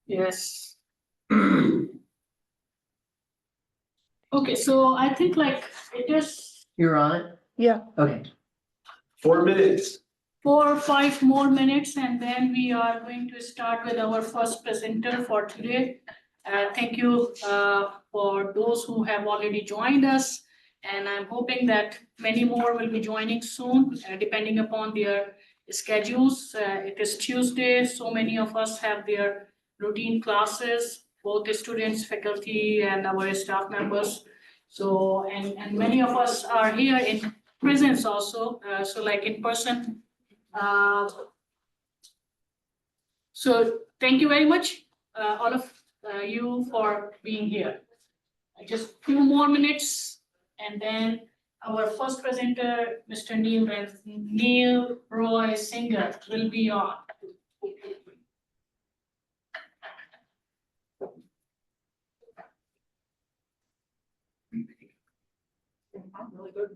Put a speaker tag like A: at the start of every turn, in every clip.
A: Yes. Okay, so I think like it is
B: You're on?
C: Yeah.
B: Okay.
D: 4 minutes.
A: 4 or 5 more minutes, and then we are going to start with our first presenter for today. Thank you for those who have already joined us, and I'm hoping that many more will be joining soon, depending upon their schedules. It is Tuesday, so many of us have their routine classes, both the students, faculty, and our staff members. So, and many of us are here in presence also, so like in person. So thank you very much, all of you for being here. Just few more minutes, and then our first presenter, Mr. Neilroy Singer, will be on. Really good.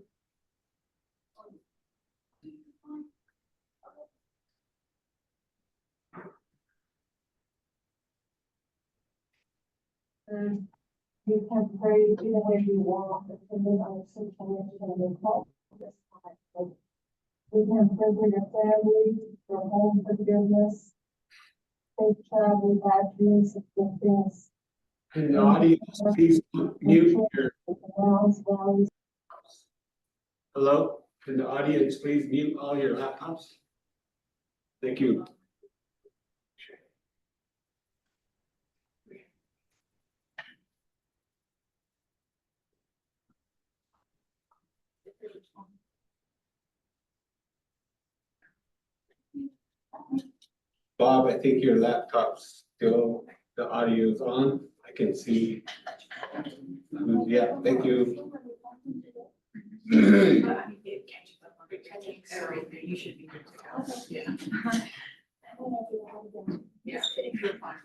E: You can pray either way you want, depending on the situation and your call this time. Like, we can pray for your family, your home forgiveness, safe travel, bad dreams, and good things.
D: In the audience, please mute your, hello? In the audience, please mute all your laptops. Thank you. Bob, I think your laptop's still, the audio is on. I can see. Yeah, thank you.
A: You should be good to go. Yeah. Yeah, you're fine.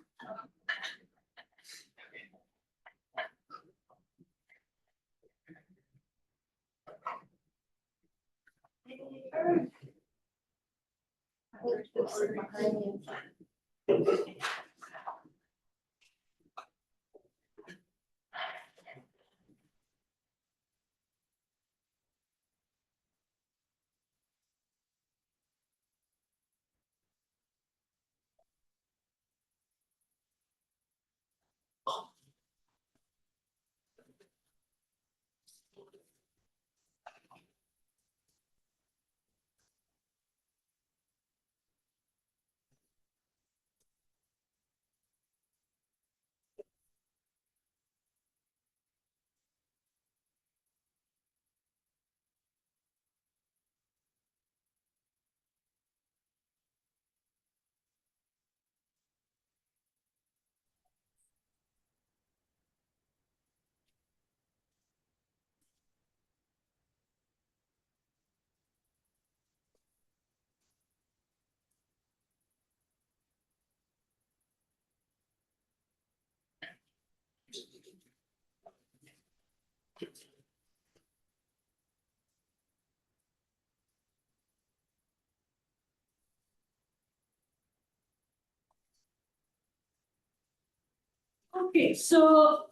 A: Okay, so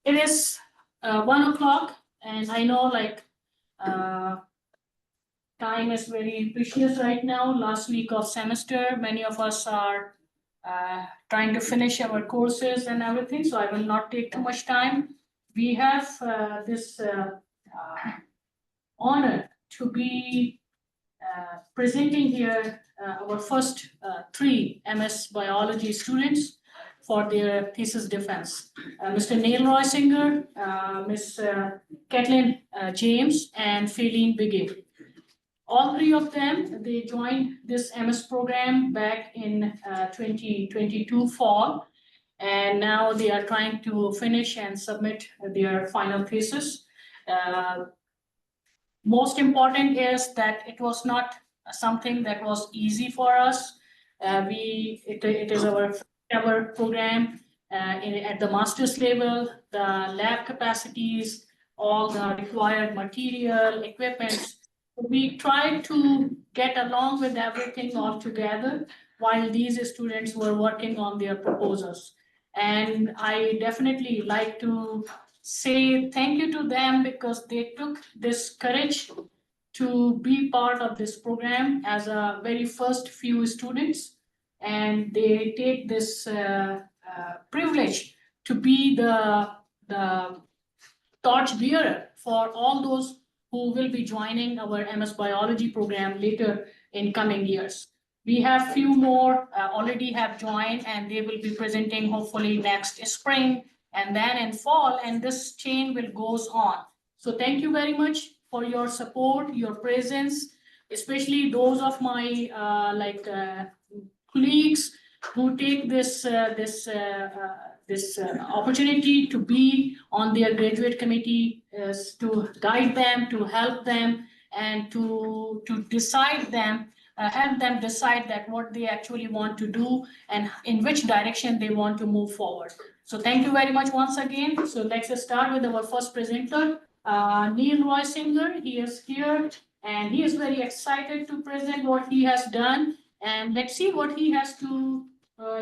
A: it is 1 o'clock, and I know like time is very precious right now. Last week of semester, many of us are trying to finish our courses and everything, so I will not take too much time. We have this honor to be presenting here our first 3 MS biology students for their thesis defense. Mr. Neilroy Singer, Ms. Kaitlan James, and Faylene Begay. All 3 of them, they joined this MS program back in 2022 fall, and now they are trying to finish and submit their final thesis. Most important is that it was not something that was easy for us. It is our first ever program at the master's level. The lab capacities, all the required material, equipment. We tried to get along with everything all together while these students were working on their proposals. And I definitely like to say thank you to them because they took this courage to be part of this program as a very first few students. And they take this privilege to be the torch bearer for all those who will be joining our MS Biology program later in coming years. We have few more already have joined, and they will be presenting hopefully next spring and then in fall, and this chain will goes on. So thank you very much for your support, your presence, especially those of my colleagues who take this opportunity to be on their graduate committee, to guide them, to help them, and to decide them, help them decide that what they actually want to do and in which direction they want to move forward. So thank you very much once again. So let's start with our first presenter, Neilroy Singer. He is here and he is very excited to present what he has done. And let's see what he has to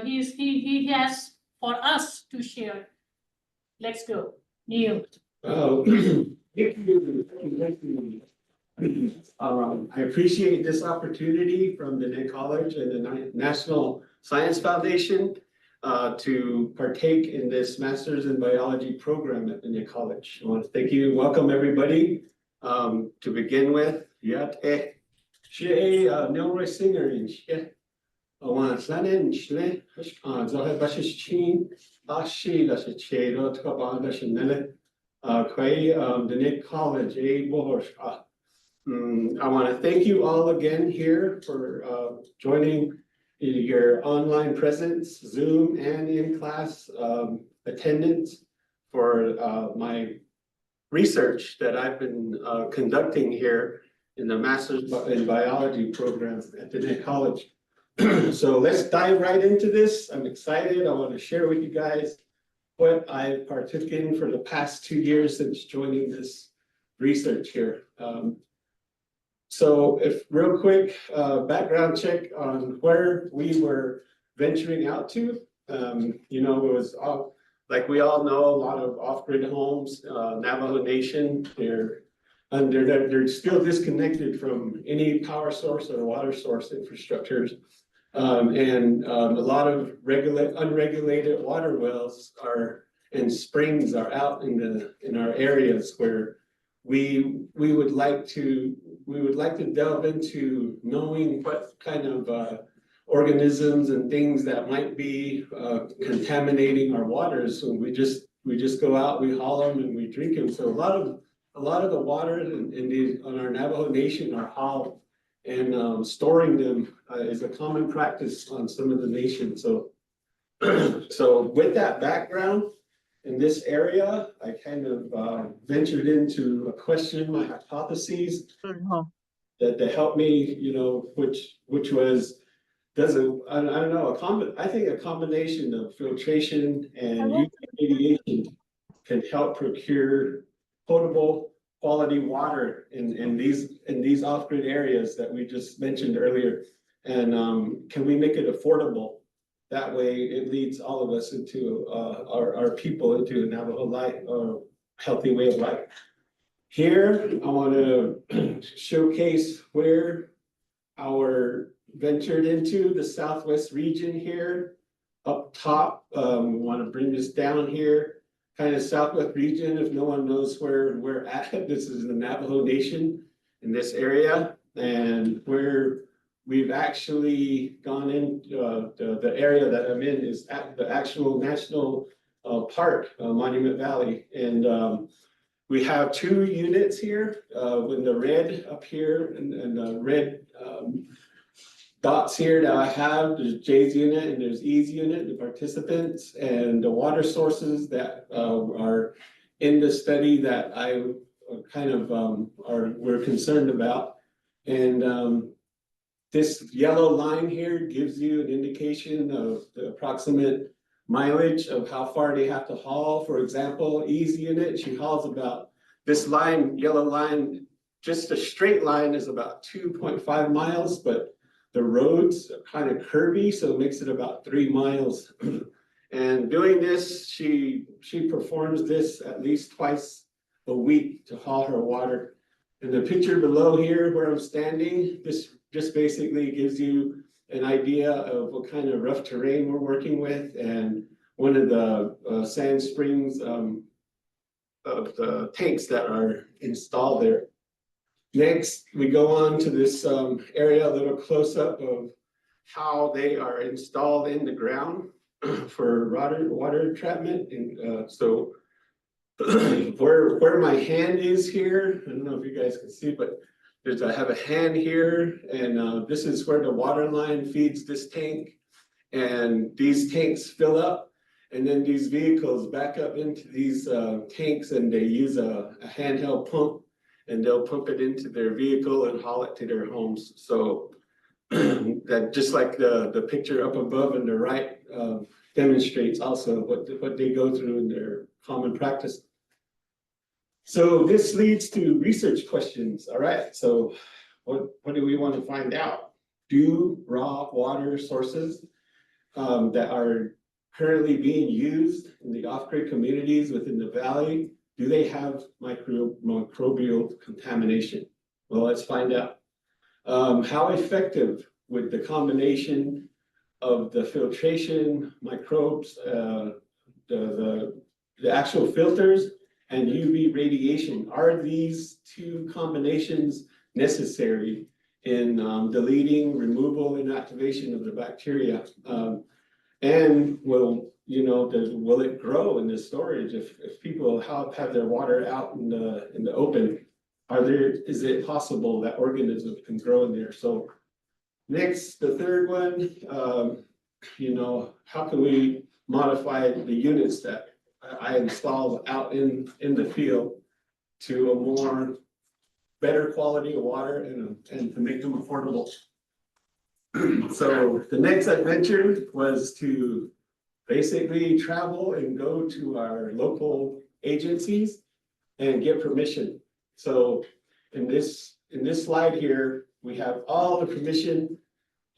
A: he has for us to share. Let's go, Neil.
D: Oh, thank you. I appreciate this opportunity from the Dine College and the National Science Foundation to partake in this Masters in Biology program at the Dine College. I want to thank you and welcome everybody. To begin with, Neilroy Singer in the College, I want to thank you all again here for joining your online presence, Zoom and in-class attendance for my research that I've been conducting here in the Masters in Biology program at the Dine College. So let's dive right into this. I'm excited. I want to share with you guys what I've partook in for the past 2 years since joining this research here. So if real quick, background check on where we were venturing out to. You know, it was all, like we all know, a lot of off-grid homes, Navajo Nation, they're still disconnected from any power source or water source infrastructures. And a lot of unregulated water wells and springs are out in our areas where we would like to delve into knowing what kind of organisms and things that might be contaminating our waters. So we just go out, we haul them, and we drink them. So a lot of the water on our Navajo Nation are hauled, and storing them is a common practice on some of the nations. So so with that background, in this area, I kind of ventured into a question my hypotheses that helped me, you know, which was, I don't know, I think a combination of filtration and radiation can help procure potable quality water in these off-grid areas that we just mentioned earlier. And can we make it affordable? That way it leads all of us into our people into a Navajo life, healthy way of life. Here, I want to showcase where our ventured into the Southwest region here. Up top, we want to bring this down here, kind of Southwest region. If no one knows where we're at, this is the Navajo Nation in this area, and where we've actually gone into the area that I'm in is at the actual national park, Monument Valley. And we have 2 units here, with the red up here and the red dots here that I have. There's J's unit and there's E's unit, the participants, and the water sources that are in the study that I kind of we're concerned about. And this yellow line here gives you an indication of the approximate mileage of how far they have to haul. For example, E's unit, she hauls about, this line, yellow line, just a straight line is about 2.5 miles, but The roads are kind of curvy, so it makes it about 3 miles. And doing this, she performs this at least twice a week to haul her water. In the picture below here where I'm standing, this just basically gives you an idea of what kind of rough terrain we're working with, and one of the sand springs of the tanks that are installed there. Next, we go on to this area, a little close-up of how they are installed in the ground for water entrapment. And so where my hand is here, I don't know if you guys can see, but I have a hand here, and this is where the water line feeds this tank. And these tanks fill up, and then these vehicles back up into these tanks, and they use a handheld pump, and they'll pump it into their vehicle and haul it to their homes. So that, just like the picture up above on the right, demonstrates also what they go through in their common practice. So this leads to research questions. All right, so what do we want to find out? Do raw water sources that are currently being used in the off-grid communities within the valley, do they have microbial contamination? Well, let's find out. How effective would the combination of the filtration, microbes, the actual filters, and UV radiation, are these two combinations necessary in deleting, removal, and activation of the bacteria? And will it grow in the storage if people have their water out in the open? Is it possible that organisms can grow in there? So next, the third one, how can we modify the units that I installed out in the field to a more better quality of water and to make them affordable? So the next adventure was to basically travel and go to our local agencies and get permission. So in this slide here, we have all the permission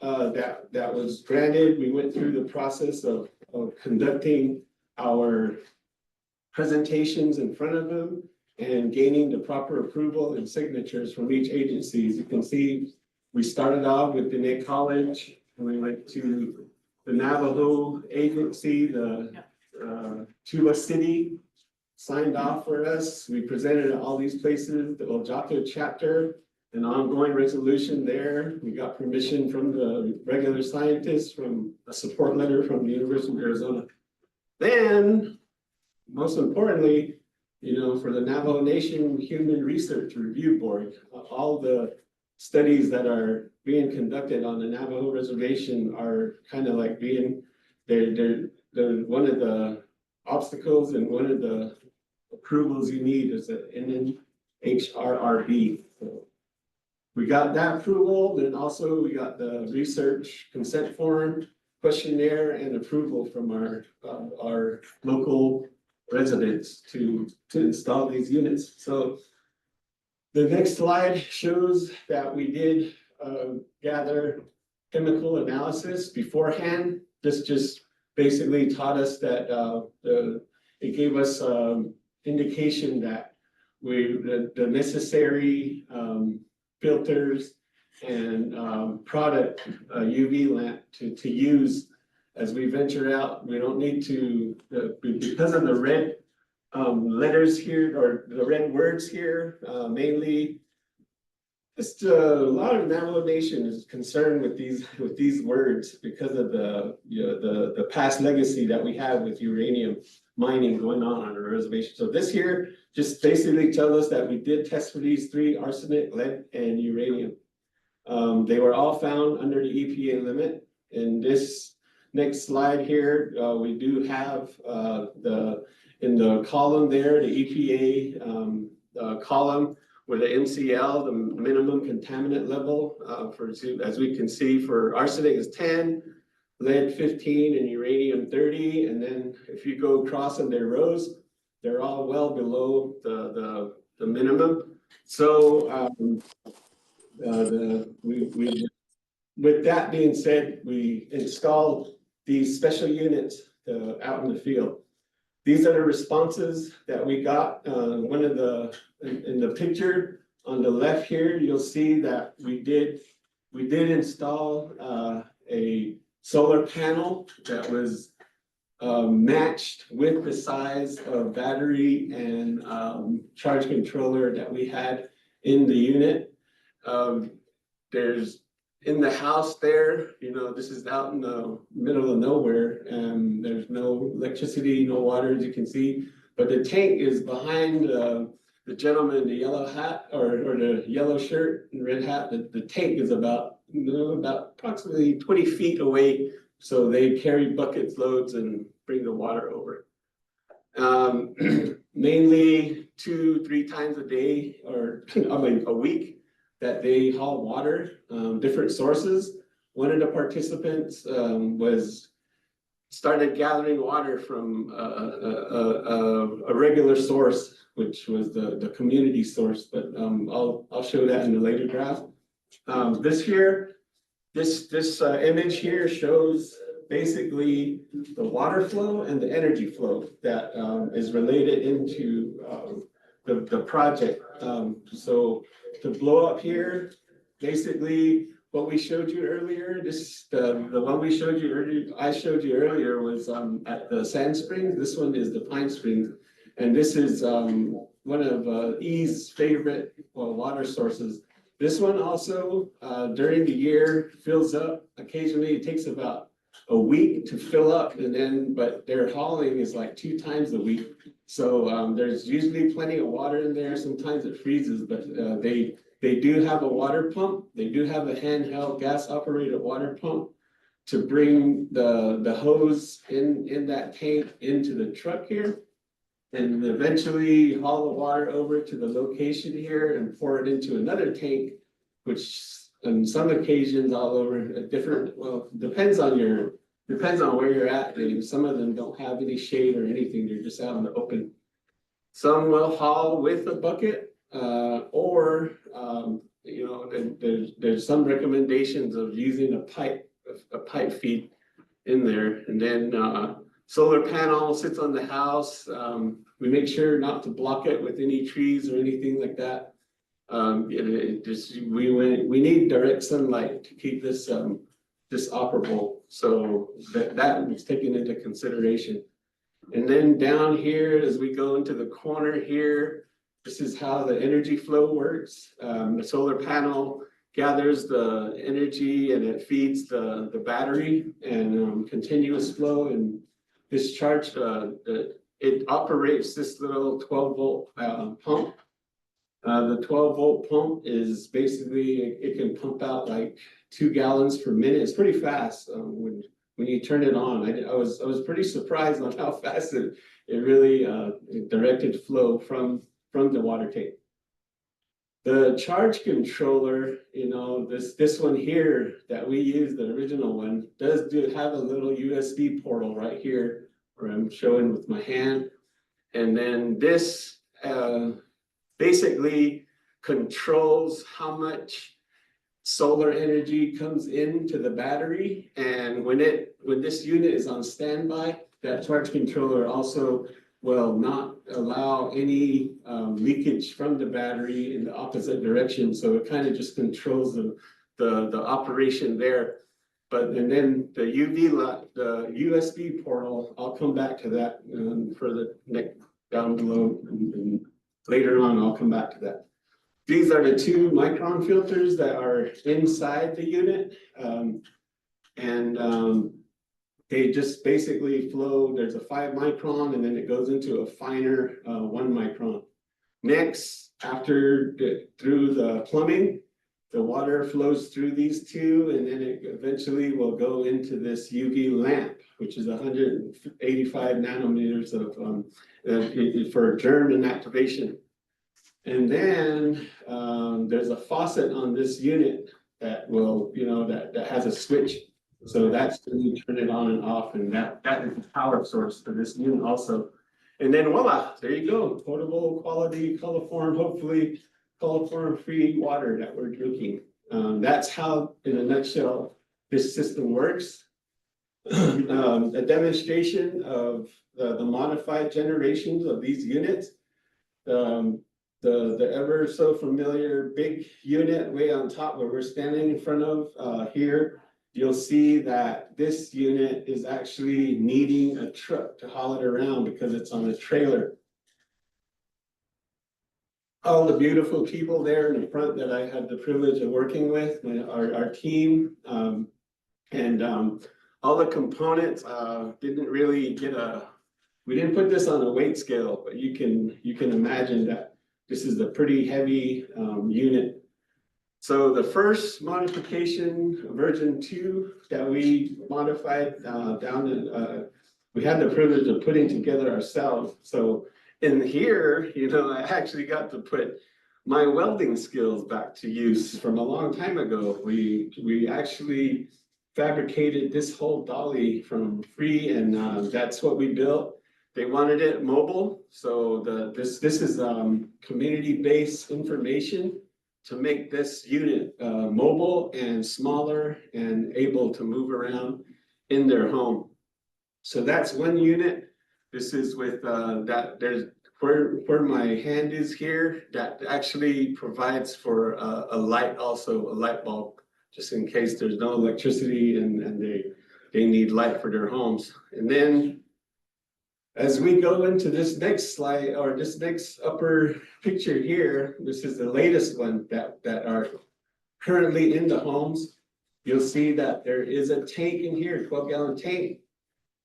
D: that was granted. We went through the process of conducting our presentations in front of them and gaining the proper approval and signatures from each agency. As you can see, we started off with Dine College, and we went to the Navajo agency, the Tula City signed off for us. We presented at all these places, the Ojato chapter, an ongoing resolution there. We got permission from the regular scientists, from a support letter from the University of Arizona. Then, most importantly, for the Navajo Nation Human Research Review Board, all the studies that are being conducted on the Navajo reservation are kind of like they're one of the obstacles and one of the approvals you need is an NHRRB. So we got that approval, then also we got the research consent form, questionnaire, and approval from our local residents to install these units. So the next slide shows that we did gather chemical analysis beforehand. This just basically taught us that it gave us indication that the necessary filters and product UV lamp to use as we venture out. We don't need to, because of the red letters here, or the red words here, mainly just a lot of Navajo Nation is concerned with these words because of the past legacy that we have with uranium mining going on our reservation. So this here just basically tells us that we did test for these three: arsenic, lead, and uranium. They were all found under the EPA limit. In this next slide here, we do have in the column there, the EPA column with the MCL, the minimum contaminant level, as we can see, for arsenic is 10, lead 15, and uranium 30. And then if you go across in their rows, they're all well below the minimum. So we with that being said, we installed these special units out in the field. These are the responses that we got. One of in the picture on the left here, you'll see that we did install a solar panel that was matched with the size of battery and charge controller that we had in the unit. There's in the house there, this is out in the middle of nowhere, and there's no electricity, no water, as you can see. But the tank is behind the gentleman in the yellow hat or the yellow shirt and red hat. The tank is about approximately 20 feet away. So they carry buckets, loads, and bring the water over. Mainly 2-3 times a day, or a week, that they haul water, different sources. One of the participants started gathering water from a regular source, which was the community source. But I'll show that in the later graph. This image here shows basically the water flow and the energy flow that is related into the project. So to blow up here, basically what we showed you earlier, the one we showed you earlier, I showed you earlier was at the Sand Springs. This one is the Pine Springs, and this is one of E's favorite water sources. This one also during the year fills up. Occasionally, it takes about a week to fill up, but their hauling is like 2 times a week. So there's usually plenty of water in there. Sometimes it freezes, but they do have a water pump. They do have a handheld gas operated water pump to bring the hose in that tank into the truck here, and eventually haul the water over to the location here and pour it into another tank, which on some occasions all over a different, depends on where you're at. Some of them don't have any shade or anything, they're just out in the open. Some will haul with a bucket, or there's some recommendations of using a pipe feed in there. And then solar panel sits on the house. We make sure not to block it with any trees or anything like that. We need direct sunlight to keep this operable. So that is taken into consideration. And then down here, as we go into the corner here, this is how the energy flow works. The solar panel gathers the energy and it feeds the battery, and continuous flow and discharge. It operates this little 12-volt pump. The 12-volt pump is basically, it can pump out like 2 gallons per minute. It's pretty fast when you turn it on. I was pretty surprised on how fast it really directed flow from the water tank. The charge controller, this one here that we use, the original one, does have a little USB portal right here where I'm showing with my hand. And then this basically controls how much solar energy comes into the battery. And when this unit is on standby, that charge controller also will not allow any leakage from the battery in the opposite direction. So it kind of just controls the operation there. And then the the USB portal, I'll come back to that further down below. And later on, I'll come back to that. These are the 2 micron filters that are inside the unit. They just basically flow. There's a 5 micron, and then it goes into a finer 1 micron. Next, through the plumbing, the water flows through these 2, and then it eventually will go into this UV lamp, which is 185 nanometers for germ inactivation. And then there's a faucet on this unit that will, that has a switch. So that's when you turn it on and off, and that is the power source for this unit also. And then voila, there you go, potable, quality, coliform, hopefully coliform-free water that we're drinking. That's how, in a nutshell, this system works. A demonstration of the modified generations of these units. The ever so familiar big unit way on top where we're standing in front of here, you'll see that this unit is actually needing a truck to haul it around because it's on a trailer. All the beautiful people there in the front that I had the privilege of working with, our team, and all the components didn't really get we didn't put this on a weight scale, but you can imagine that this is a pretty heavy unit. So the first modification, version 2, that we modified down in, we had the privilege of putting together ourselves. So in here, you know, I actually got to put my welding skills back to use from a long time ago. We actually fabricated this whole dolly from free, and that's what we built. They wanted it mobile, so this is community-based information to make this unit mobile and smaller and able to move around in their home. So that's one unit. This is with that there's where my hand is here, that actually provides for a light, also a light bulb, just in case there's no electricity and they need light for their homes. And then as we go into this next slide, or this next upper picture here, this is the latest one that are currently in the homes. You'll see that there is a tank in here, 12-gallon tank.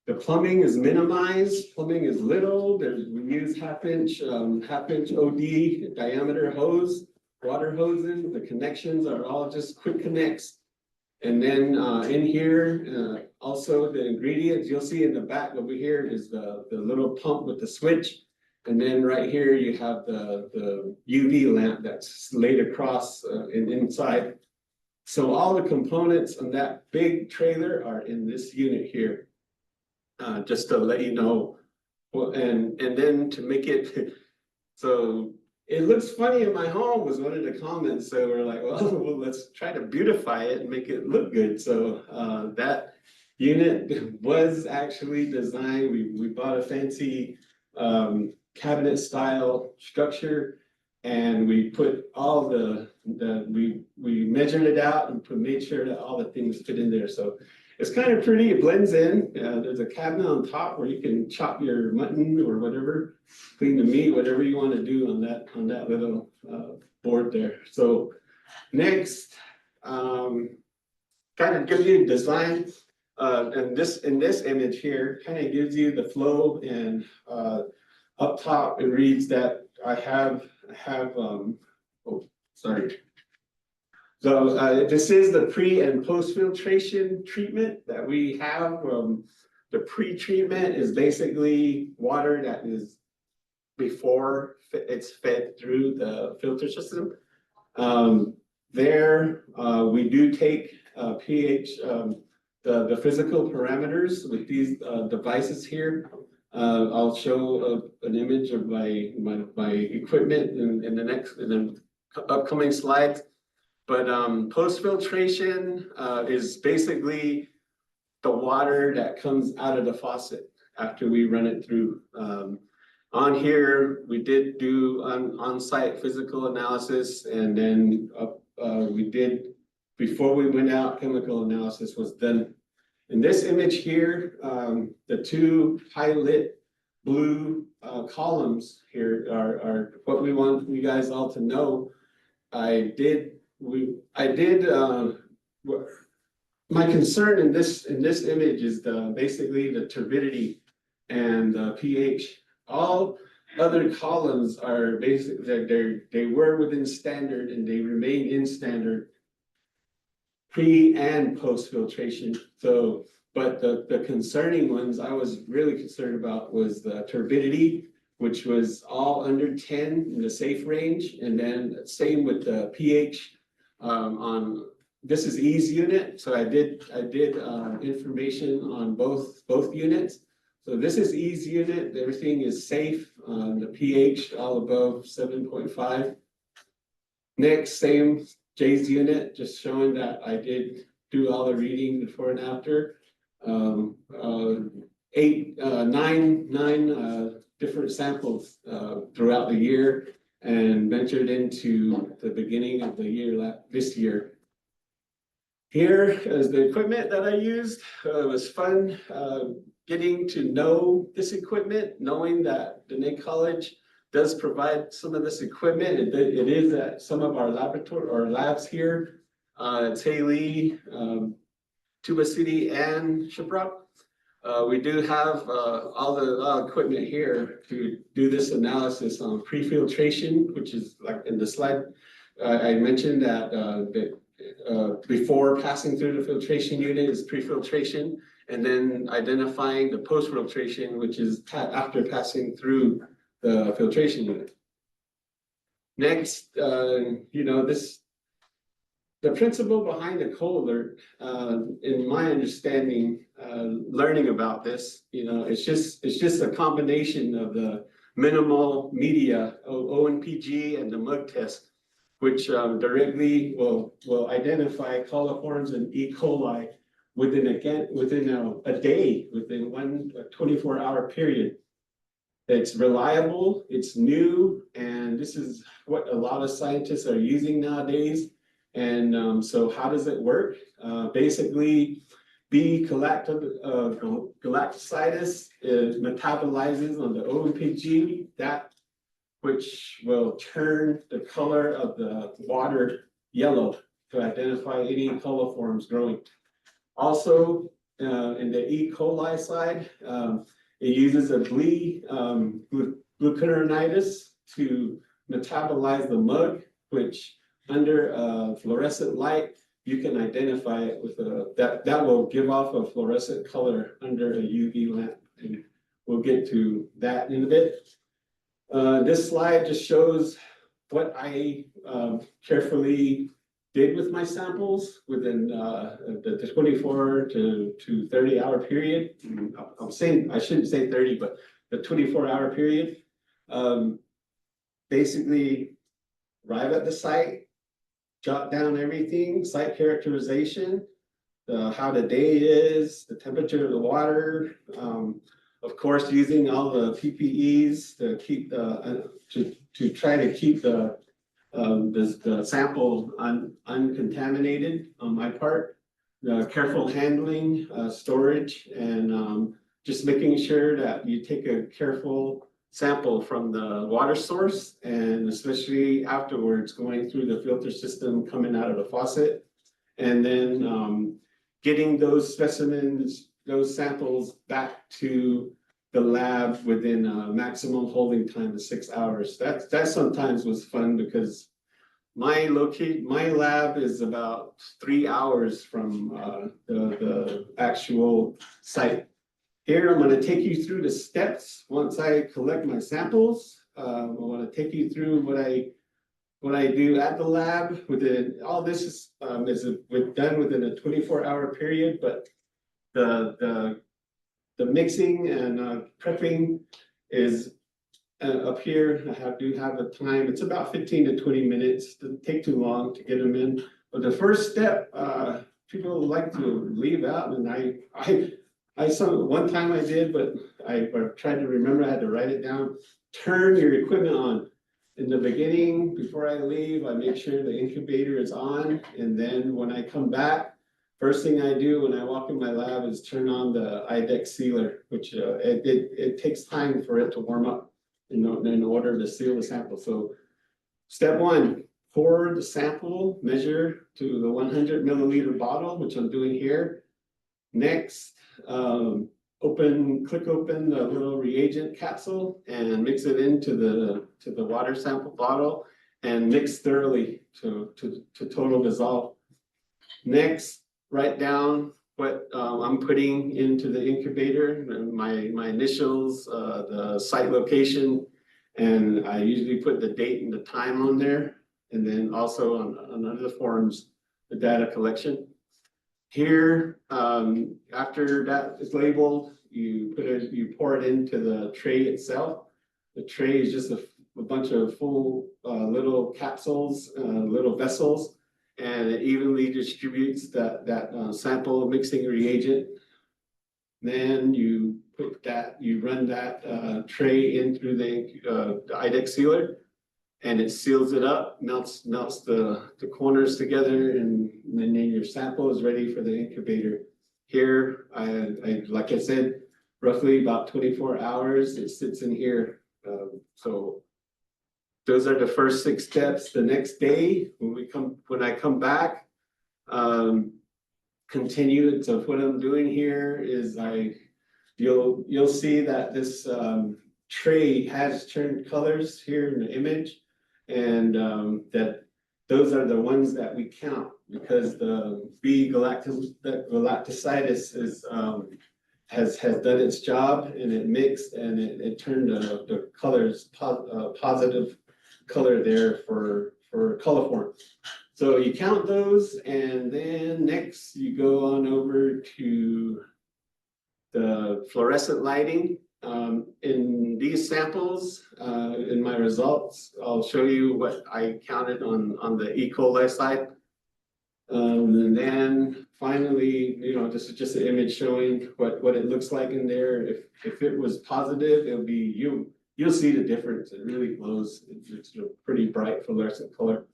D: The plumbing is minimized, plumbing is little. We use half-inch OD diameter hose, water hoses. The connections are all just quick connects. And then in here, also the ingredients you'll see in the back over here is the little pump with the switch. And then right here you have the UV lamp that's laid across inside. So all the components on that big trailer are in this unit here. Just to let you know, well, and then to make it so it looks funny in my home was one of the comments. So we're like, well, let's try to beautify it and make it look good. So that unit was actually designed. We bought a fancy cabinet style structure, and we put all we measured it out and made sure that all the things fit in there. So it's kind of pretty, it blends in. There's a cabinet on top where you can chop your mutton or whatever, clean the meat, whatever you want to do on that little board there. So next, kind of gives you design. And in this image here, kind of gives you the flow, and up top it reads that I have sorry. So this is the pre and post filtration treatment that we have. The pre-treatment is basically water that is before it's fed through the filter system. We do take pH, the physical parameters with these devices here. I'll show an image of my equipment in the upcoming slides. But post filtration is basically the water that comes out of the faucet after we run it through. On here, we did do on-site physical analysis, and then we did, before we went out, chemical analysis was done. In this image here, the two high-lit blue columns here are what we want you guys all to know. My concern in this image is basically the turbidity and the pH. All other columns are basically they were within standard, and they remain in standard pre and post filtration. So, but the concerning ones I was really concerned about was the turbidity, which was all under 10 in the safe range, and then same with the pH. This is E's unit, so I did information on both units. So this is E's unit. Everything is safe. The pH all above 7.5. Next, same Jay's unit, just showing that I did do all the reading before and after. Nine different samples throughout the year, and ventured into the beginning of the year this year. Here is the equipment that I used. It was fun getting to know this equipment, knowing that Dine College does provide some of this equipment. It is at some of our laboratory or labs here. It's Hailey, Tuba City, and Shiprock. We do have all the equipment here to do this analysis on pre-filtration, which is like in the slide. I mentioned that before passing through the filtration unit is pre-filtration, and then identifying the post-filtration, which is after passing through the filtration unit. Next, the principle behind the cold alert, in my understanding, learning about this, it's just a combination of the minimal media, ONPG, and the mug test, which directly will identify coliforms and E. coli within a day, within one 24-hour period. It's reliable, it's new, and this is what a lot of scientists are using nowadays. And so how does it work? Basically, B. galactosidus metabolizes on the ONPG, that which will turn the color of the water yellow to identify any coliforms growing. Also, in the E. coli side, it uses a glucuronidase to metabolize the mug, which under fluorescent light, you can identify it with that will give off a fluorescent color under a UV lamp. And we'll get to that in a bit. This slide just shows what I carefully did with my samples within the 24 to 30 hour period. I'm saying, I shouldn't say 30, but the 24-hour period. Basically, arrive at the site, jot down everything, site characterization, how the day is, the temperature of the water, of course, using all the PPEs to keep to try to keep the sample uncontaminated on my part. Careful handling, storage, and just making sure that you take a careful sample from the water source, and especially afterwards going through the filter system coming out of the faucet, and then getting those specimens, those samples back to the lab within a maximum holding time of 6 hours. That sometimes was fun because my lab is about 3 hours from the actual site. Here, I'm going to take you through the steps once I collect my samples. I want to take you through what I do at the lab. All this is done within a 24-hour period, but the mixing and prepping is up here. I do have a time. It's about 15 to 20 minutes. Doesn't take too long to get them in. But the first step, people like to leave out, and one time I did, but I tried to remember. I had to write it down. Turn your equipment on. In the beginning, before I leave, I make sure the incubator is on, and then when I come back, first thing I do when I walk in my lab is turn on the IDEX sealer, which it takes time for it to warm up in order to seal the sample. So step one, pour the sample, measure to the 100 milliliter bottle, which I'm doing here. Next, click open the little reagent capsule and mix it into the water sample bottle and mix thoroughly to total dissolve. Next, write down what I'm putting into the incubator, my initials, the site location, and I usually put the date and the time on there, and then also on other forms, the data collection. Here, after that is labeled, you pour it into the tray itself. The tray is just a bunch of full little capsules, little vessels, and it evenly distributes that sample mixing reagent. Then you run that tray in through the IDEX sealer, and it seals it up, melts the corners together, and then your sample is ready for the incubator. Here, like I said, roughly about 24 hours, it sits in here. So those are the first 6 steps. The next day, when I come back, continue. So what I'm doing here is you'll see that this tray has turned colors here in the image, and that those are the ones that we count, because the B galactositis has done its job, and it mixed, and it turned the colors positive color there for coliform. So you count those, and then next you go on over to the fluorescent lighting. In these samples, in my results, I'll show you what I counted on the E. coli side. And then finally, this is just an image showing what it looks like in there. If it was positive, it'll be you'll see the difference. It really glows. It's a pretty bright fluorescent color.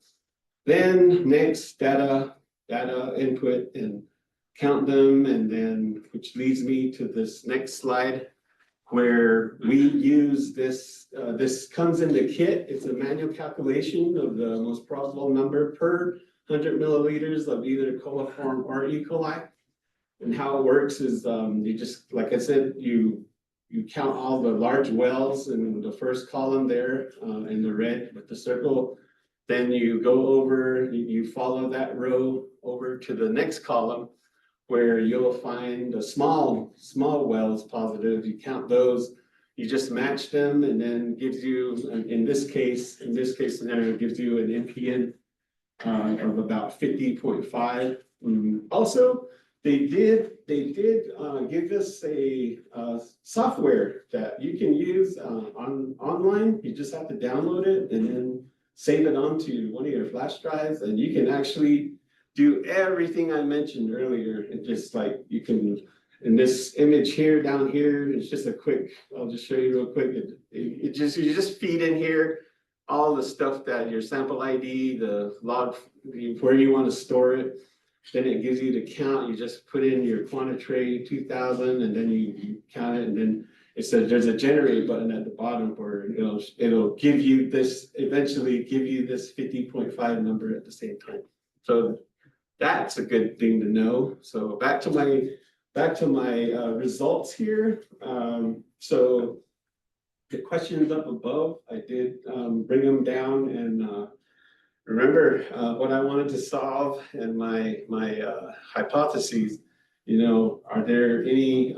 D: Then next, data input, and count them, and then which leads me to this next slide, where we use this. This comes in the kit. It's a manual calculation of the most probable number per 100 milliliters of either coliform or E. coli. And how it works is you just, like I said, you count all the large wells in the first column there in the red with the circle. Then you go over, you follow that row over to the next column, where you'll find the small wells positive. You count those, you just match them, and then gives you, in this case scenario, it gives you an NPN of about 50.5. Also, they did give us a software that you can use online. You just have to download it and then save it onto one of your flash drives, and you can actually do everything I mentioned earlier. It just like you can, in this image here, down here, it's just a quick, I'll just show you real quick. You just feed in here all the stuff that your sample ID, the log, where you want to store it. Then it gives you the count. You just put in your quantitray 2000, and then you count it, and then it says there's a generate button at the bottom where it'll give you this, eventually give you this 50.5 number at the same time. So that's a good thing to know. So back to my results here. So the questions up above, I did bring them down, and remember what I wanted to solve, and my hypotheses. Are there any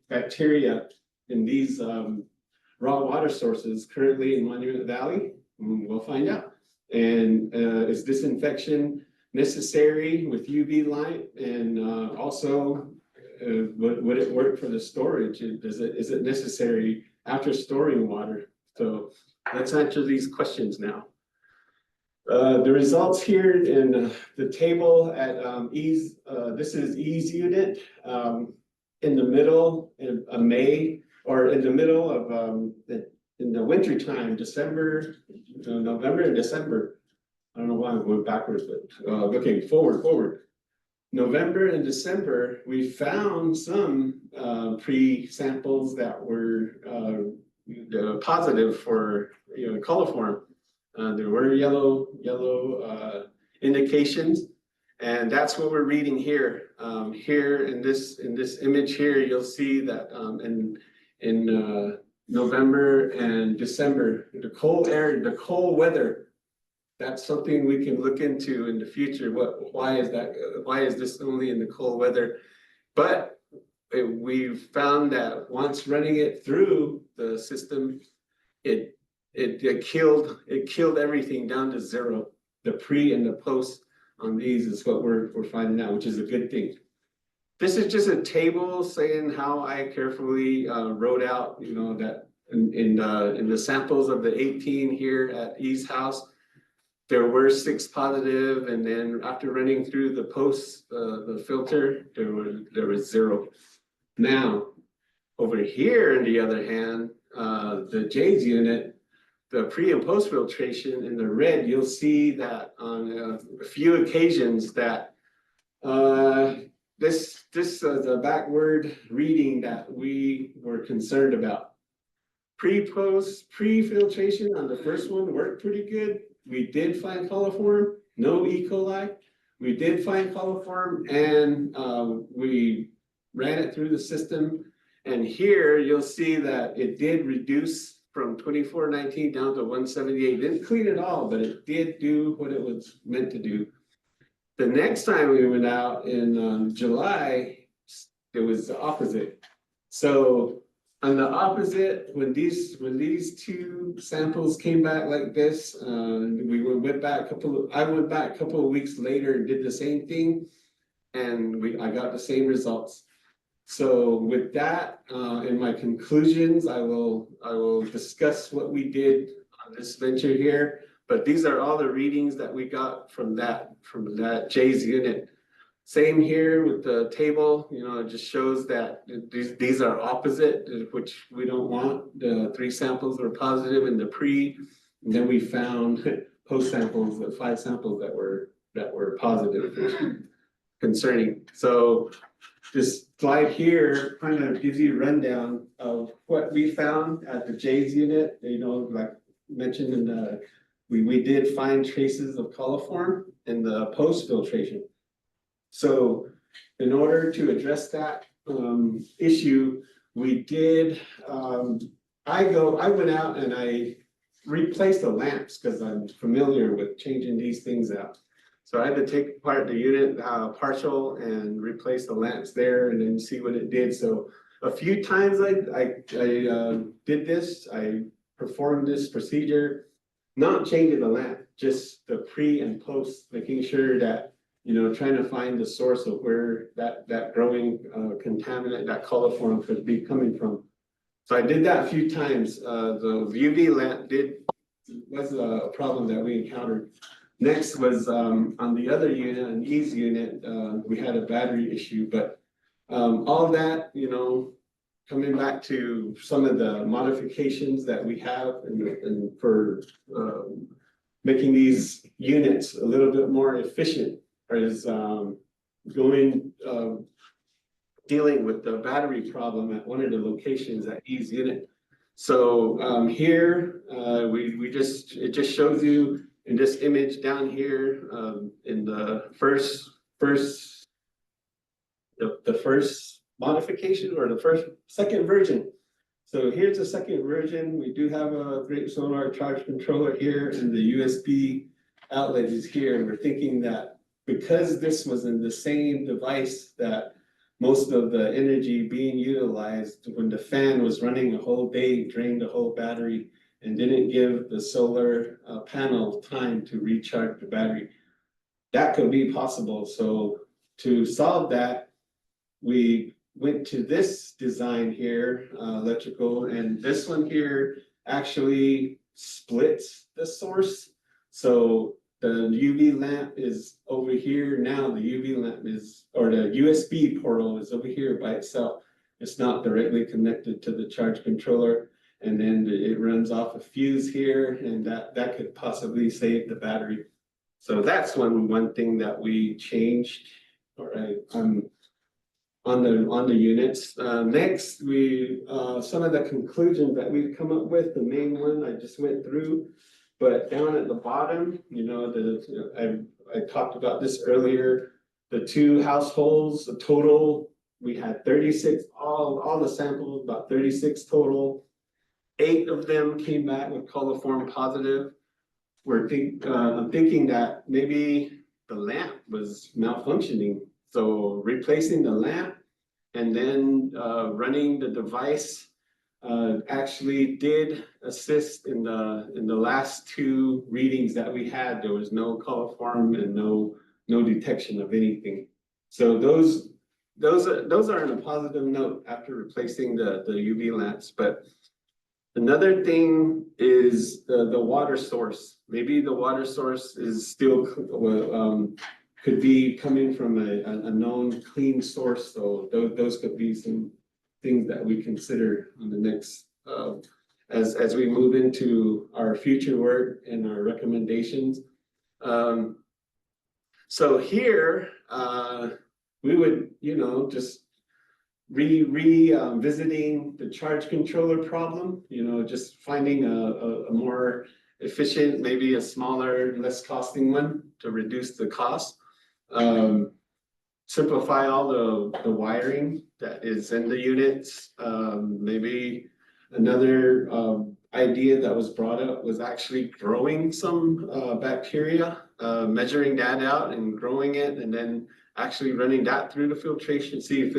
D: bacteria in these raw water sources currently in Monument Valley? We'll find out. And is disinfection necessary with UV light? And also, would it work for the storage? Is it necessary after storing water? So let's answer these questions now. The results here in the table at E's, this is E's unit. In the middle of May, or in the middle of in the winter time, November and December. I don't know why I'm going backwards, but looking forward. November and December, we found some pre-samples that were positive for coliform. There were yellow indications, and that's what we're reading here. Here in this image here, you'll see that in November and December, the cold air, the cold weather, that's something we can look into in the future. Why is that? Why is this only in the cold weather? But we've found that once running it through the system, it killed everything down to zero. The pre and the post on these is what we're finding out, which is a good thing. This is just a table saying how I carefully wrote out, that in the samples of the 18 here at E's house, there were 6 positive, and then after running through the the filter, there was 0. Now, over here, on the other hand, the J's unit, the pre and post filtration in the red, you'll see that on a few occasions that this is a backward reading that we were concerned about. Pre-filtration on the first one worked pretty good. We did find coliform, no E. coli. We did find coliform, and we ran it through the system. And here you'll see that it did reduce from 2419 down to 178. Didn't clean it all, but it did do what it was meant to do. The next time we went out in July, it was the opposite. So on the opposite, when these 2 samples came back like this, I went back a couple of weeks later and did the same thing, and I got the same results. So with that, in my conclusions, I will discuss what we did on this venture here. But these are all the readings that we got from that J's unit. Same here with the table, it just shows that these are opposite, which we don't want. The 3 samples were positive in the pre, and then we found post samples, the 5 samples that were positive, concerning. So this slide here kind of gives you a rundown of what we found at the J's unit. Like mentioned in the, we did find traces of coliform in the post filtration. So in order to address that issue, we did, I went out and I replaced the lamps because I'm familiar with changing these things out. So I had to take apart the unit partial and replace the lamps there and then see what it did. So a few times I did this, I performed this procedure, not changing the lamp, just the pre and post, making sure that trying to find the source of where that growing contaminant, that coliform could be coming from. So I did that a few times. The UV lamp was a problem that we encountered. Next was on the other unit, an E's unit, we had a battery issue, but all that, coming back to some of the modifications that we have and for making these units a little bit more efficient, is dealing with the battery problem at one of the locations at E's unit. So here it just shows you in this image down here in the first modification or the second version. So here's the second version. We do have a great solar charge controller here, and the USB outlet is here. And we're thinking that because this was in the same device that most of the energy being utilized when the fan was running a whole day, drained the whole battery and didn't give the solar panel time to recharge the battery. That could be possible. So to solve that, we went to this design here, electrical, and this one here actually splits the source. So the UV lamp is over here. Now the UV lamp or the USB portal is over here by itself. It's not directly connected to the charge controller. And then it runs off a fuse here, and that could possibly save the battery. So that's one thing that we changed. All right, on the units. Next, some of the conclusions that we've come up with. The main one I just went through. But down at the bottom, I talked about this earlier, the 2 households, the total, we had 36, all the samples, about 36 total. 8 of them came back with coliform positive. I'm thinking that maybe the lamp was malfunctioning. So replacing the lamp and then running the device actually did assist in the last 2 readings that we had. There was no coliform and no detection of anything. So those are on a positive note after replacing the UV lamps. But Another thing is the water source. Maybe the water source is still, could be coming from a known clean source. So those could be some things that we consider on the next, as we move into our future work and our recommendations. So here, we would, just visiting the charge controller problem, just finding a more efficient, maybe a smaller, less costing one to reduce the cost. Simplify all the wiring that is in the units. Maybe another idea that was brought up was actually growing some bacteria, measuring that out and growing it, and then actually running that through the filtration, see if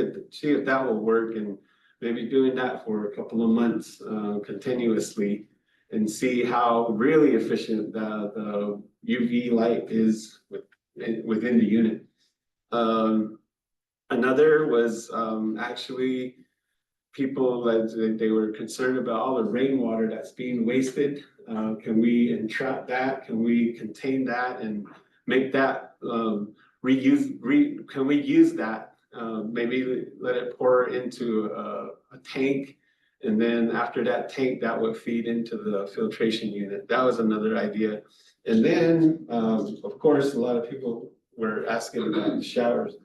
D: that will work, and maybe doing that for a couple of months continuously, and see how really efficient the UV light is within the unit. Another was actually people that they were concerned about all the rainwater that's being wasted. Can we entrap that? Can we contain that and make that can we use that? Maybe let it pour into a tank, and then after that tank, that would feed into the filtration unit. That was another idea. And then, of course, a lot of people were asking about the showers.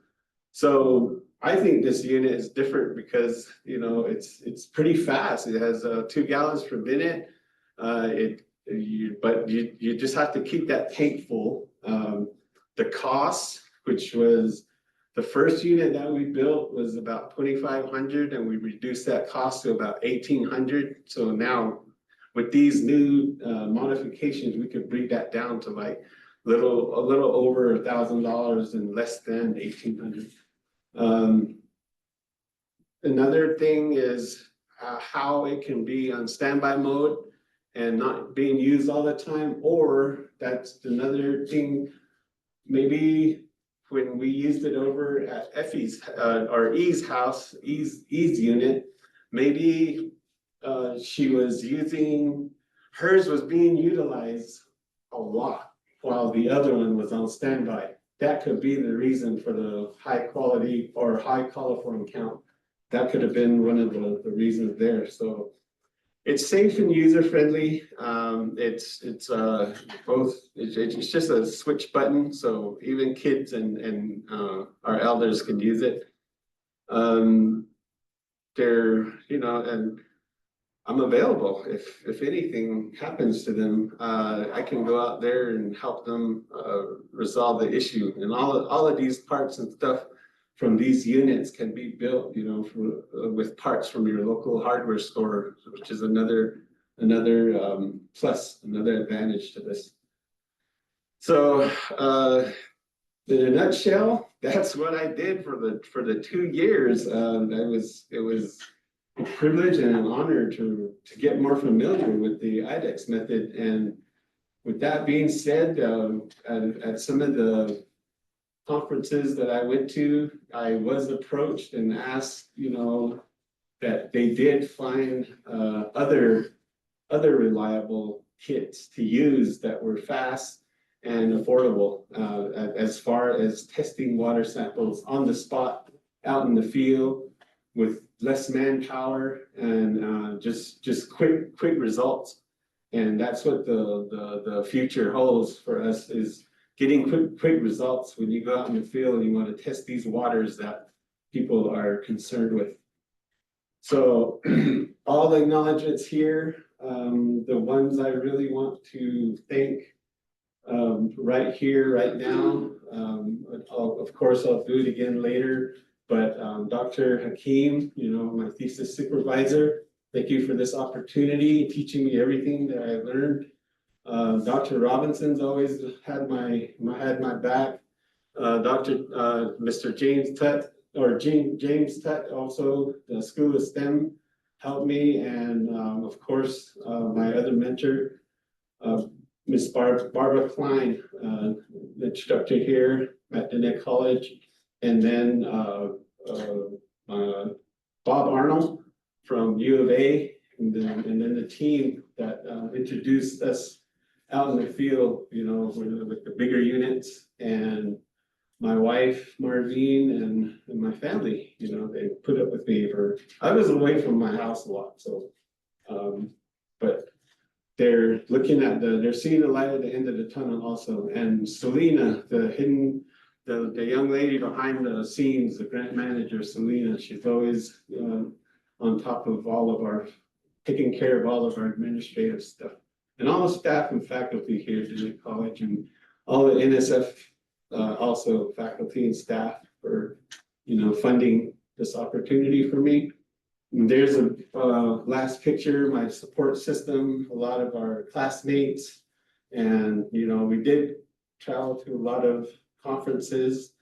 D: So I think this unit is different because, it's pretty fast. It has 2 gallons per minute. But you just have to keep that tank full. The cost, which was the first unit that we built, was about $2,500, and we reduced that cost to about $1,800. So now with these new modifications, we could bring that down to like a little over $1,000 and less than $1,800. Another thing is how it can be on standby mode and not being used all the time, or that's another thing. Maybe when we used it over at Effie's or E's house, E's unit, maybe she was using, hers was being utilized a lot while the other one was on standby. That could be the reason for the high quality or high coliform count. That could have been one of the reasons there. So it's safe and user friendly. It's just a switch button, so even kids and our elders can use it. And I'm available if anything happens to them. I can go out there and help them resolve the issue. And all of these parts and stuff from these units can be built, with parts from your local hardware store, which is another plus, another advantage to this. So in a nutshell, that's what I did for the 2 years. It was a privilege and an honor to get more familiar with the IDEX method. And with that being said, at some of the conferences that I went to, I was approached and asked, that they did find other reliable kits to use that were fast and affordable as far as testing water samples on the spot, out in the field, with less manpower and just quick results. And that's what the future holds for us, is getting quick results when you go out in the field and you want to test these waters that people are concerned with. So all the acknowledgements here, the ones I really want to thank right here, right now. Of course, I'll do it again later, but Dr. Hakim, my thesis supervisor, thank you for this opportunity, teaching me everything that I learned. Dr. Robinson's always had my back. Mr. James Tutt, also the School of STEM helped me, and of course my other mentor, Miss Barbara Klein, the instructor here at Dine College, and then Bob Arnold from U of A, and then the team that introduced us out in the field, you know, with the bigger units, and my wife, Marvine, and my family, you know, they put up with me I was away from my house a lot, so, but they're looking at they're seeing the light at the end of the tunnel also. And Selena, the young lady behind the scenes, the grant manager, Selena, she's always on top of taking care of all of our administrative stuff. And all the staff and faculty here at the college, and all the NSF, also faculty and staff for, you know, funding this opportunity for me. And there's a last picture, my support system, a lot of our classmates. And, you know, we did travel to a lot of conferences,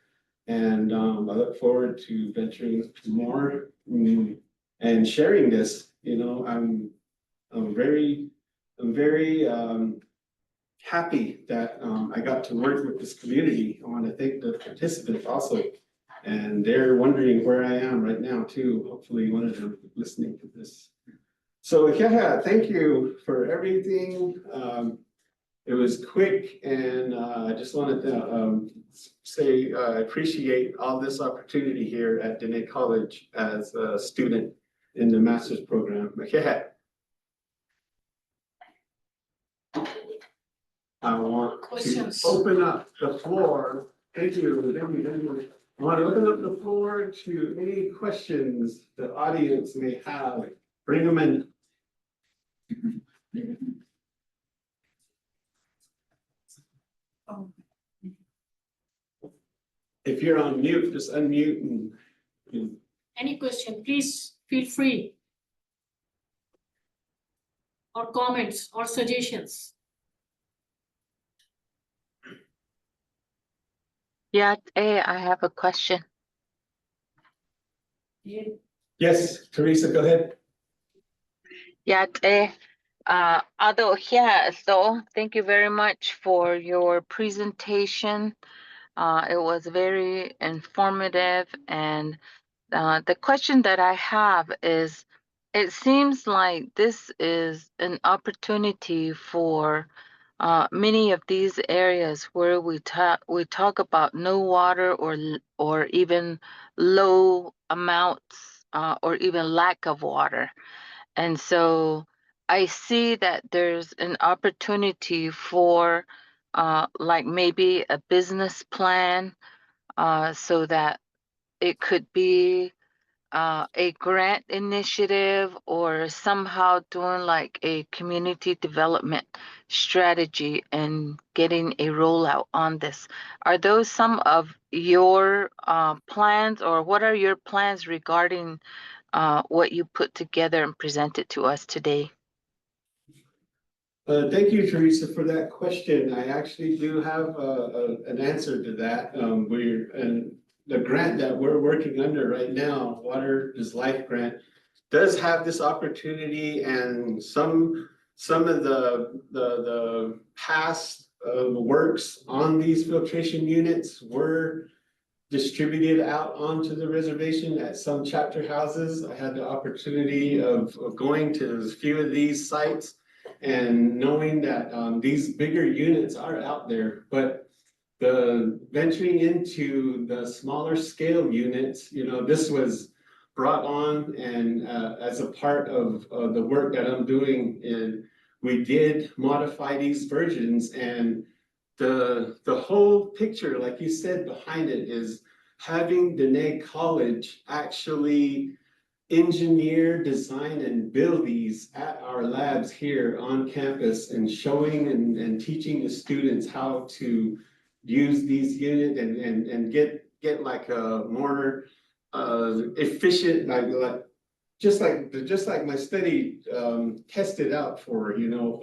D: and I look forward to venturing more and sharing this. You know, I'm very happy that I got to work with this community. I want to thank the participants also. And they're wondering where I am right now too. Hopefully one of them is listening to this. So yeah, thank you for everything. It was quick, and I just wanted to say I appreciate all this opportunity here at Dine College as a student in the master's program. Yeah. I want
A: Questions.
D: to open up the floor. Thank you. I want to open up the floor to any questions the audience may have. Bring them in. If you're on mute, just unmute and
A: Any question, please feel free. Or comments or suggestions.
B: Yeah, I have a question.
D: yes, Theresa, go ahead.
B: Yeah, so thank you very much for your presentation. It was very informative, and the question that I have is, it seems like this is an opportunity for many of these areas where we talk about no water or even low amounts or even lack of water. And so I see that there's an opportunity for like maybe a business plan so that it could be a grant initiative or somehow doing like a community development strategy and getting a rollout on this. Are those some of your plans, or what are your plans regarding what you put together and presented to us today?
D: Thank you, Theresa, for that question. I actually do have an answer to that. The grant that we're working under right now, Water is Life grant, does have this opportunity, and some of the past works on these filtration units were distributed out onto the reservation at some chapter houses. I had the opportunity of going to a few of these sites and knowing that these bigger units are out there, but the venturing into the smaller scale units, you know, this was brought on, and as a part of the work that I'm doing, and we did modify these versions, and the whole picture, like you said, behind it is having Dine College actually engineer, design, and build these at our labs here on campus, and showing and teaching the students how to use these units and get like a more efficient, like just like my study tested out for, you know,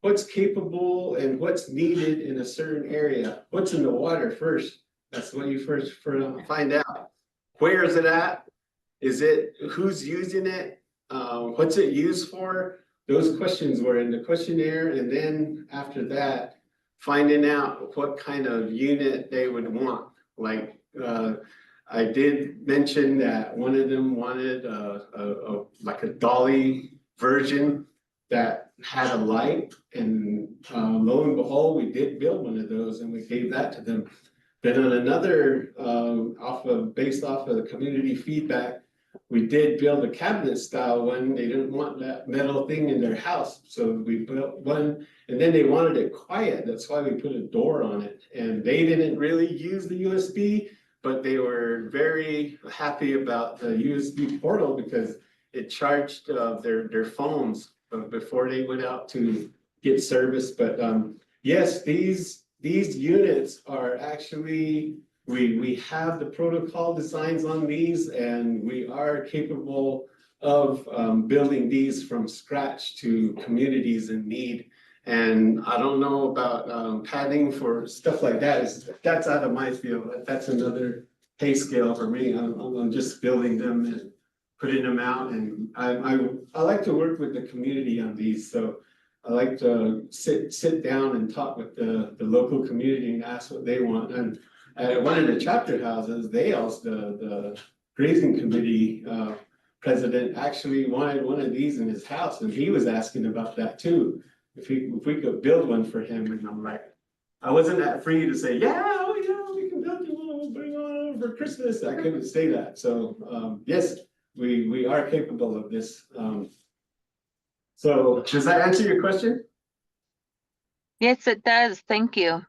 D: what's capable and what's needed in a certain area. What's in the water first? That's what you first find out. Where is it at? Who's using it? What's it used for? Those questions were in the questionnaire, and then after that, finding out what kind of unit they would want. Like I did mention that one of them wanted like a dolly version that had a light, and lo and behold, we did build one of those and we gave that to them. Then on another, based off of the community feedback, we did build a cabinet style one. They didn't want that metal thing in their house, so we built one, and then they wanted it quiet. That's why we put a door on it, and they didn't really use the USB, but they were very happy about the USB portal because it charged their phones before they went out to get service. But yes, these units are actually, we have the protocol designs on these, and we are capable of building these from scratch to communities in need. And I don't know about padding for stuff like that. That's out of my field. That's another pay scale for me. I'm just building them and putting them out. And I like to work with the community on these. So I like to sit down and talk with the local community and ask what they want. And at one of the chapter houses, the grazing committee president actually wanted one of these in his house, and he was asking about that too. If we could build one for him, and I'm like, I wasn't that free to say, yeah, oh yeah, we can build you one, we'll bring one over for Christmas. I couldn't say that. So yes, we are capable of this. So does that answer your question?
B: Yes, it does. Thank you.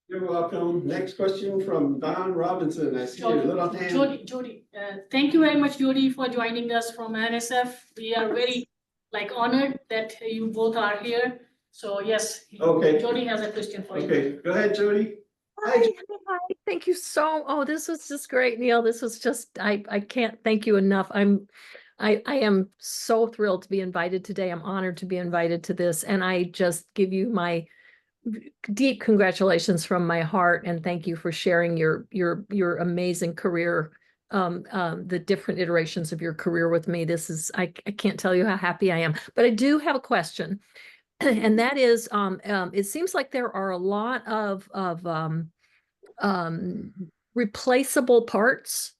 D: You're welcome. Next question from Don Robinson. I see your little hand.
A: Jody, thank you very much, Jody, for joining us from NSF. We are very honored that you both are here. So yes,
D: Okay.
A: Jody has a question for you.
D: Okay, go ahead, Jody.
C: Hi, thank you oh, this was just great, Neil. This was just, I can't thank you enough. I am so thrilled to be invited today. I'm honored to be invited to this. And I just give you my deep congratulations from my heart. And thank you for sharing your amazing career, the different iterations of your career with me. This is, I can't tell you how happy I am, but I do have a question. And that is, it seems like there are a lot of replaceable parts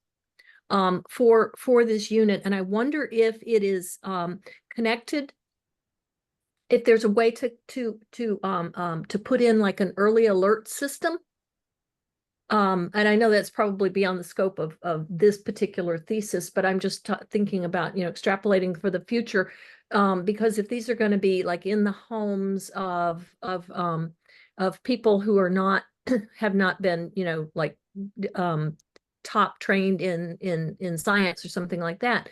C: for this unit, and I wonder if it is connected. If there's a way to put in like an early alert system. And I know that's probably beyond the scope of this particular thesis, but I'm just thinking about, extrapolating for the future. Because if these are going to be like in the homes of people who are not, have not been, top trained in science or something like that,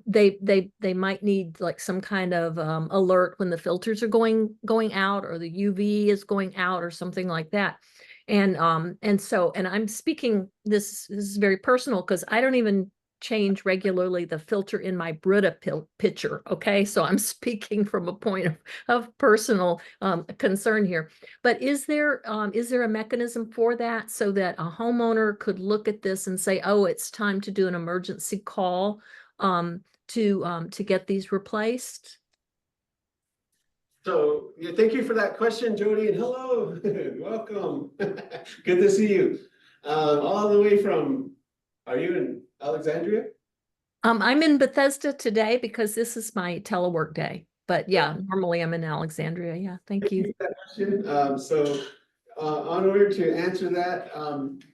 C: they might need like some kind of alert when the filters are going out, or the UV is going out, or something like that. And I'm speaking, this is very personal because I don't even change regularly the filter in my Brita pitcher. Okay, so I'm speaking from a point of personal concern here. But is there a mechanism for that, so that a homeowner could look at this and say, oh, it's time to do an emergency call to get these replaced?
D: So yeah, thank you for that question, Jody, and hello, welcome. Good to see you. All the way from, are you in Alexandria?
C: I'm in Bethesda today because this is my telework day. But yeah, normally I'm in Alexandria. Yeah, thank you.
D: That question. On order to answer that,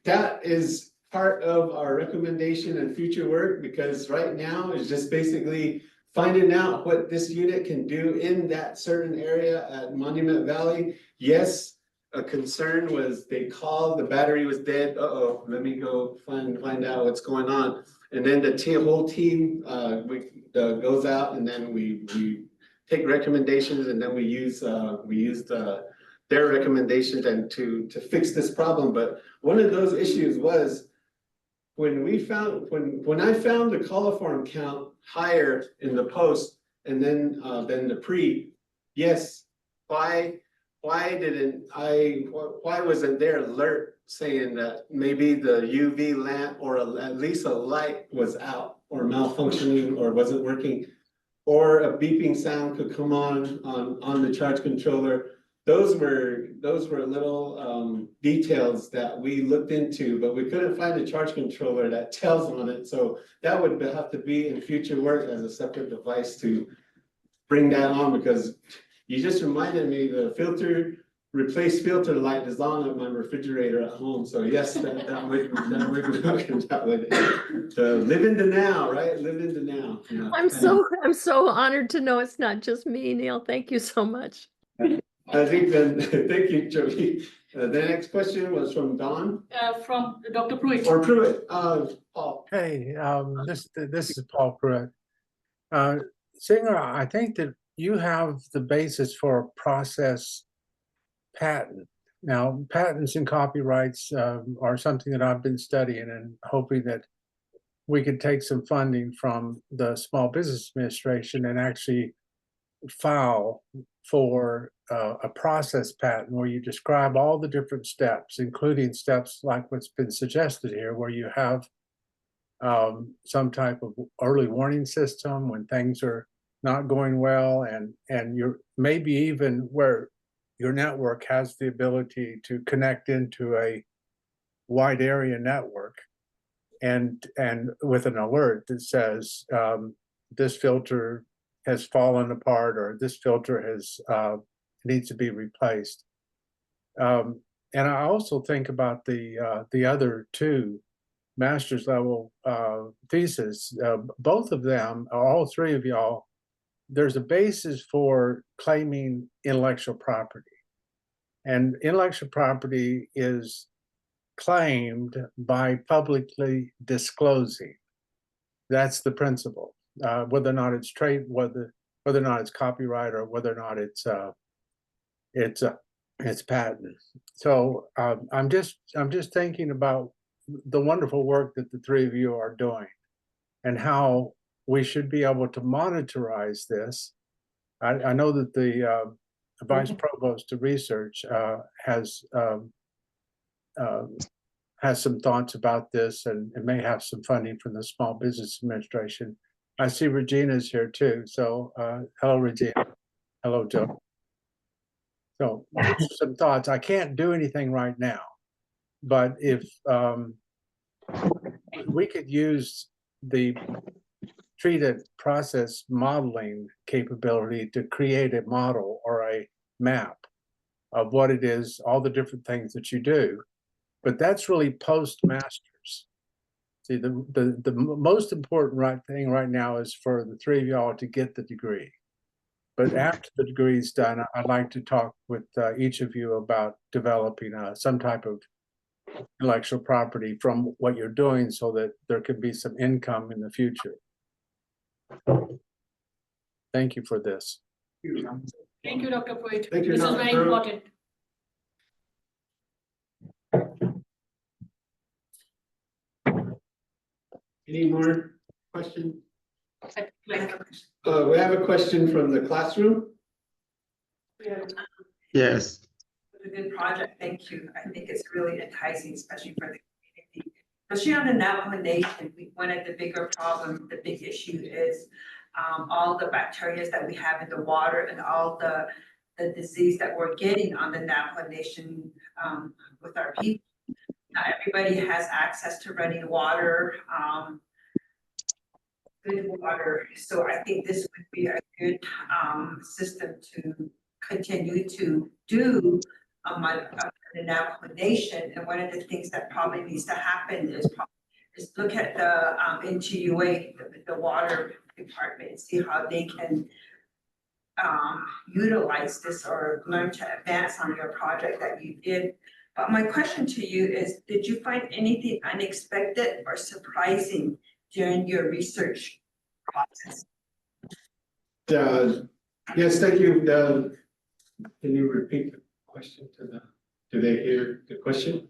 D: that is part of our recommendation and future work, because right now is just basically finding out what this unit can do in that certain area at Monument Valley. Yes, a concern was they called, the battery was dead. Uh-oh, let me go find out what's going on. And then the whole team goes out, and then we take recommendations, and then we use their recommendations and to fix this problem. But one of those issues was when I found the coliform count higher in the post and then than the pre, yes, why wasn't there alert saying that maybe the UV lamp or at least a light was out or malfunctioning or wasn't working, or a beeping sound could come on the charge controller? Those were little details that we looked into, but we couldn't find a charge controller that tells on it. So that would have to be in future work as a separate device to bring that on because you just reminded me the replace filter light is on at my refrigerator at home. So yes, that would live in the now, right? Live in the now. Yeah.
C: I'm so honored to know it's not just me, Neil. Thank you so much.
D: I think then, thank you, Jody. The next question was from Don.
A: From Dr. Prueitt.
D: Or Prueitt, Paul.
F: Hey, this is Paul Prueitt. Singer, I think that you have the basis for a process patent. Now, patents and copyrights are something that I've been studying and hoping that we could take some funding from the Small Business Administration and actually file for a process patent where you describe all the different steps, including steps like what's been suggested here, where you have some type of early warning system when things are not going well, and you're maybe even where your network has the ability to connect into a wide area network and with an alert that says this filter has fallen apart or this filter has needs to be replaced. And I also think about the other two master's level thesis. Both of them, all three of y'all, there's a basis for claiming intellectual property. And intellectual property is claimed by publicly disclosing. That's the principle. Whether or not it's trade, whether or not it's copyright, or whether or not it's patent. So I'm just thinking about the wonderful work that the three of you are doing, and how we should be able to monitorize this. I know that the Vice Provost of Research has some thoughts about this, and may have some funding from the Small Business Administration. I see Regina's here too. So hello, Regina. Hello, Joe. So some thoughts. I can't do anything right now, but if we could use the treated process modeling capability to create a model or a map of what it is, all the different things that you do, but that's really post-masters. See, the most important thing right now is for the three of y'all to get the degree. But after the degree is done, I'd like to talk with each of you about developing some type of intellectual property from what you're doing so that there could be some income in the future. Thank you for this.
A: Thank you, Dr. Prueitt.
D: Thank you,
A: This is
D: Dr.
A: very
D: Prueitt.
A: important.
D: Any more questions?
A: Like,
D: We have a question from the classroom.
G: Yes,
H: A good project, thank you. I think it's really enticing, especially for the community. Especially on the Navajo Nation, one of the bigger problems, the big issue is all the bacteria that we have in the water and all the disease that we're getting on the Navajo Nation with our people. Not everybody has access to running water, good water. So I think this would be a good system to continue to do the Navajo Nation. And one of the things that probably needs to happen is look at the NGUA, the water department, and see how they can utilize this or learn to advance on your project that you did. But my question to you is, did you find anything unexpected or surprising during your research process?
D: Yes, thank you. Can you repeat the question do they hear the question?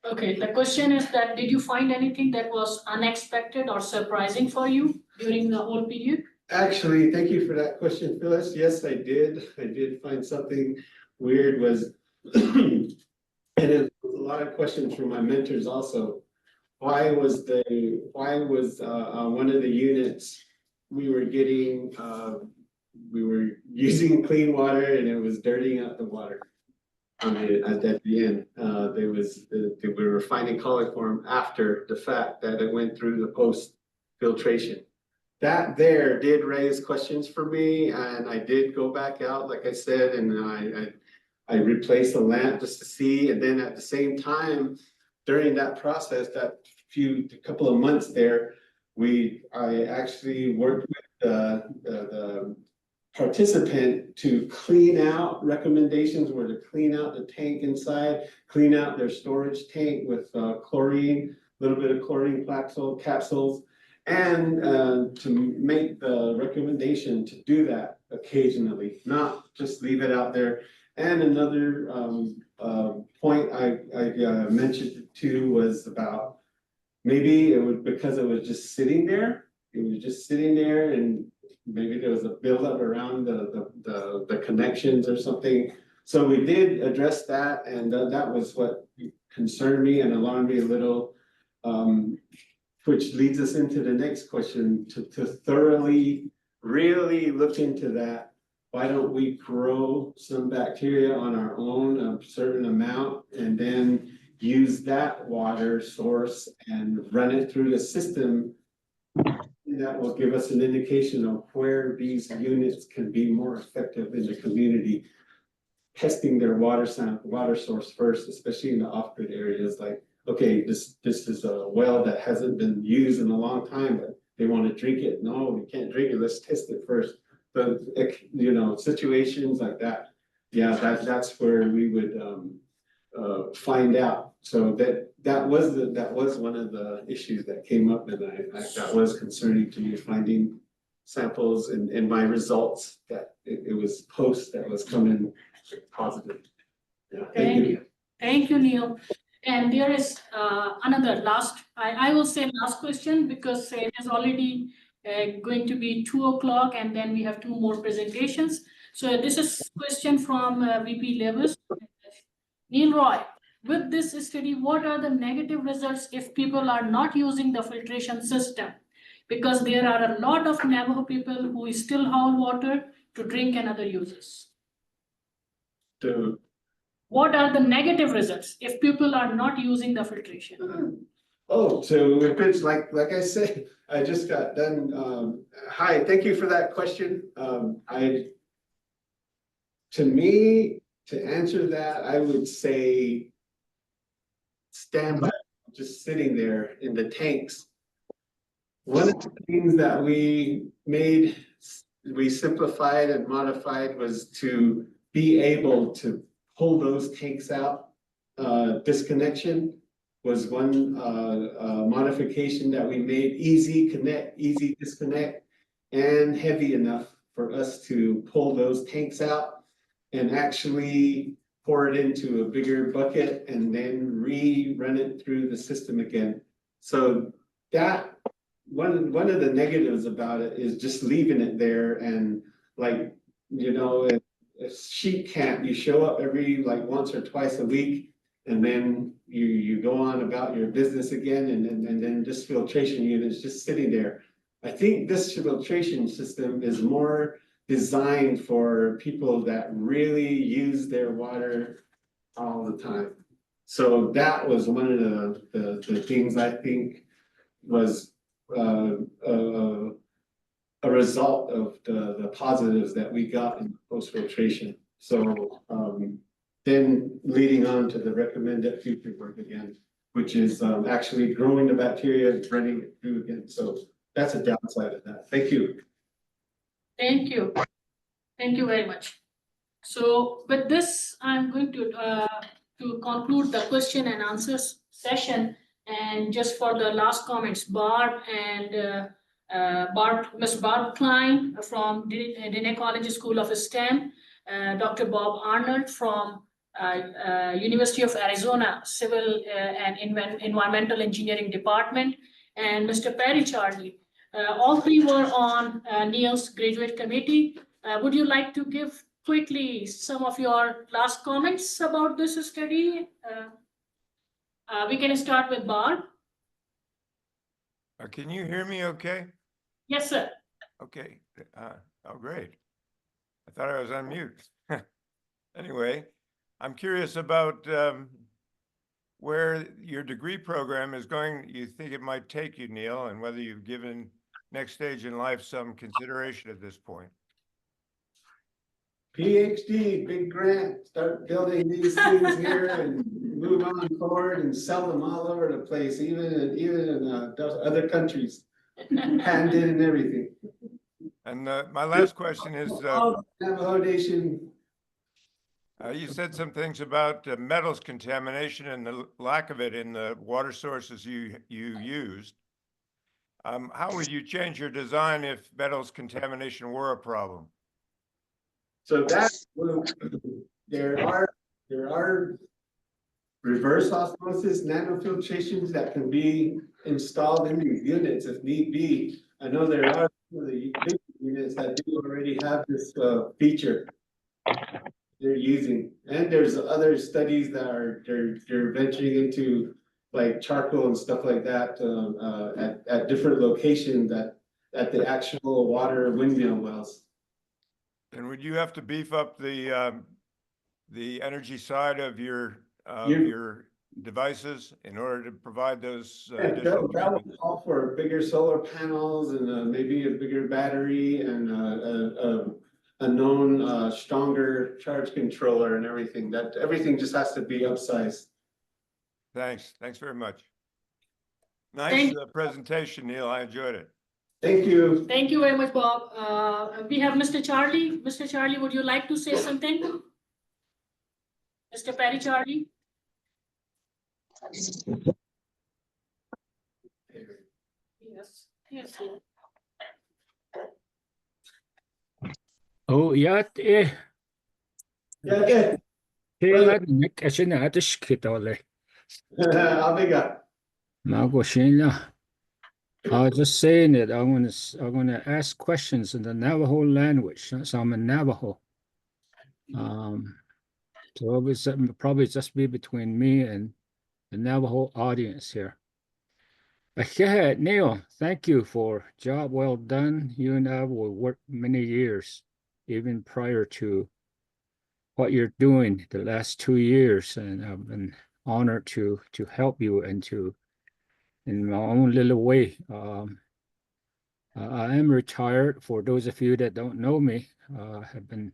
A: okay, the question is that, did you find anything that was unexpected or surprising for you during the whole period?
D: Actually, thank you for that question, Phyllis. Yes, I did. I did find something weird was, and it was a lot of questions from my mentors also. Why was one of the units we were getting, we were using clean water and it was dirtying up the water. At the end, we were finding coliform after the fact that it went through the post filtration. that there did raise questions for me, and I did go back out, like I said, and I replaced the lamp just to see, and then at the same time, during that process, that couple of months there, I actually worked with the participant to clean out, recommendations were to clean out the tank inside, clean out their storage tank with chlorine, a little bit of chlorine capsules, and to make the recommendation to do that occasionally, not just leave it out there. And another point I mentioned too was about maybe it was because it was just sitting there. It was just sitting there, and maybe there was a buildup around the connections or something. So we did address that, and that was what concerned me and alarmed me a little. Which leads us into the next question, to thoroughly, really look into that. Why don't we grow some bacteria on our own, a certain amount, and then use that water source and run it through the system? That will give us an indication of where these units can be more effective in the community. Testing their water source first, especially in the off-grid areas, like, okay, this is a well that hasn't been used in a long time, but they want to drink it. No, we can't drink it. Let's test it first. But situations like that, yeah, that's where we would find out. So that was one of the issues that came up, and that was concerning to me, finding samples and my results that it was post that was coming positive. Yeah,
A: Thank you. Thank you, Neil. And there is another I will say last question, because it is already going to be 2 o'clock, and then we have 2 more presentations. So this is question from VP Lewis. Neilroy, with this study, what are the negative results if people are not using the filtration system? Because there are a lot of Navajo people who still haul water to drink and other uses. What are the negative results if people are not using the filtration?
D: Oh, so if it's like I said, I just got done. Hi, thank you for that question. To answer that, I would say stand by, just sitting there in the tanks. One of the things that we simplified and modified was to be able to pull those tanks out. Disconnection was one modification that we made. Easy connect, easy disconnect, and heavy enough for us to pull those tanks out and actually pour it into a bigger bucket and then run it through the system again. So that one of the negatives about it is just leaving it there, and like, a sheep camp, you show up every once or twice a week, and then you go on about your business again, and then this filtration unit is just sitting there. I think this filtration system is more designed for people that really use their water all the time. So that was one of the things I think was a result of the positives that we got in post-filtration. So then leading on to the recommended future work again, which is actually growing the bacteria and running it through again. So that's a downside of that. Thank you.
A: Thank you. Thank you very much. So with this, I'm going to conclude the question and answers session. And just for the last comments, Barb and Miss Barb Klein from Dine College School of STEM, Dr. Bob Arnold from University of Arizona Civil and Environmental Engineering Department, and Mr. Perry Charlie. All 3 were on Neil's graduate committee. Would you like to give quickly some of your last comments about this study? We can start with Barb.
G: Can you hear me okay?
A: Yes, sir.
G: Okay. Oh, great. I thought I was on mute. Anyway, I'm curious about where your degree program is going. You think it might take you, Neil, and whether you've given next stage in life some consideration at this point?
D: PhD, big grant, start building these things here and move on forward and sell them all over the place, even in other countries. Patented and everything.
G: And my last question is,
D: Navajo Nation.
G: you said some things about metals contamination and the lack of it in the water sources you used. How would you change your design if metals contamination were a problem?
D: So there are reverse osmosis nanofiltrations that can be installed in these units if need be. I know there are some of the big units that do already have this feature they're using, and there's other studies that they're venturing into, like charcoal and stuff like that at different locations at the actual water windmill wells.
G: And would you have to beef up the energy side of your devices in order to provide those additional
D: That would
G: treatments?
D: call for bigger solar panels and maybe a bigger battery and a known stronger charge controller and everything. That everything just has to be upsized.
G: Thanks very much. Nice presentation, Neil. I enjoyed it.
D: Thank you.
A: Thank you very much, Bob. We have Mr. Charlie. Mr. Charlie, would you like to say something? Mr. Perry Charlie? Yes. Yes.
I: Oh, ja,
D: Yeah, yeah.
I: Taylor Nick as in at the skitole.
D: Amiga.
I: Magoshina. I was just saying it. I'm gonna ask questions in the Navajo language. So I'm in Navajo. So it was probably just be between me and the Navajo audience here. Yeah, Neil, thank you for job well done. You and I will work many years, even prior to what you're doing the last 2 years, and I've been honored to help you and to in my own little way. I am retired. For those of you that don't know me, I have been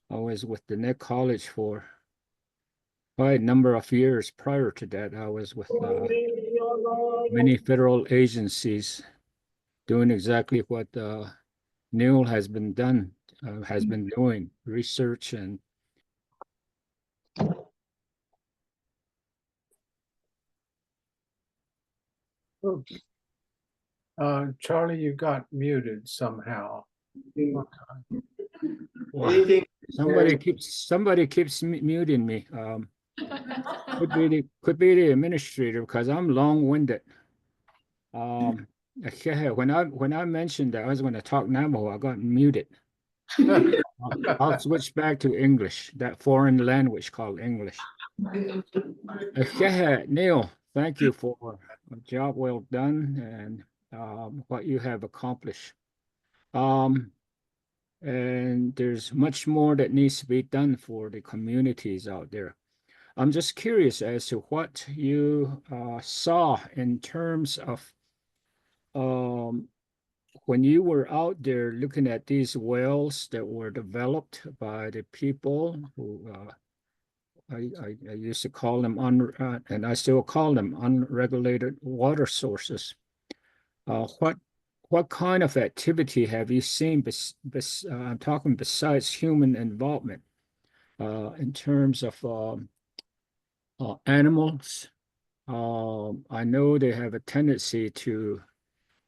I: always with the Nick College for quite a number of years. Prior to that, I was with many federal agencies doing exactly what Neil has been doing, research and
F: Charlie, you got muted somehow.
D: Anything?
I: somebody keeps muting me. Could be the administrator because I'm long-winded. When I mentioned that I was going to talk Navajo, I got muted. I'll switch back to English, that foreign language called English. Neil, thank you for a job well done and what you have accomplished. And there's much more that needs to be done for the communities out there. I'm just curious as to what you saw in terms of when you were out there looking at these wells that were developed by the people who I used to call them and I still call them unregulated water sources. What kind of activity have you seen? I'm talking besides human involvement in terms of animals. I know they have a tendency to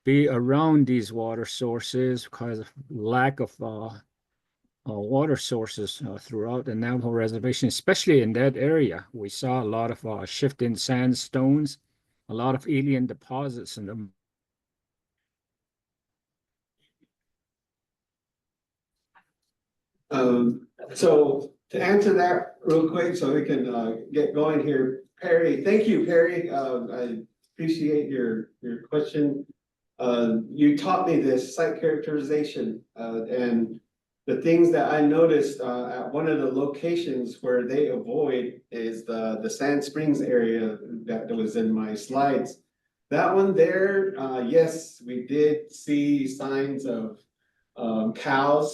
I: be around these water sources because of lack of water sources throughout the Navajo reservation, especially in that area. We saw a lot of shifting sandstones, a lot of alien deposits in them.
D: So to answer that real quick, so we can get going here, Perry. Thank you, Perry. I appreciate your question. You taught me this site characterization, and the things that I noticed at one of the locations where they avoid is the Sand Springs area that was in my slides. That one there, yes, we did see signs of cow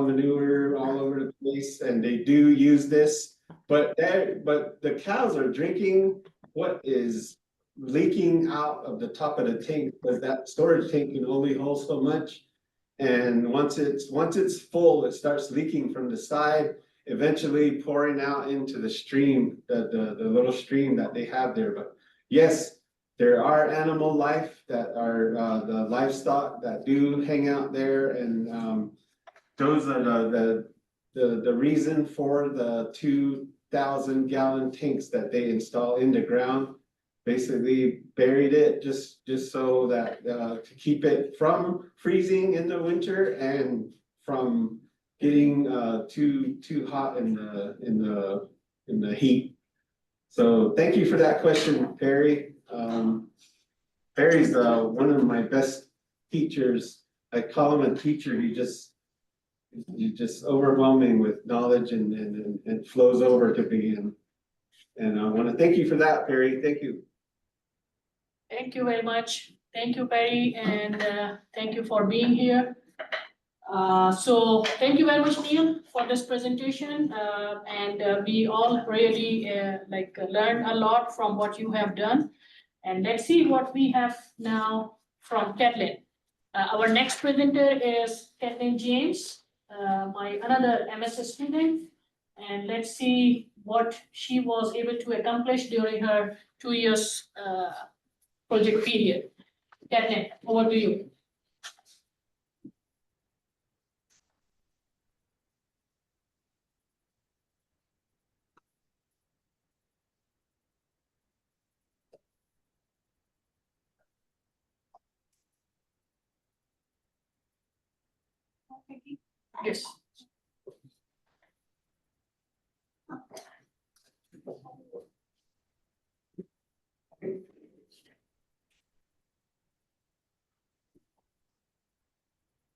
D: manure all over the place, and they do use this. But the cows are drinking what is leaking out of the top of the tank, because that storage tank can only hold so much. And once it's full, it starts leaking from the side, eventually pouring out into the stream, the little stream that they have there. But yes, there are animal life that are the livestock that do hang out there, and those are the reason for the 2,000-gallon tanks that they install in the ground. Basically buried it just so that to keep it from freezing in the winter and from getting too hot in the heat. So thank you for that question, Perry. Perry's one of my best teachers. I call him a teacher. He's just overwhelming with knowledge and flows over to me. And I want to thank you for that, Perry. Thank you.
A: Thank you very much. Thank you, Perry, and thank you for being here. So thank you very much, Neil, for this presentation. And we all really learned a lot from what you have done. And let's see what we have now from Kaitlan. Our next presenter is Kaitlan James, my another MS student. And let's see what she was able to accomplish during her 2 years project period. Kaitlan, over to you. Yes.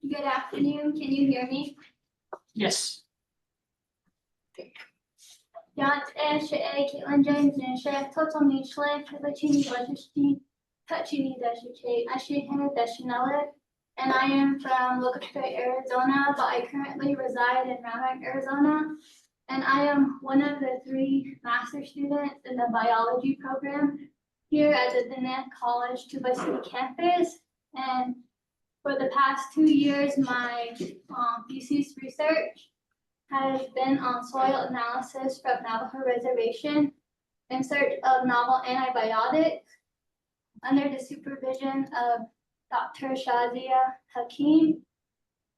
J: Good afternoon. Can you hear me?
A: Yes.
J: Kaitlan James and Shreeta Acharya, Faylene, and I am from Prueitt, Arizona, but I currently reside in Round Rock, Arizona. And I am one of the 3 master students in the biology program here at the Dine College Tuba City campus. And for the past 2 years, my thesis research has been on soil analysis from Navajo Reservation in search of novel antibiotics under the supervision of Dr. Shazia Hakim.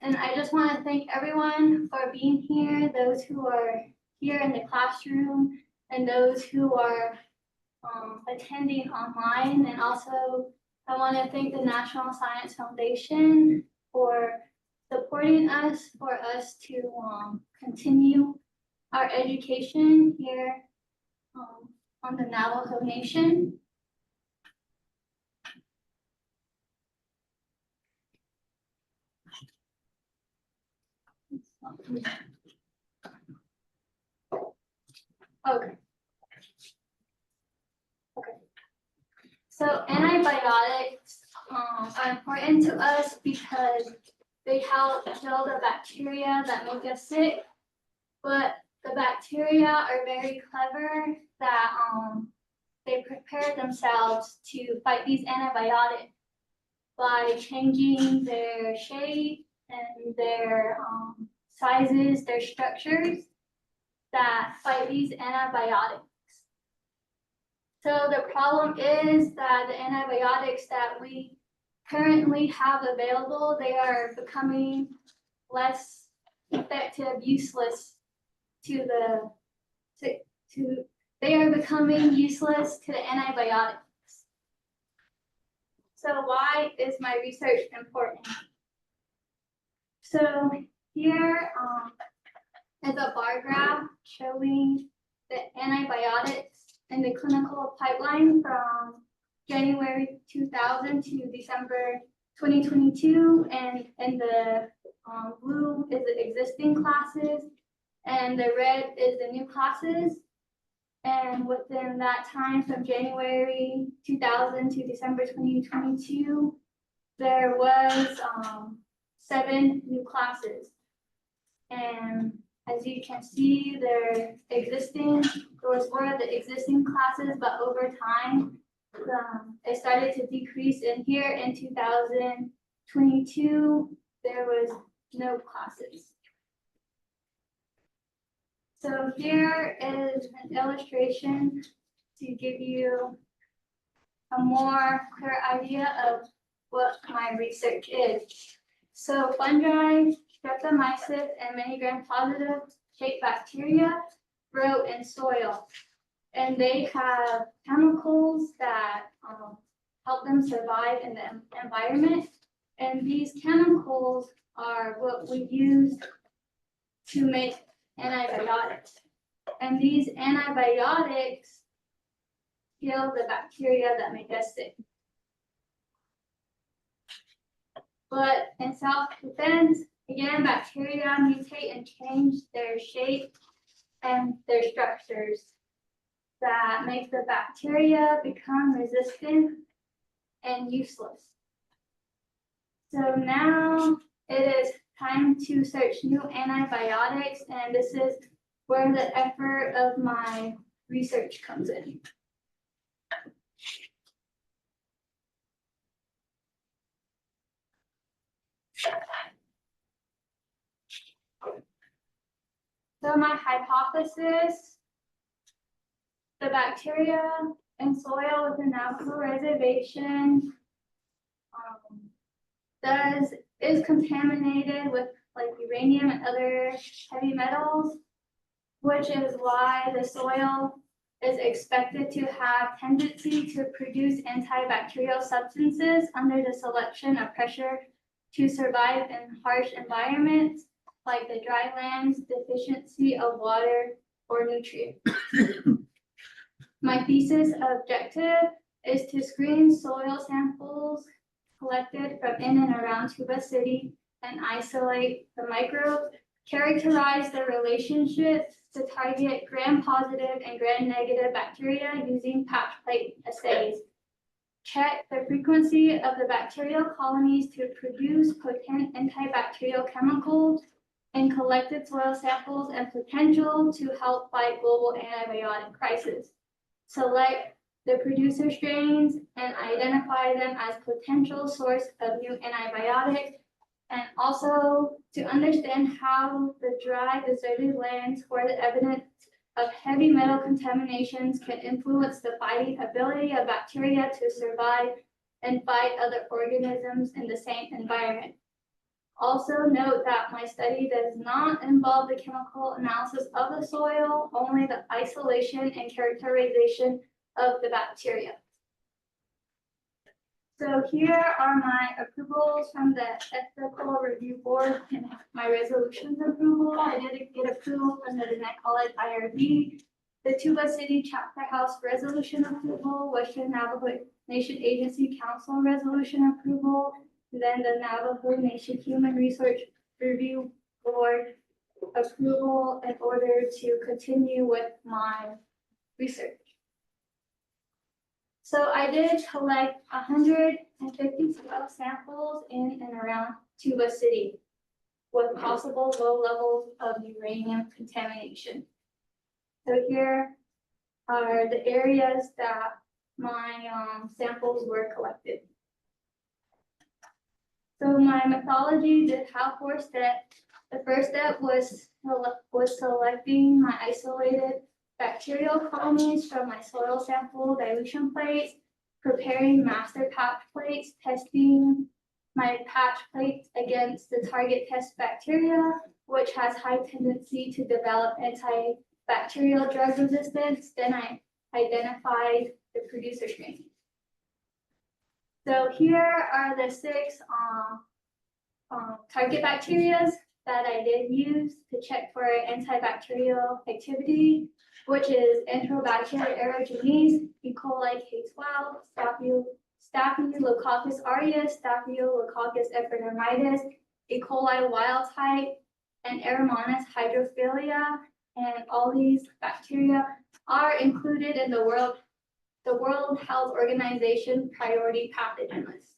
J: And I just want to thank everyone for being here, those who are here in the classroom and those who are attending online. And also I want to thank the National Science Foundation for supporting us, for us to continue our education here on the Navajo Nation. Okay. So antibiotics are important to us because they help kill the bacteria that make us sick. But the bacteria are very clever that they prepare themselves to fight these antibiotics by changing their shape and their sizes, their structures that fight these antibiotics. So the problem is that the antibiotics that we currently have available, they are becoming less effective, useless to they are becoming useless to the antibiotics. So why is my research important? So here is a bar graph showing the antibiotics in the clinical pipeline from January 2000 to December 2022, and in the blue is the existing classes, and the red is the new classes. And within that time, from January 2000 to December 2022, there was 7 new classes. And as you can see, there was 4 of the existing classes, but over time, it started to decrease. And here in 2022, there was no classes. So here is an illustration to give you a more clear idea of what my research is. So fungi, streptomyces, and many gram-positive shaped bacteria grow in soil. And they have chemicals that help them survive in the environment. And these chemicals are what we use to make antibiotics. And these antibiotics kill the bacteria that make us sick. But in self-defense, again, bacteria mutate and change their shape and their structures that make the bacteria become resistant and useless. So now it is time to search new antibiotics, and this is where the effort of my research comes in. So my hypothesis, the bacteria in soil within Navajo Reservation is contaminated with like uranium and other heavy metals, which is why the soil is expected to have tendency to produce antibacterial substances under the selection of pressure to survive in harsh environments like the dry lands, deficiency of water or nutrients. My thesis objective is to screen soil samples collected from in and around Tuba City and isolate the microbes, characterize the relationships to target gram-positive and gram-negative bacteria using patch plate assays, check the frequency of the bacterial colonies to produce potent antibacterial chemicals in collected soil samples and potential to help fight global antibiotic crisis, select the producer strains and identify them as potential source of new antibiotics, and also to understand how the dry deserted lands where the evidence of heavy metal contaminations can influence the fighting ability of bacteria to survive and fight other organisms in the same environment. Also note that my study does not involve the chemical analysis of the soil, only the isolation and characterization of the bacteria. So here are my approvals from the Ethical Review Board and my resolutions approval. I did get approval from the Dine College IRB, the Tuba City Chapter House resolution approval, Western Navajo Nation Agency Council resolution approval, then the Navajo Nation Human Resource Review Board approval in order to continue with my research. So I did collect 150 soil samples in and around Tuba City with possible low levels of uranium contamination. So here are the areas that my samples were collected. So my methodology did have 4 steps. The first step was selecting my isolated bacterial colonies from my soil sample dilution plates, preparing master patch plates, testing my patch plates against the target test bacteria, which has high tendency to develop antibacterial drug resistance. Then I identified the producer strain. So here are the 6 target bacteria that I did use to check for antibacterial activity, which is Enterobacter aerogenes, E. coli K12, Staphylococcus aureus, Staphylococcus epidermidis, E. coli wild type, and Aromonas hydrophilia. And all these bacteria are included in the World Health Organization priority pathogen list.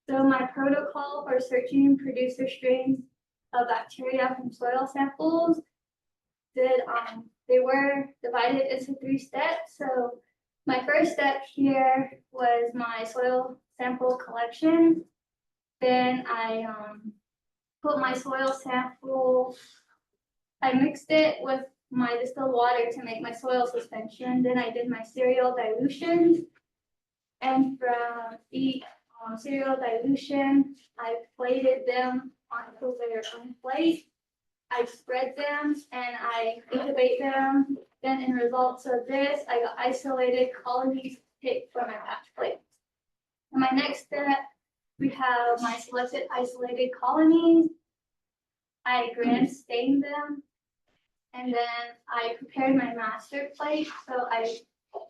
J: So my protocol for searching producer strains of bacteria from soil samples they were divided into 3 steps. So my first step here was my soil sample collection. Then I put my soil sample, I mixed it with my distilled water to make my soil suspension. Then I did my cereal dilution. And from each cereal dilution, I plated them onto their own plate. I spread them and I incubate them. Then in results of this, I got isolated colonies picked from my patch plate. In my next step, we have my selected isolated colonies. I gram stained them. And then I prepared my master plate. So I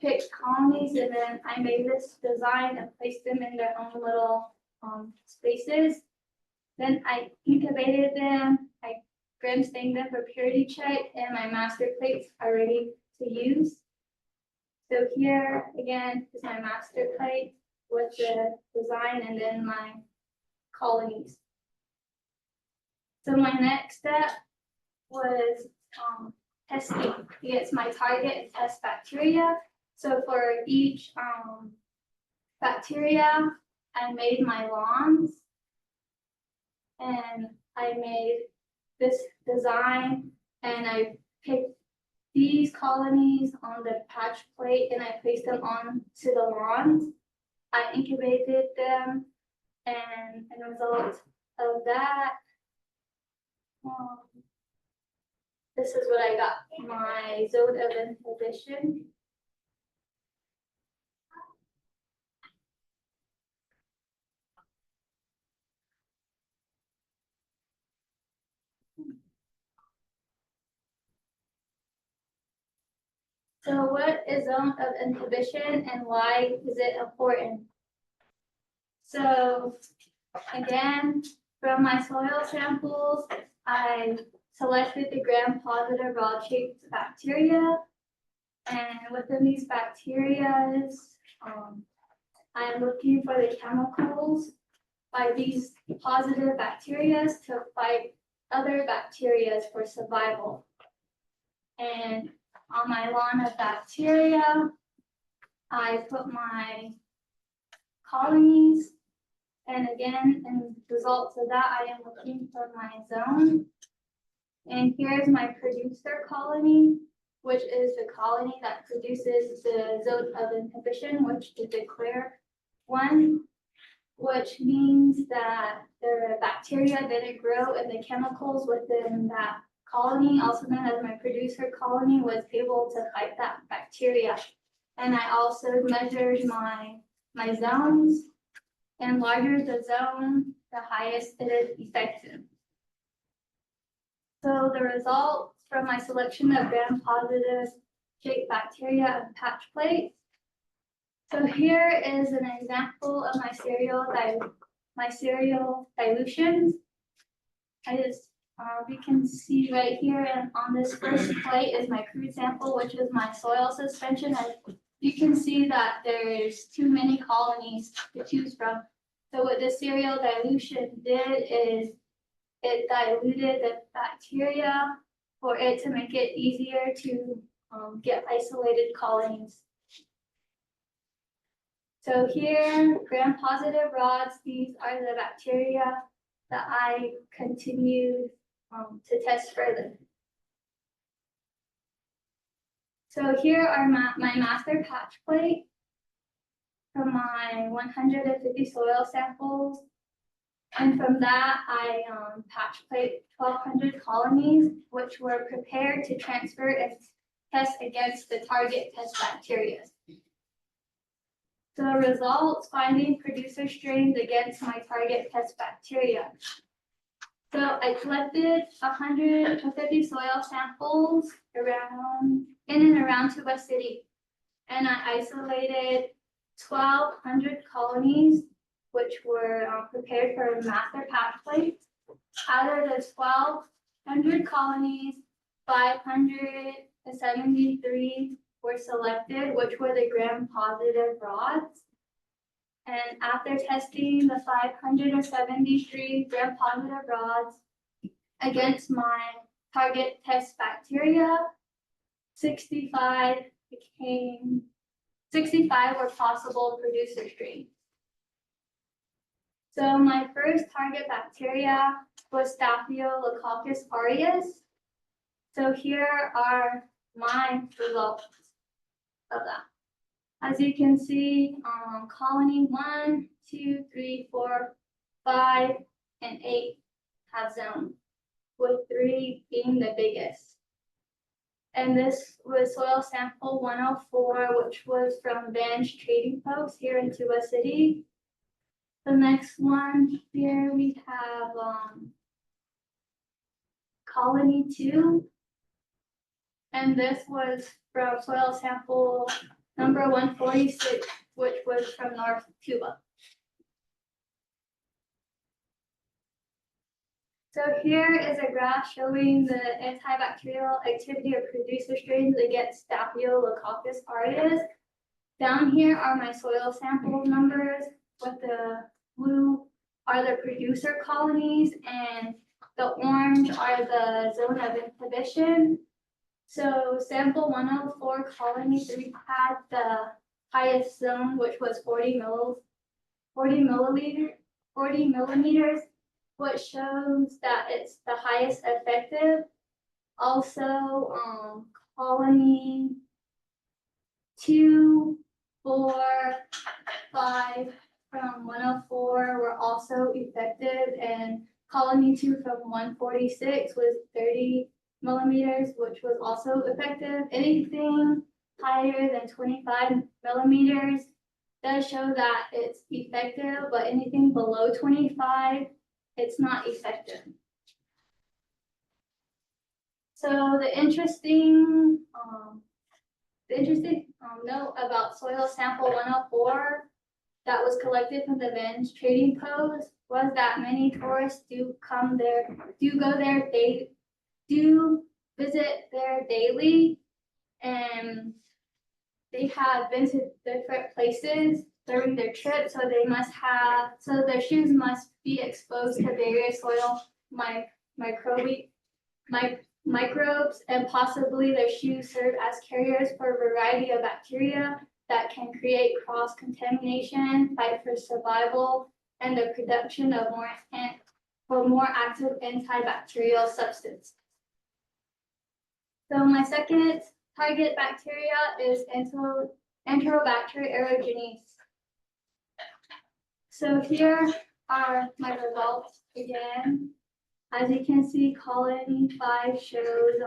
J: picked colonies and then I made this design and placed them in their own little spaces. Then I incubated them. I gram stained them for purity check, and my master plates are ready to use. So here again is my master plate with the design and then my colonies. So my next step was testing against my target and test bacteria. So for each bacteria, I made my lawns and I made this design and I picked these colonies on the patch plate and I placed them on to the lawns. I incubated them and as a result of that, this is what I got, my zone of inhibition. So what is zone of inhibition and why is it important? So again, from my soil samples, I selected the gram-positive rod-shaped bacteria. And within these bacteria, I'm looking for the chemicals by these positive bacteria to fight other bacteria for survival. And on my lawn of bacteria, I put my colonies. And again, in results of that, I am looking for my zone. And here's my producer colony, which is the colony that produces the zone of inhibition, which is the clear one, which means that the bacteria didn't grow and the chemicals within that colony, also known as my producer colony, was able to fight that bacteria. And I also measured my zones, and larger the zone, the highest it is effective. So the results from my selection of gram-positive shaped bacteria and patch plates. So here is an example of my cereal dilutions. We can see right here and on this first plate is my crude sample, which is my soil suspension. And you can see that there's too many colonies to choose from. So what the cereal dilution did is it diluted the bacteria for it to make it easier to get isolated colonies. So here, gram-positive rods, these are the bacteria that I continued to test further. So here are my master patch plate from my 150 soil samples. And from that, I patch plate 1,200 colonies, which were prepared to transfer and test against the target test bacteria. So results, finding producer strains against my target test bacteria. So I collected 150 soil samples in and around Tuba City. And I isolated 1,200 colonies, which were prepared for master patch plates. Out of those 1,200 colonies, 500 and 73 were selected, which were the gram-positive rods. And after testing the 573 gram-positive rods against my target test bacteria, 65 were possible producer strains. So my first target bacteria was Staphylococcus aureus. So here are my results of that. As you can see, colony 1, 2, 3, 4, 5, and 8 have zone, with 3 being the biggest. And this was soil sample 104, which was from Bench Trading Post here in Tuba City. The next one here we have colony 2. And this was from soil sample number 146, which was from North Tuba. So here is a graph showing the antibacterial activity of producer strains against Staphylococcus aureus. Down here are my soil sample numbers. With the blue are the producer colonies, and the orange are the zone of inhibition. So sample 104 colony 3 had the highest zone, which was 40 millimeters, which shows that it's the highest effective. Also, colony 2, 4, 5 from 104 were also effective, and colony 2 from 146 was 30 millimeters, which was also effective. Anything higher than 25 millimeters does show that it's effective, but anything below 25, it's not effective. So the interesting note about soil sample 104 that was collected from the Bench Trading Post was that many tourists do visit there daily, and they have been to different places during their trip, so their shoes must be exposed to various soil microbes, and possibly their shoes serve as carriers for a variety of bacteria that can create cross-contamination, fight for survival, and the production of more active antibacterial substance. So my second target bacteria is Enterobacter aerogenes. So here are my results again. As you can see, colony 5 shows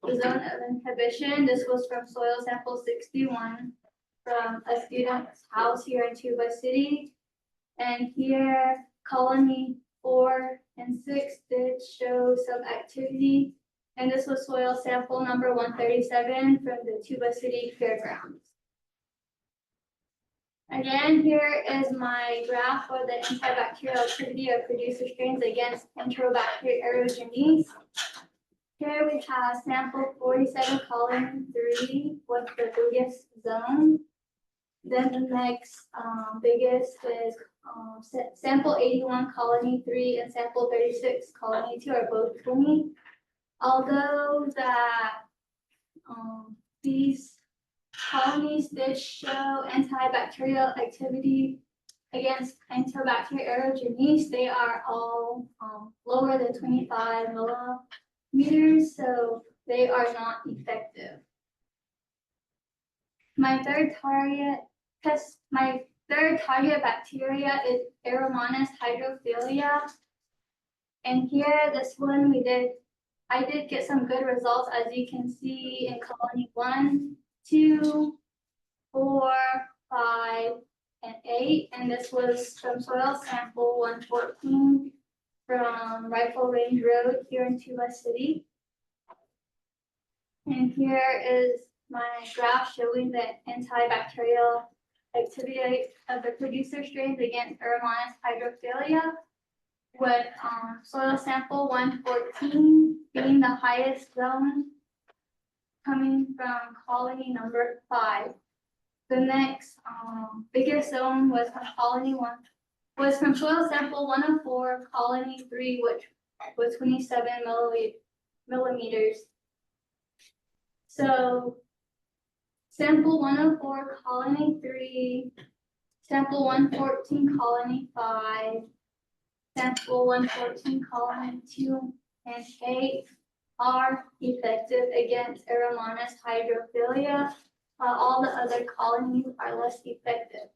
J: the zone of inhibition. This was from soil sample 61 from a student's house here in Tuba City. And here, colony 4 and 6 did show some activity. And this was soil sample number 137 from the Tuba City Fairgrounds. Again, here is my graph for the antibacterial activity of producer strains against Enterobacter aerogenes. Here we have sample 47 colony 3 with the biggest zone. Then the next biggest is sample 81 colony 3 and sample 36 colony 2 are both 20. Although that these colonies did show antibacterial activity against Enterobacter aerogenes, they are all lower than 25 millimeters, so they are not effective. My third target bacteria is Aeromonas hydrophilia. And here, this one I did get some good results, as you can see in colony 1, 2, 4, 5, and 8. And this was from soil sample 114 from Rifle Range Road here in Tuba City. And here is my graph showing the antibacterial activity of the producer strains against Aeromonas hydrophilia, with soil sample 114 being the highest zone, coming from colony number 5. The next biggest zone was from colony 1, was from soil sample 104, colony 3, which was 27 millimeters. So sample 104, colony 3, sample 114, colony 5, sample 114, colony 2 and 8 are effective against Aromonas hydrophilia, while all the other colonies are less effective.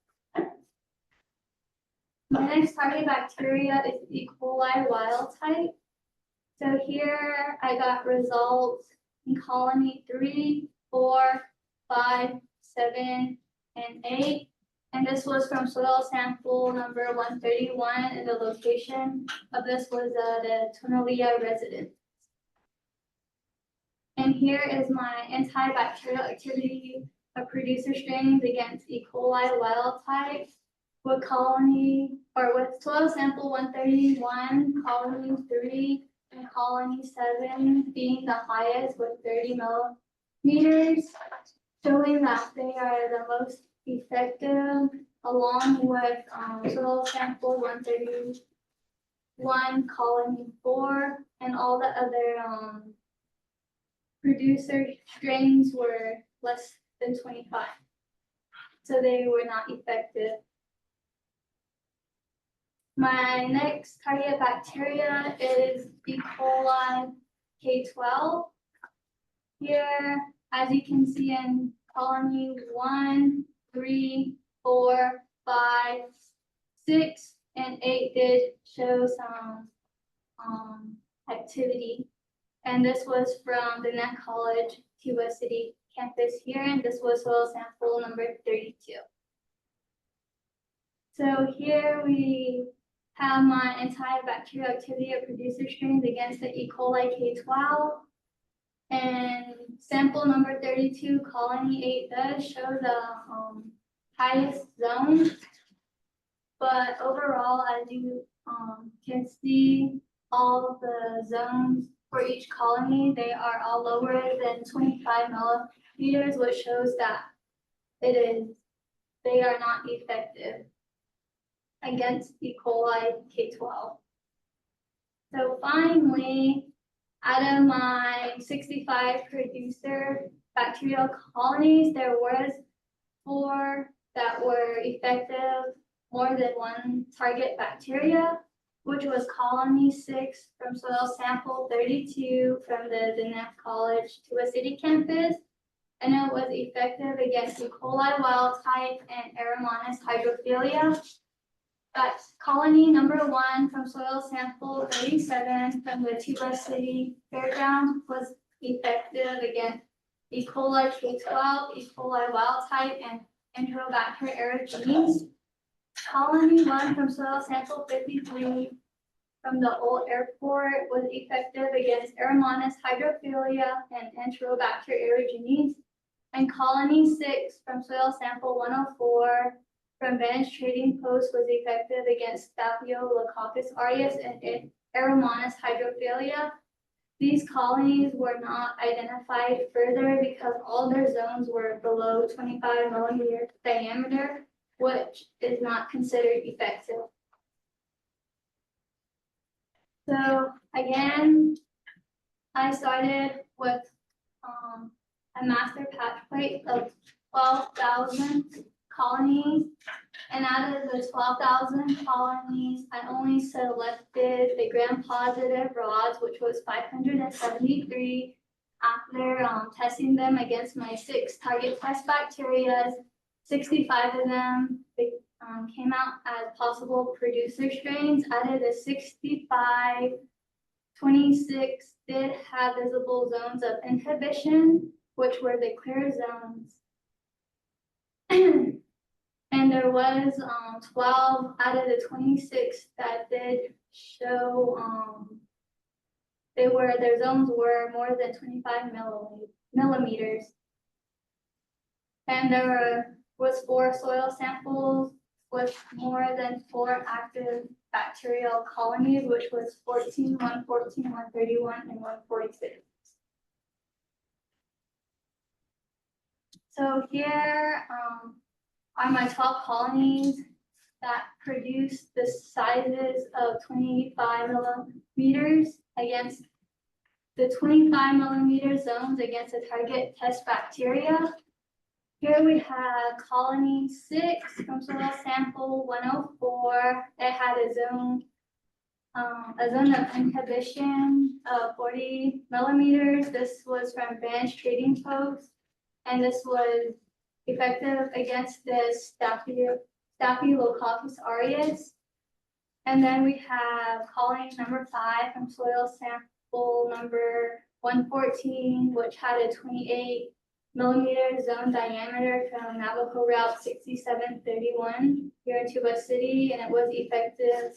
J: My next target bacteria is E. coli wild type. So here I got results in colony 3, 4, 5, 7, and 8. And this was from soil sample number 131, and the location of this was the Tonalia residence. And here is my antibacterial activity of producer strains against E. coli wild type with colony, or with soil sample 131, colony 3, and colony 7 being the highest with 30 millimeters, showing that they are the most effective, along with soil sample 131, colony 4, and all the other producer strains were less than 25. So they were not effective. My next target bacteria is E. coli K12. Here, as you can see in colony 1, 3, 4, 5, 6, and 8 did show some activity. And this was from the Net College Tuba City campus here, and this was soil sample number 32. So here we have my antibacterial activity of producer strains against the E. coli K12. And sample number 32, colony 8 does show the highest zone. But overall, as you can see, all the zones for each colony, they are all lower than 25 millimeters, which shows that they are not effective against E. coli K12. So finally, out of my 65 producer bacterial colonies, there was 4 that were effective more than one target bacteria, which was colony 6 from soil sample 32 from the Dine College Tuba City campus, and it was effective against E. coli wild type and Aromonas hydrophilia. That's colony number 1 from soil sample 37 from the Tuba City Fairground was effective against E. coli K12, E. coli wild type, and Enterobacter aerogenes. Colony 1 from soil sample 53 from the old airport was effective against Aromonas hydrophilia and Enterobacter aerogenes. And colony 6 from soil sample 104 from Bench Trading Post was effective against Staphylococcus aureus and Aromonas hydrophilia. These colonies were not identified further because all their zones were below 25 millimeter diameter, which is not considered effective. So again, I started with a master patch plate of 12,000 colonies, and out of the 12,000 colonies, I only selected the gram-positive rods, which was 573. After testing them against my 6 target test bacteria, 65 of them came out as possible producer strains. Out of the 65, 26 did have visible zones of inhibition, which were the clear zones. And there was 12 out of the 26 that did show their zones were more than 25 millimeters. And there was 4 soil samples with more than 4 active bacterial colonies, which was 14, 114, 131, and 146. So here are my 12 colonies that produce the sizes of 25 millimeters against the 25 millimeter zones against the target test bacteria. Here we have colony 6 from soil sample 104. It had a zone of inhibition of 40 millimeters. This was from bench trading post, and this was effective against the Staphylococcus aureus. And then we have colony number 5 from soil sample number 114, which had a 28 millimeter zone diameter from Navajo Route 6731 here in Tuba City, and it was effective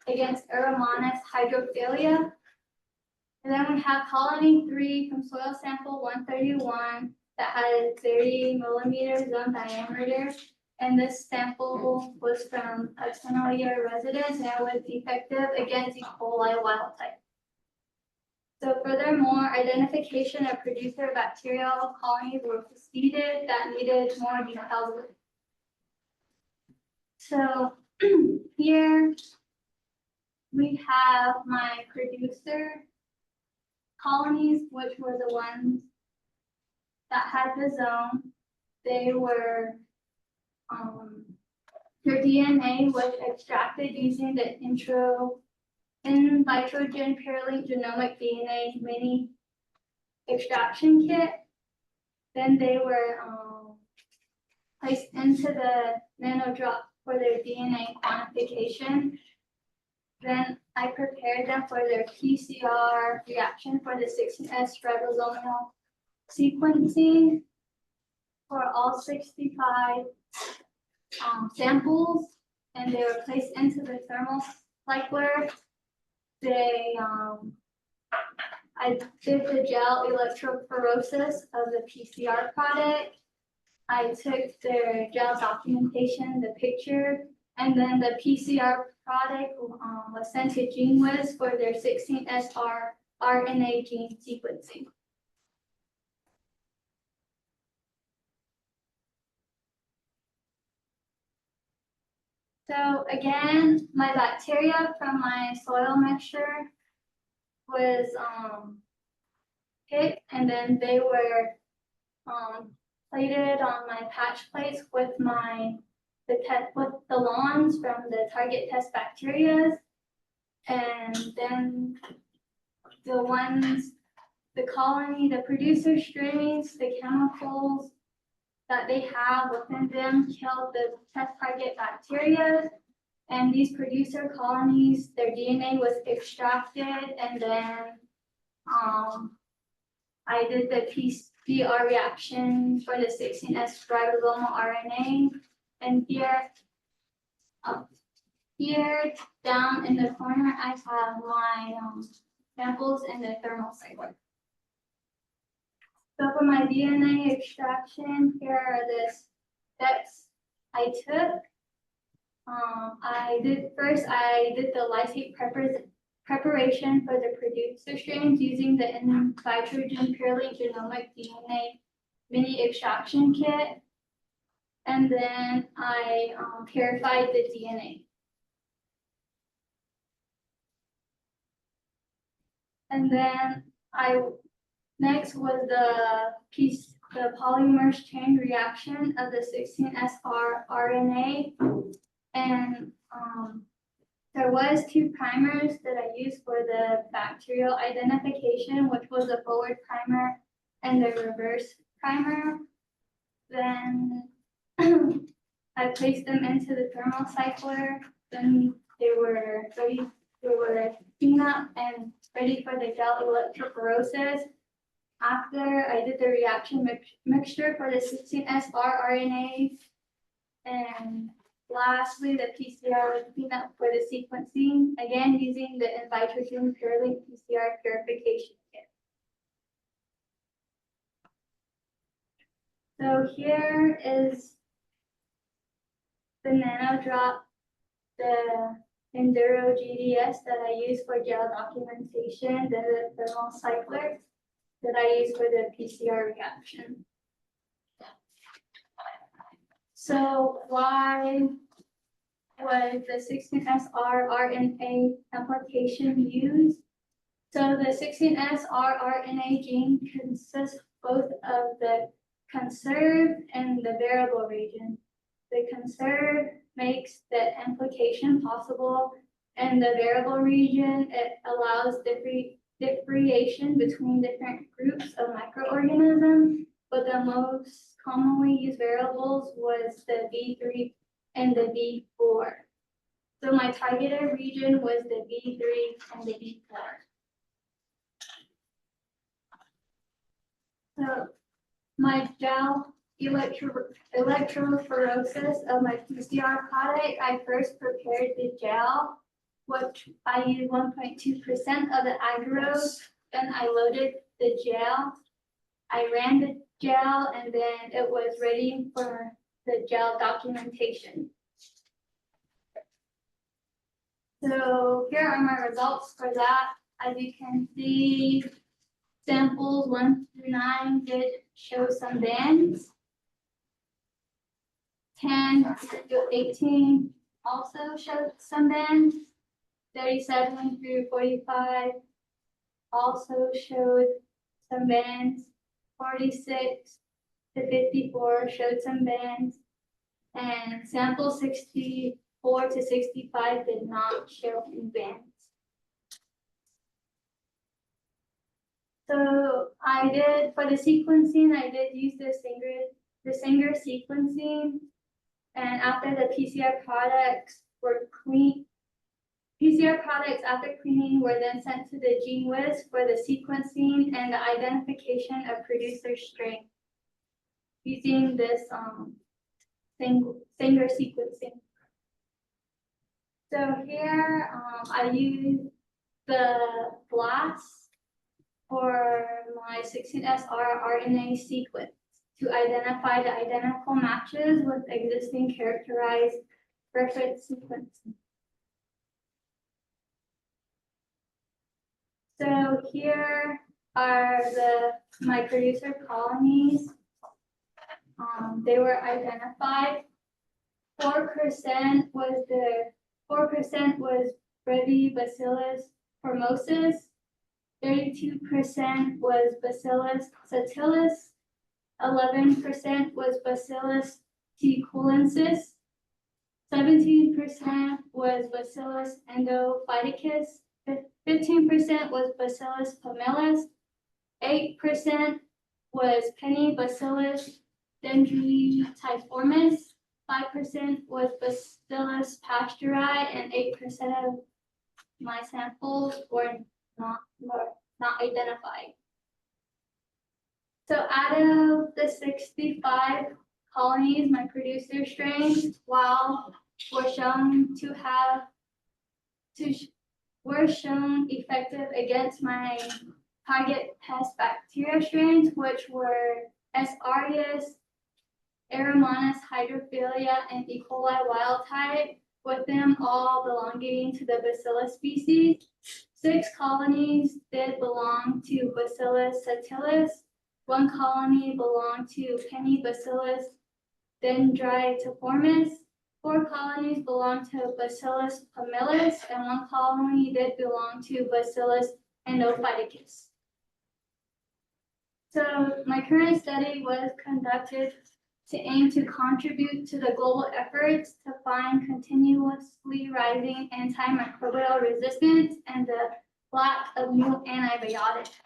J: against Eromonas hydrophilia. And then we have colony 3 from soil sample 131 that had a 30 millimeter zone diameter. And this sample was from a 10-year residence, and it was effective against E. coli wild type. So furthermore, identification of producer bacterial colonies were proceeded that needed more details. So here we have my producer colonies, which were the ones that had the zone. They were, their DNA was extracted using the in vitro purely genomic DNA mini extraction kit. Then they were placed into the nanodrop for their DNA quantification. Then I prepared them for their PCR reaction for the 16S ribosomal sequencing for all 65 samples, and they were placed into the thermal cycler. I did the gel electrophoresis of the PCR product. I took their gel documentation, the picture, and then the PCR product was sent to GeneWiz for their 16SR RNA gene sequencing. So again, my bacteria from my soil mixture was picked, and then they were plated on my patch plates with the lawns from the target test bacteria, and then the colony, the producer strains, the chemicals that they have within them killed the test target bacteria, and these producer colonies, their DNA was extracted, and then I did the PCR reaction for the 16S ribosomal RNA, and here down in the corner, I have my samples in the thermal cycler. So for my DNA extraction, here are the steps I took. I did the lysate preparation for the producer strains using the in vitro purely genomic DNA mini extraction kit. And then I purified the DNA. And then next was the polymerase chain reaction of the 16SR RNA. And there was 2 primers that I used for the bacterial identification, which was a forward primer and the reverse primer. Then I placed them into the thermal cycler. Then they were cleaned up and ready for the gel electrophoresis. After I did the reaction mixture for the 16SR RNA, and lastly, the PCR was cleaned up for the sequencing, again using the in vitro purely PCR purification kit. So here is the nanodrop, the Enduro GDS that I use for gel documentation, then the thermal cycler that I use for the PCR reaction. So why was the 16SR RNA application used? So the 16SR RNA gene consists both of the conserved and the variable region. The conserved makes the amplification possible, and the variable region, it allows differentiation between different groups of microorganisms, but the most commonly used variables was the V3 and the V4. So my targeted region was the V3 and the V4. So my gel electrophoresis of my PCR product, I first prepared the gel, which I used 1.2% of the agarose. Then I loaded the gel. I ran the gel, and then it was ready for the gel documentation. So here are my results for that. As you can see, samples 1 through 9 did show some bands. 10 through 18 also showed some bands. 37 through 45 also showed some bands. 46 to 54 showed some bands. And sample 64 to 65 did not show any bands. So I did, for the sequencing, I did use the Sanger sequencing. And after the PCR products were cleaned, PCR products after cleaning were then sent to the GeneWiz for the sequencing and the identification of producer strain using this Sanger sequencing. So here I used the BLAST for my 16SR RNA sequence to identify the identical matches with existing characterized reference sequences. So here are my producer colonies. They were identified. 4% was Brevibacillus formosus. 32% was Bacillus subtilis. 11% was Bacillus tuculensis. 17% was Bacillus endophyticus. 15% was Bacillus pumilus. 8% was Pennybacillus dendritiformis. 5% was Bacillus pasteuri, and 8% of my samples were not identified. So out of the 65 colonies, my producer strains, were shown to have were shown effective against my target pest bacteria strains, which were S. aureus, Aromonas hydrophilia, and E. coli wild type, with them all belonging to the Bacillus species. 6 colonies did belong to Bacillus subtilis. 1 colony belonged to Pennybacillus dendritiformis. 4 colonies belonged to Bacillus pumilus, and 1 colony did belong to Bacillus endophyticus. So my current study was conducted to aim to contribute to the global efforts to find continuously rising antimicrobial resistance and the lack of new antibiotics.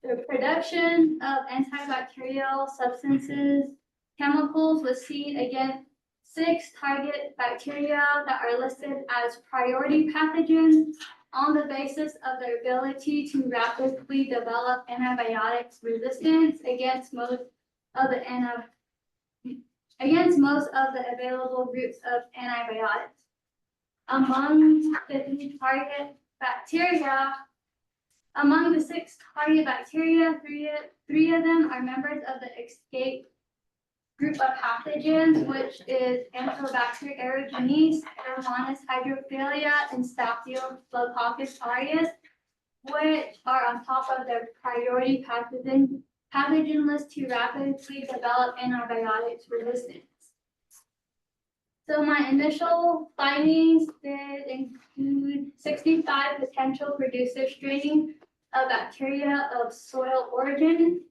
J: The production of antibacterial substances, chemicals was seen against 6 target bacteria that are listed as priority pathogens on the basis of their ability to rapidly develop antibiotics resistance against most of the available groups of antibiotics. Among the target bacteria, among the 6 target bacteria, three of them are members of the escape group of pathogens, which is Enterobacter aerogenes, Aromonas hydrophilia, and Staphylococcus aureus, which are on top of their priority pathogen list to rapidly develop antibiotics resistance. So my initial findings did include 65 potential producer strains of bacteria of soil origin.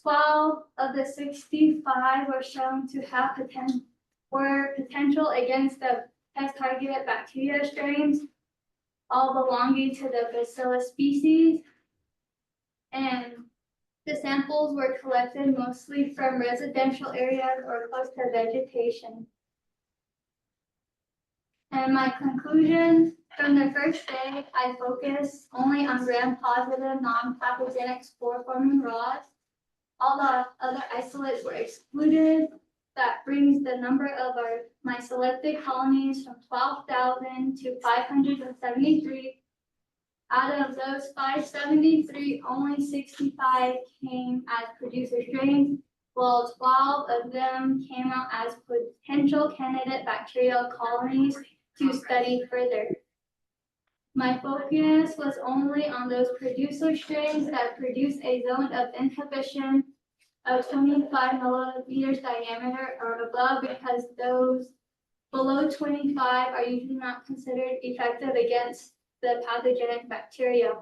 J: 12 of the 65 were shown to have potential against the pest targeted bacteria strains, all belonging to the Bacillus species. And the samples were collected mostly from residential areas or close to vegetation. And my conclusion from the first day, I focused only on gram-positive non-pathogenic spore-forming rods. All the other isolates were excluded. That brings the number of my selected colonies from 12,000 to 573. Out of those 573, only 65 came as producer strains, while 12 of them came out as potential candidate bacterial colonies to study further. My focus was only on those producer strains that produce a zone of inhibition of 25 millimeters diameter or above, because those below 25 are usually not considered effective against the pathogenic bacteria.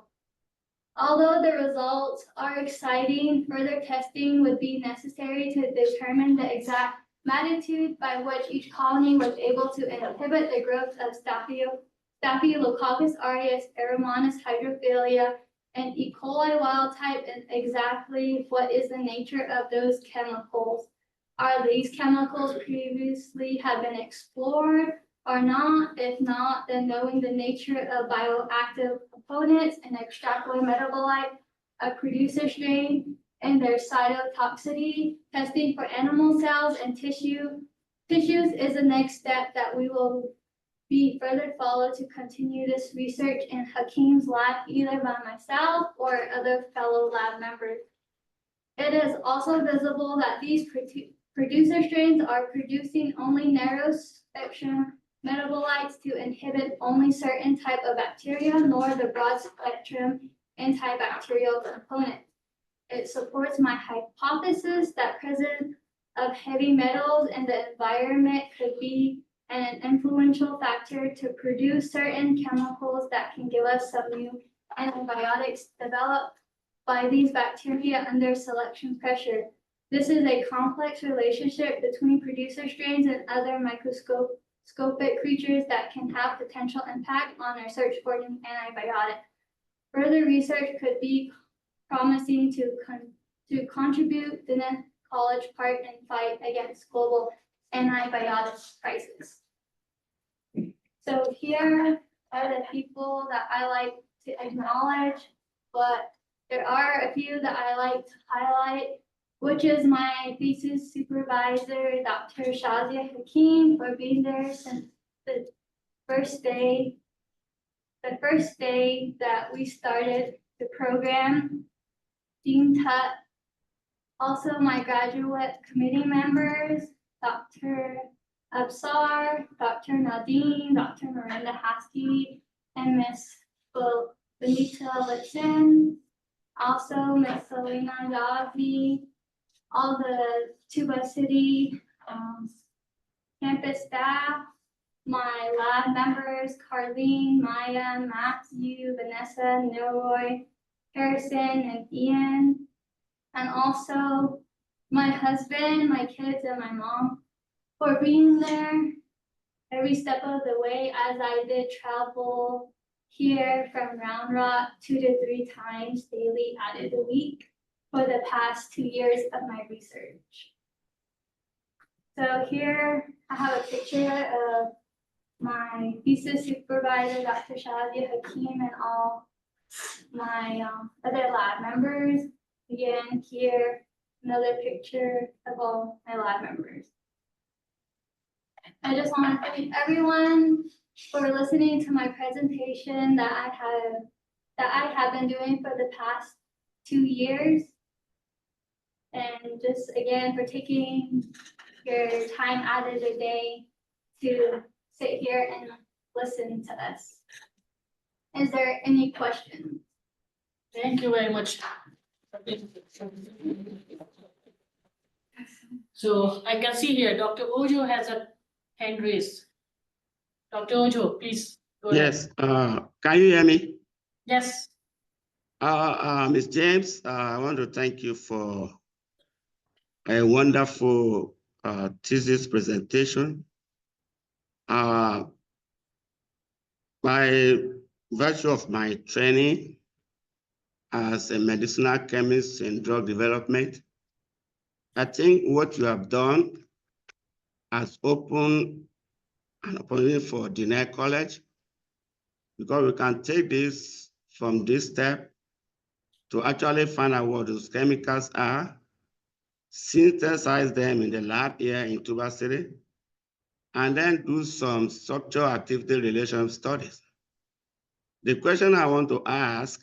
J: Although the results are exciting, further testing would be necessary to determine the exact magnitude by which each colony was able to inhibit the growth of Staphylococcus aureus, Aromonas hydrophilia, and E. coli wild type, and exactly what is the nature of those chemicals. Are these chemicals previously have been explored or not? If not, then knowing the nature of bioactive components and extract-away metabolite, a producer strain, and their cytotoxicity, testing for animal cells and tissues is the next step that we will be further followed to continue this research in Hakim's lab, either by myself or other fellow lab members. It is also visible that these producer strains are producing only narrow spectrum metabolites to inhibit only certain type of bacteria, nor the broad spectrum antibacterial component. It supports my hypothesis that presence of heavy metals in the environment could be an influential factor to produce certain chemicals that can give us some new antibiotics developed by these bacteria under selection pressure. This is a complex relationship between producer strains and other microscopic creatures that can have potential impact on our search for new antibiotics. Further research could be promising to contribute to the college part in fight against global antibiotics crisis. So here are the people that I like to acknowledge, but there are a few that I like to highlight, which is my thesis supervisor, Dr. Shazia Hakim, for being there since the first day that we started the program. Dean Tut, also my graduate committee members, Dr. Absar, Dr. Nadine, Dr. Miranda Haskey, and Miss Benita Litson, also Miss Selena Yavi, all the Tuba City campus staff, my lab members, Carlene, Maya, Matthew, Vanessa, Neilroy, Harrison, and Ian, and also my husband, my kids, and my mom for being there every step of the way, as I did travel here from Round Rock 2 to 3 times daily out of the week for the past 2 years of my research. So here I have a picture of my thesis supervisor, Dr. Shazia Hakim, and all my other lab members. Again, here, another picture of all my lab members. I just want to thank everyone for listening to my presentation that I have been doing for the past 2 years. And just again, for taking your time out of the day to sit here and listen to us. Is there any questions?
A: Thank you very much. So I can see here, Dr. Ojo has a hand raised. Dr. Ojo, please go ahead.
K: Yes, can you hear me?
A: Yes.
K: Ms. James, I want to thank you for a wonderful thesis presentation. By virtue of my training as a medicinal chemist in drug development, I think what you have done has opened an opportunity for Dine College, because we can take this from this step to actually find out what those chemicals are, synthesize them in the lab here in Tuba City, and then do some structural activity relation studies. The question I want to ask,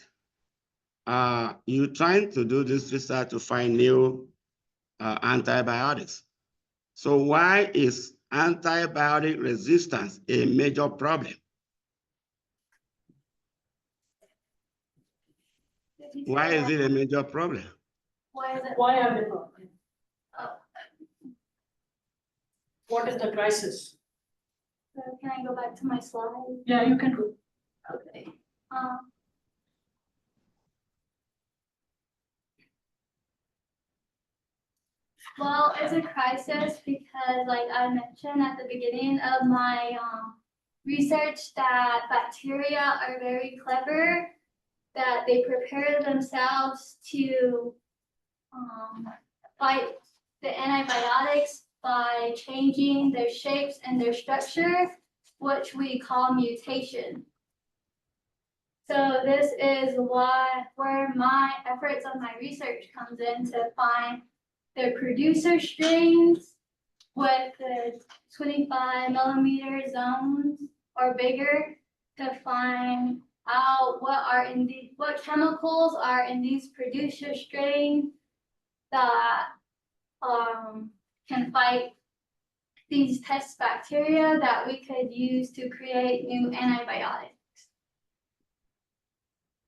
K: you trying to do this research to find new antibiotics. So why is antibiotic resistance a major problem? Why is it a major problem?
J: Why is it?
A: Why are they problem?
J: Oh,
A: What is the crisis?
J: so can I go back to my slide?
A: Yeah, you can go.
J: Okay. Well, it's a crisis because, like I mentioned at the beginning of my research, that bacteria are very clever, that they prepare themselves to fight the antibiotics by changing their shapes and their structure, which we call mutation. So this is where my efforts of my research comes in, to find the producer strains with the 25 millimeter zones or bigger, to find out what chemicals are in these producer strains that can fight these test bacteria that we could use to create new antibiotics.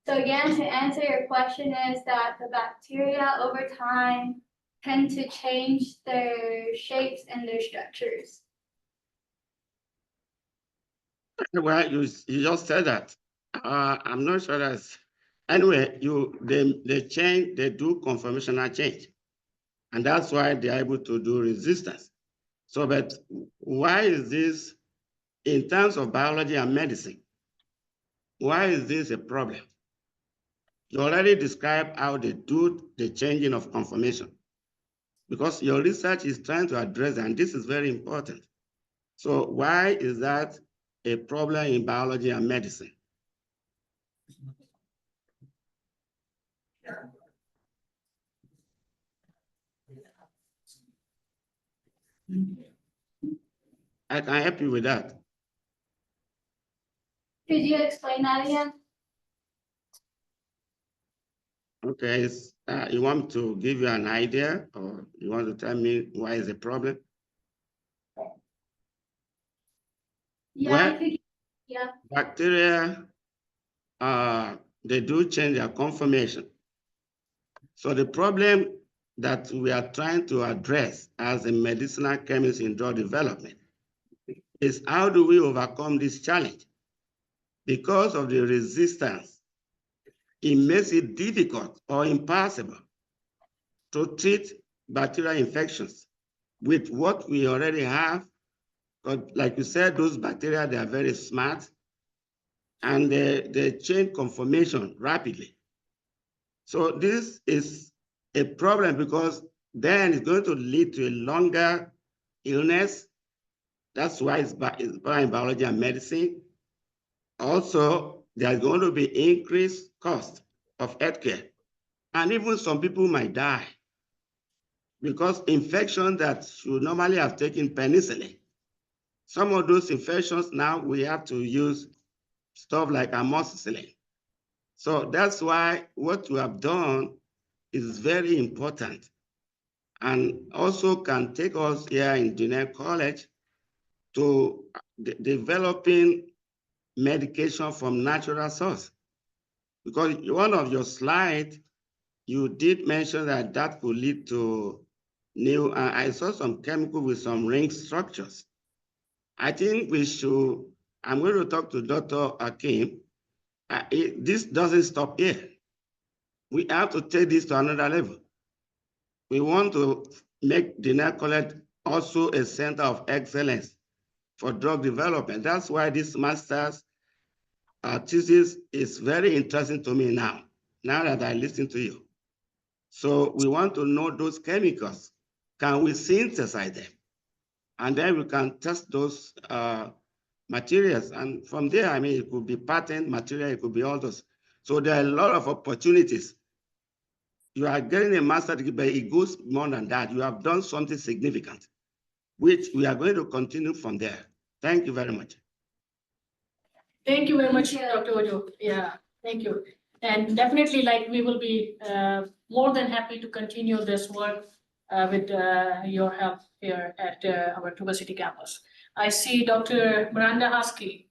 J: So again, to answer your question, is that the bacteria over time tend to change their shapes and their structures.
K: Well, you just said that. I'm not sure that's, anyway, they change, they do conformational change. And that's why they're able to do resistance. So, but why is this, in terms of biology and medicine, why is this a problem? You already described how they do the changing of conformation, because your research is trying to address, and this is very important. So why is that a problem in biology and medicine? I can help you with that.
J: Could you explain that again?
K: Okay, you want me to give you an idea, or you want to tell me why is a problem?
J: Yeah,
K: Well,
J: I could, yeah.
K: bacteria, they do change their conformation. So the problem that we are trying to address as a medicinal chemist in drug development is, how do we overcome this challenge? Because of the resistance, it makes it difficult or impossible to treat bacterial infections with what we already have. But like you said, those bacteria, they are very smart, and they change conformation rapidly. So this is a problem, because then it's going to lead to a longer illness. That's why it's in biology and medicine. Also, there's going to be increased cost of healthcare. And even some people might die, because infection that should normally have taken penicillin, some of those infections now we have to use stuff like amoxicillin. So that's why what we have done is very important, and also can take us here in Dine College to developing medication from natural source. Because one of your slides, you did mention that that could lead to new, I saw some chemical with some ring structures. I think we should, I'm going to talk to Dr. Hakim. This doesn't stop here. We have to take this to another level. We want to make Dine College also a center of excellence for drug development. That's why this master's thesis is very interesting to me now that I listen to you. So we want to know those chemicals. Can we synthesize them? And then we can test those materials. And from there, I mean, it could be patent material, it could be all those. So there are a lot of opportunities. You are getting a master's degree, but it goes more than that. You have done something significant, which we are going to continue from there. Thank you very much.
A: Thank you very much, Dr. Ojo. Yeah, thank you. And definitely, like, we will be more than happy to continue this work with your help here at our Tuba City campus. I see Dr. Miranda Husky.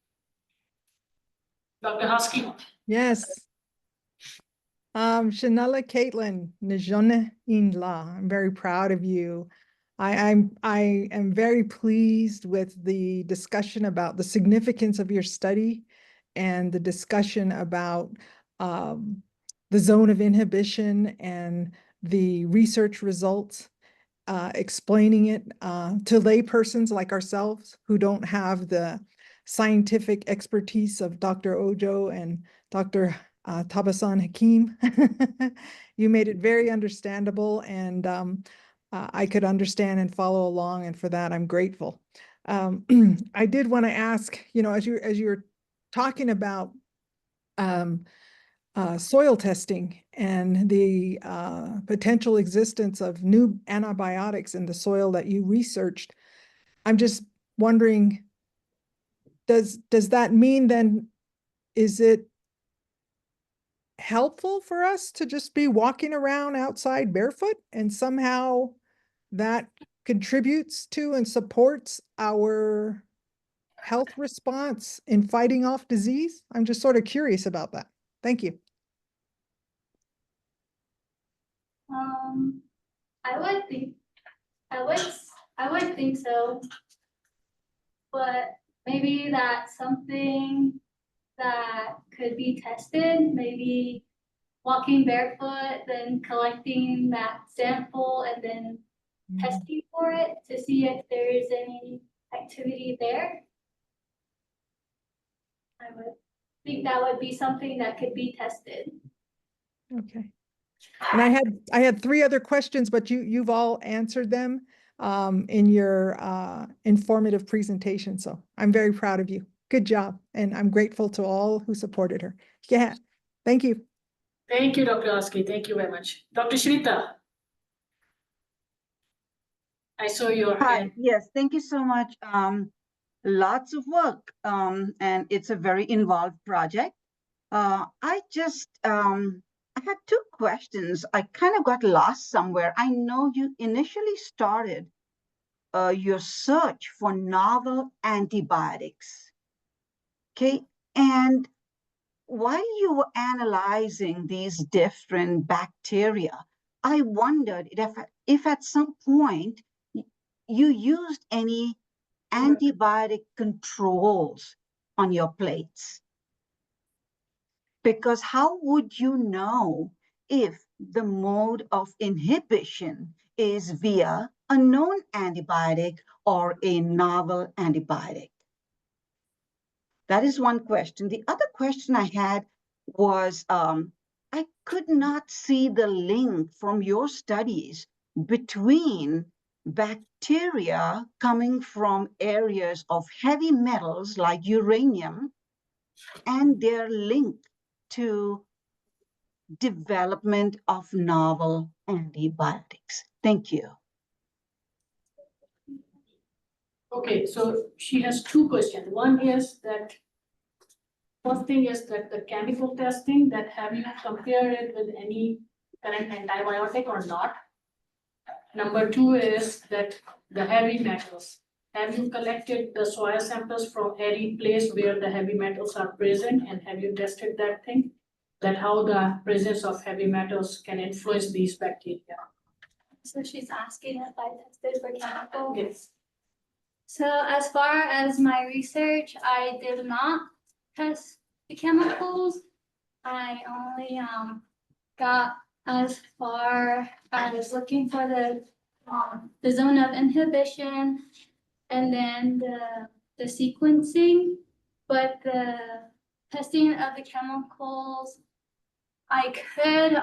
A: Dr. Husky.
L: Yes. Shanella Kaitlan, Najone Inla. I'm very proud of you. I am very pleased with the discussion about the significance of your study and the discussion about the zone of inhibition and the research results, explaining it to laypersons like ourselves who don't have the scientific expertise of Dr. Ojo and Dr. Tabasan Hakim. You made it very understandable, and I could understand and follow along, and for that I'm grateful. I did want to ask, you know, as you're talking about soil testing and the potential existence of new antibiotics in the soil that you researched, I'm just wondering, does that mean then, is it helpful for us to just be walking around outside barefoot, and somehow that contributes to and supports our health response in fighting off disease? I'm just sort of curious about that. Thank you.
J: I would think so, but maybe that's something that could be tested, maybe walking barefoot, then collecting that sample and then testing for it to see if there is any activity there. I would think that would be something that could be tested.
L: Okay. And I had 3 other questions, but you've all answered them in your informative presentation. So I'm very proud of you. Good job. And I'm grateful to all who supported her. Yeah. Thank you.
A: Thank you, Dr. Husky. Thank you very much. Dr. Shreeta. I saw your hand.
M: Yes, thank you so much. Lots of work, and it's a very involved project. I had 2 questions. I kind of got lost somewhere. I know you initially started your search for novel antibiotics. Okay, and while you were analyzing these different bacteria, I wondered if at some point you used any antibiotic controls on your plates. Because how would you know if the mode of inhibition is via a known antibiotic or a novel antibiotic? That is one question. The other question I had was, I could not see the link from your studies between bacteria coming from areas of heavy metals like uranium and their link to development of novel antibiotics. Thank you.
A: Okay, so she has 2 questions. One is that, first thing is that the chemical testing, that have you compared it with any current antibiotic or not? Number 2 is that the heavy metals, have you collected the soil samples from any place where the heavy metals are present, and have you tested that thing? That how the presence of heavy metals can influence these bacteria?
J: So she's asking if I tested for chemicals?
A: Yes.
J: So as far as my research, I did not test the chemicals. I only got as far as looking for the zone of inhibition and then the sequencing, but the testing of the chemicals, I could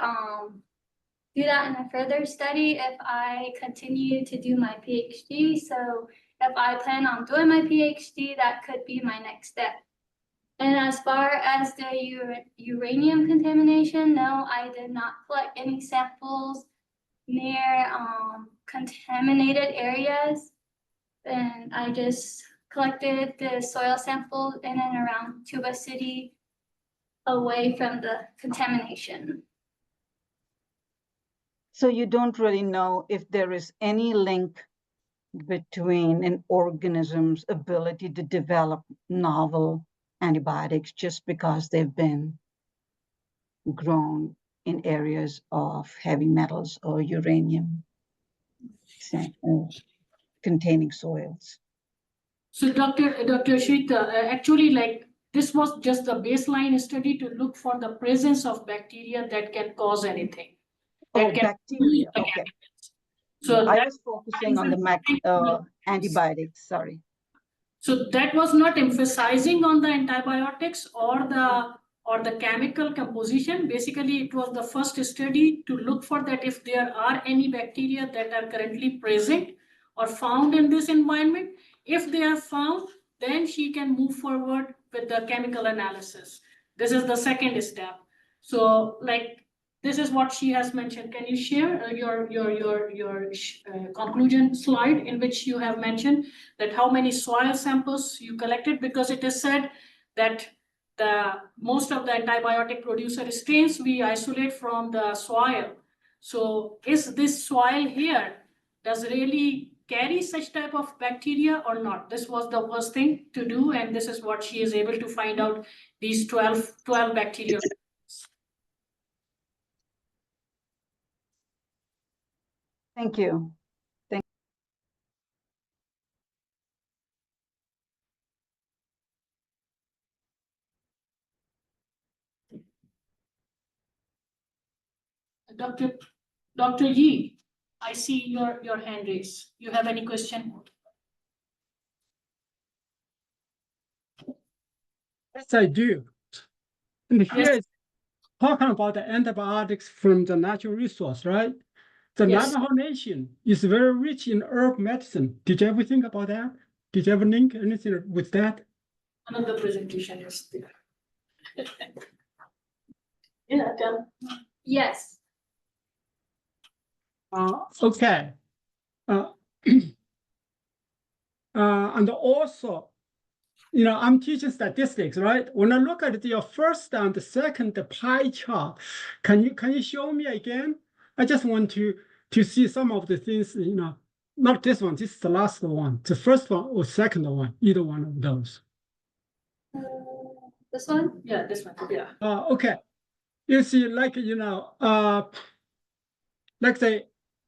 J: do that in a further study if I continue to do my PhD. So if I plan on doing my PhD, that could be my next step. And as far as the uranium contamination, no, I did not collect any samples near contaminated areas. And I just collected the soil samples in and around Tuba City away from the contamination.
M: So you don't really know if there is any link between an organism's ability to develop novel antibiotics just because they've been grown in areas of heavy metals or uranium containing soils.
A: So Dr. Shreeta, actually like this was just the baseline study to look for the presence of bacteria that can cause anything.
M: Oh, bacteria, okay.
A: So
M: I was focusing on the antibiotics, sorry.
A: So that was not emphasizing on the antibiotics or the chemical composition. Basically, it was the first study to look for that if there are any bacteria that are currently present or found in this environment. If they are found, then she can move forward with the chemical analysis. This is the second step. So like, this is what she has mentioned. Can you share your conclusion slide in which you have mentioned that how many soil samples you collected? Because it is said that most of the antibiotic producer strains we isolate from the soil. So is this soil here does really carry such type of bacteria or not? This was the first thing to do, and this is what she is able to find out, these 12 bacteria.
M: Thank you.
A: Dr. Yi, I see your hand raised. You have any question?
N: Yes, I do. And here is talking about the antibiotics from the natural resource, right? The Navajo Nation is very rich in herb medicine. Did you ever think about that? Did you ever link anything with that?
A: Another presentation is there. Yeah,
J: yes.
N: Okay. And also, you know, I'm teaching statistics, right? When I look at your first and the second pie chart, can you show me again? I just want to see some of the things, you know, not this one, this is the last one, the first one or second one, either one of those.
J: This one?
A: Yeah, this one, yeah.
N: Okay. You see, like, you know, like say,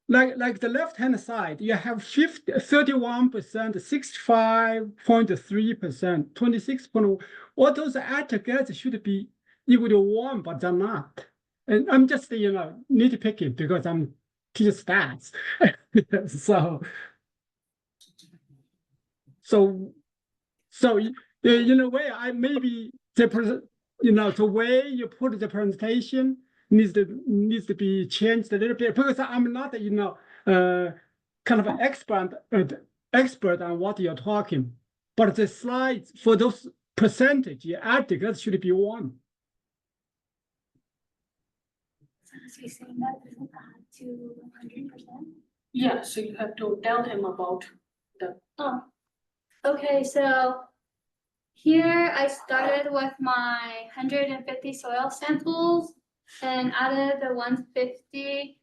N: like the left-hand side, you have 31%, 65.3%, 26.1. All those add together should be equal to 1, but they're not. And I'm just, you know, nitpicking because I'm teaching stats. So in a way, I maybe you know, the way you put the presentation needs to be changed a little bit because I'm not, you know, kind of an expert on what you're talking. But the slides for those percentage you add together should be 1.
J: He's saying that doesn't add to 100%.
A: Yeah, so you have to tell him about the.
J: Oh, okay. So here I started with my 150 soil samples, and out of the 150,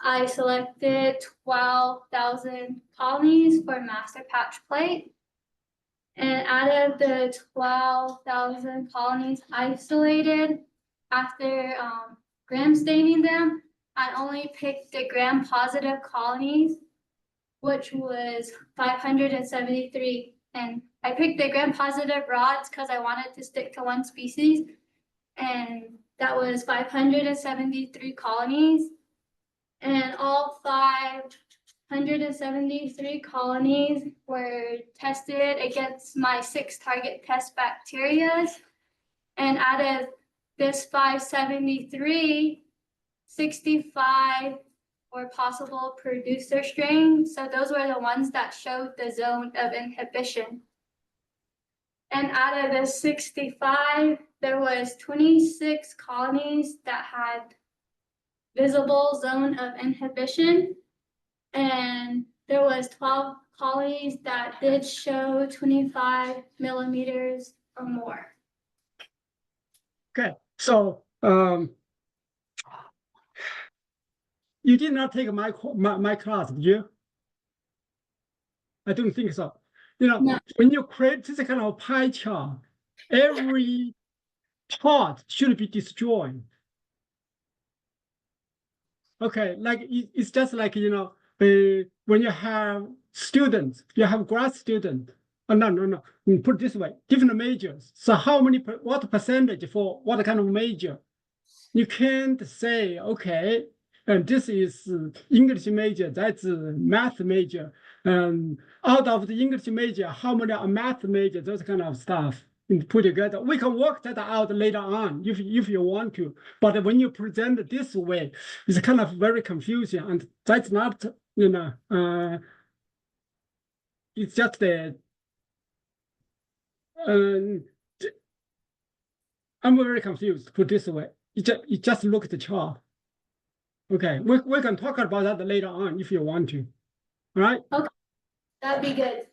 J: I selected 12,000 colonies for master patch plate. And out of the 12,000 colonies isolated, after gram staining them, I only picked the gram positive colonies which was 573. And I picked the gram-positive rods because I wanted to stick to one species. And that was 573 colonies. And all 573 colonies were tested against my 6 target test bacteria. And out of this 573, 65 were possible producer strains. So those were the ones that showed the zone of inhibition. And out of the 65, there was 26 colonies that had visible zone of inhibition. And there was 12 colonies that did show 25 millimeters or more.
N: Okay, so you did not take my class, did you? I don't think so. You know,
J: No.
N: when you create this kind of pie chart, every part should be destroyed. Okay, like it's just like, you know, when you have students, you have grad student. Oh, no. Put it this way, different majors. So how many, what percentage for what kind of major? You can't say, okay, and this is English major, that's math major. Out of the English major, how many are math major, those kind of stuff. And put together. We can work that out later on if you want to. But when you present it this way, it's kind of very confusing. And that's not, you know, it's just the, I'm very confused, put this way. You just look at the chart. Okay, we can talk about that later on if you want to. All right?
J: Okay, that'd be good.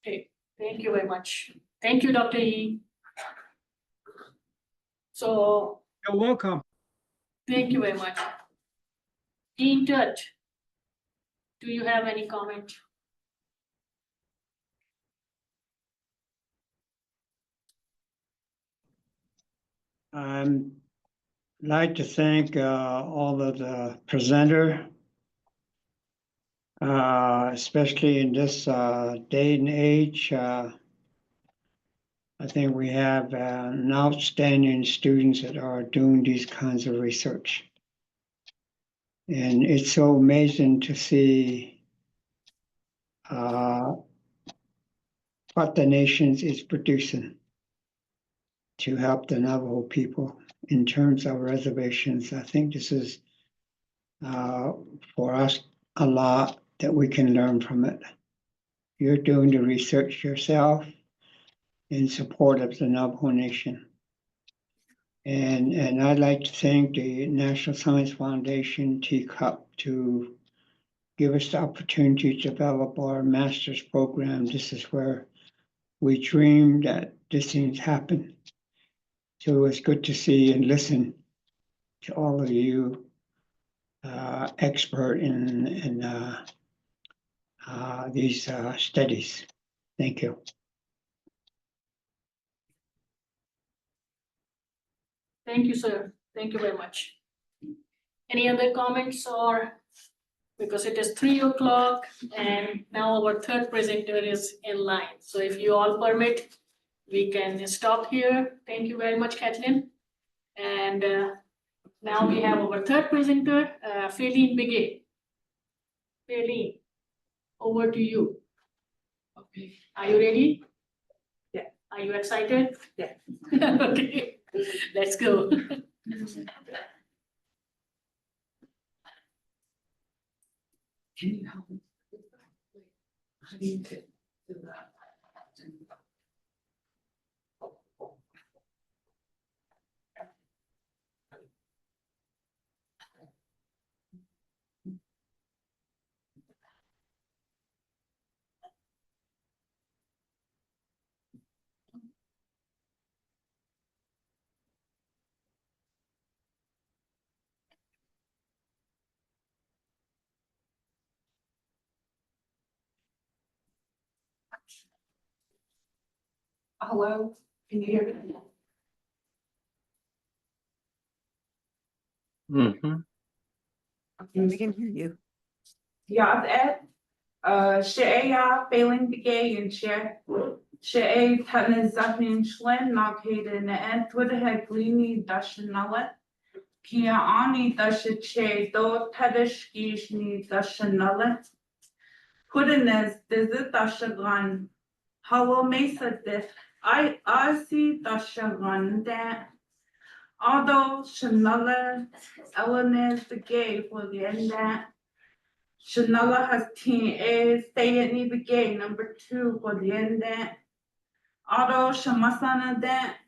A: Okay, thank you very much. Thank you, Dr. E. So,
N: You're welcome.
A: thank you very much. Dean Tut, do you have any comment?
O: Like to thank all of the presenter, especially in this day and age. I think we have outstanding students that are doing these kinds of research. And it's so amazing to see what the nation is producing to help the Navajo people in terms of reservations. I think this is for us a lot that we can learn from it. You're doing the research yourself in support of the Navajo Nation. And I'd like to thank the National Science Foundation, TCUP, to give us the opportunity to develop our master's program. This is where we dreamed that this things happen. So it was good to see and listen to all of you expert in these studies. Thank you.
A: Thank you, sir. Thank you very much. Any other comments or, because it is 3 o'clock and now our third presenter is in line. So if you all permit, we can stop here. Thank you very much, Kaitlan. And now we have our third presenter, Faylene Begay. Faylene, over to you. Okay, are you ready?
H: Yeah.
A: Are you excited?
H: Yeah.
A: Okay, let's go. Can you help me? How do you do that?
P: Hello, can you hear me?
C: We can hear you.
P: Yad et, She'eya, Faylene, Begay, and She'e Tanizapin Shlen, Nagheden, and Twitter Dashanala, Kia Ani Dashache, Do Tadishkishni Dashanala, Putinez, Dizit Dashagan, Halo Mesa de, I see Dashagan that. Although Shanala Eleanor the gay for the end that Shanala has teen A stay at me Begay number 2 for the end that although Shamasana that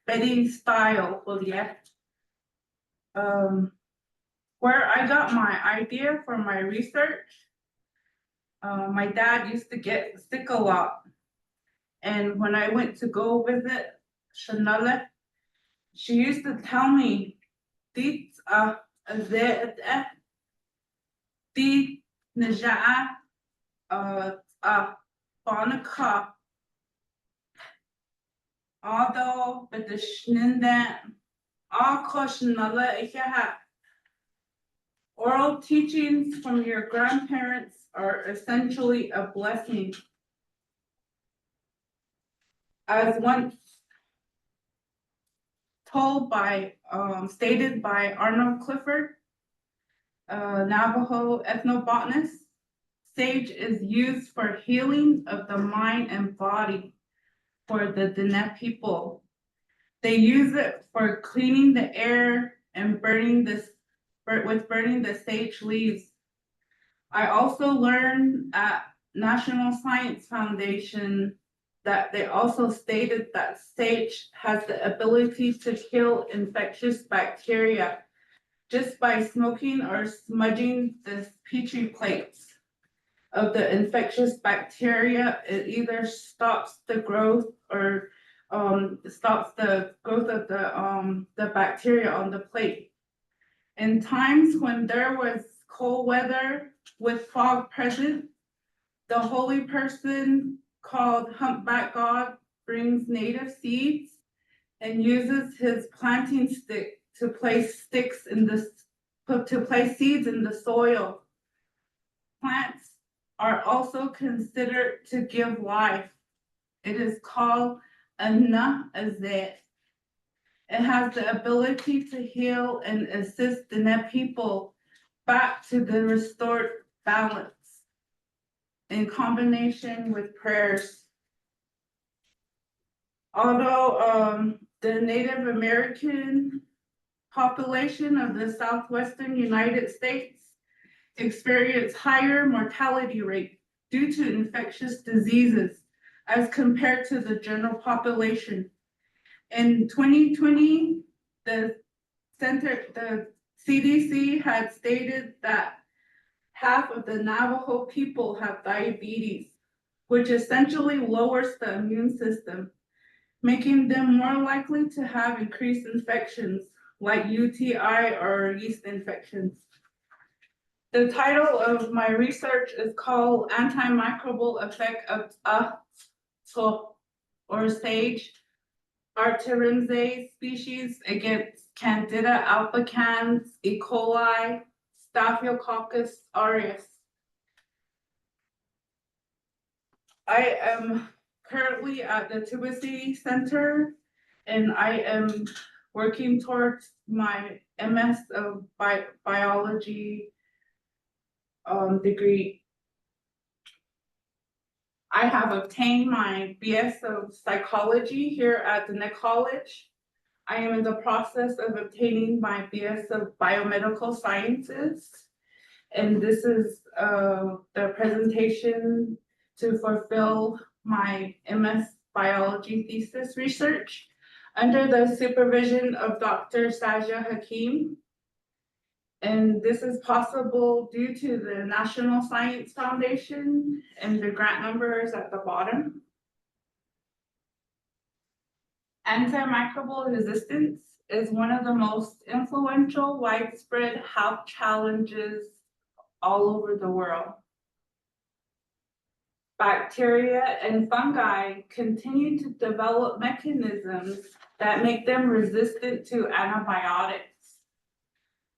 P: Betty style for the where I got my idea for my research. My dad used to get sick a lot, and when I went to go visit Shanala, she used to tell me, "Dit di najaa Bonica, although but the shninda all Koshnala Ikaha." Oral teachings from your grandparents are essentially a blessing. As once stated by Arnold Clifford, Navajo ethnobotanist, sage is used for healing of the mind and body for the Dine people. They use it for cleaning the air and burning the sage leaves. I also learned at National Science Foundation that they also stated that sage has the ability to kill infectious bacteria just by smoking or smudging the petri plates of the infectious bacteria. It either stops the growth or stops the growth of the bacteria on the plate. In times when there was cold weather with fog present, the holy person called Humpback God brings native seeds and uses his planting stick to place seeds in the soil. Plants are also considered to give life. It is called Anna Azet. It has the ability to heal and assist the Dine people back to the restored balance in combination with prayers. Although the Native American population of the southwestern United States experience higher mortality rate due to infectious diseases as compared to the general population. In 2020, the CDC had stated that half of the Navajo people have diabetes, which essentially lowers the immune system, making them more likely to have increased infections like UTI or yeast infections. The title of my research is called Antimicrobial Effect of or sage Artemisia species against Candida albicans, E. coli, Staphylococcus aureus. I am currently at the Tibisi Center, and I am working towards my MS of biology degree. I have obtained my BS of psychology here at the Dine College. I am in the process of obtaining my BS of biomedical sciences. And this is the presentation to fulfill my MS biology thesis research under the supervision of Dr. Shazia Hakim. And this is possible due to the National Science Foundation and the grant numbers at the bottom. Antimicrobial resistance is one of the most influential, widespread health challenges all over the world. bacteria and fungi continue to develop mechanisms that make them resistant to antibiotics.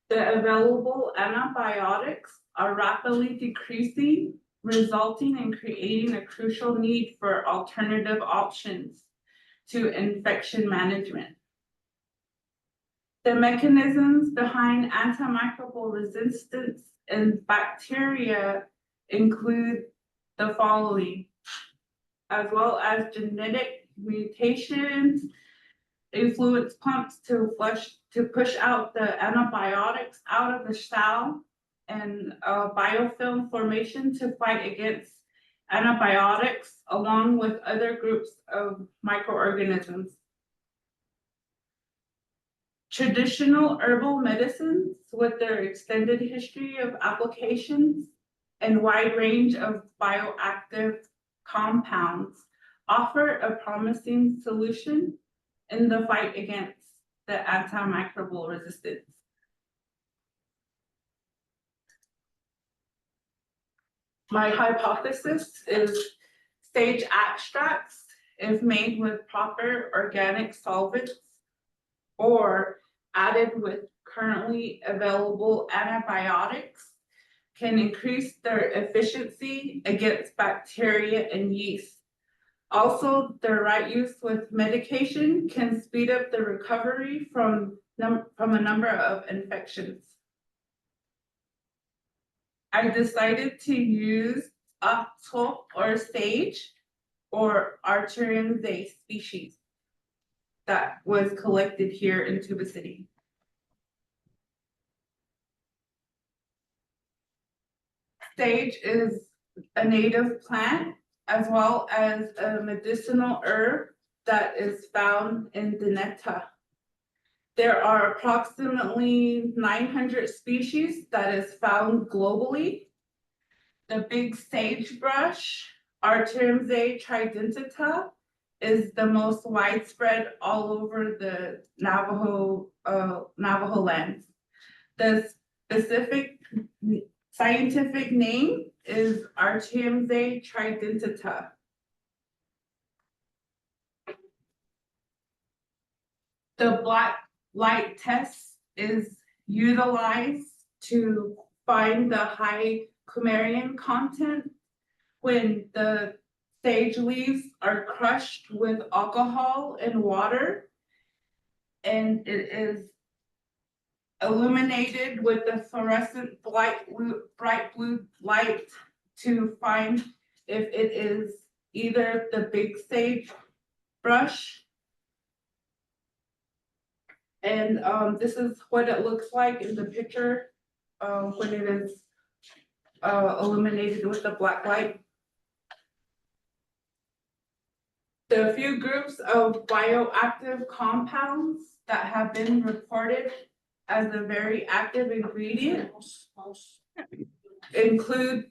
P: The available antibiotics are rapidly decreasing, resulting in creating a crucial need for alternative options to infection management. The mechanisms behind antimicrobial resistance in bacteria include the following, as well as genetic mutations, influence pumps to push out the antibiotics out of the cell, and biofilm formation to fight against antibiotics, along with other groups of microorganisms. Traditional herbal medicines, with their extended history of applications and wide range of bioactive compounds, offer a promising solution in the fight against the antimicrobial resistance. My hypothesis is sage extracts, if made with proper organic solvents or added with currently available antibiotics, can increase their efficiency against bacteria and yeast. Also, their right use with medication can speed up the recovery from a number of infections. I decided to use octol or sage or Artemisia species that was collected here in Tuba City. Sage is a native plant as well as a medicinal herb that is found in Dinetta. There are approximately 900 species that is found globally. The big sagebrush, Artemisia tridentata, is the most widespread all over the Navajo lands. The specific scientific name is Artemisia tridentata. The black light test is utilized to find the high coumarin content when the sage leaves are crushed with alcohol and water, and it is illuminated with the fluorescent bright blue light to find if it is either the big sage brush. And this is what it looks like in the picture when it is illuminated with the black light. The few groups of bioactive compounds that have been reported as a very active ingredient include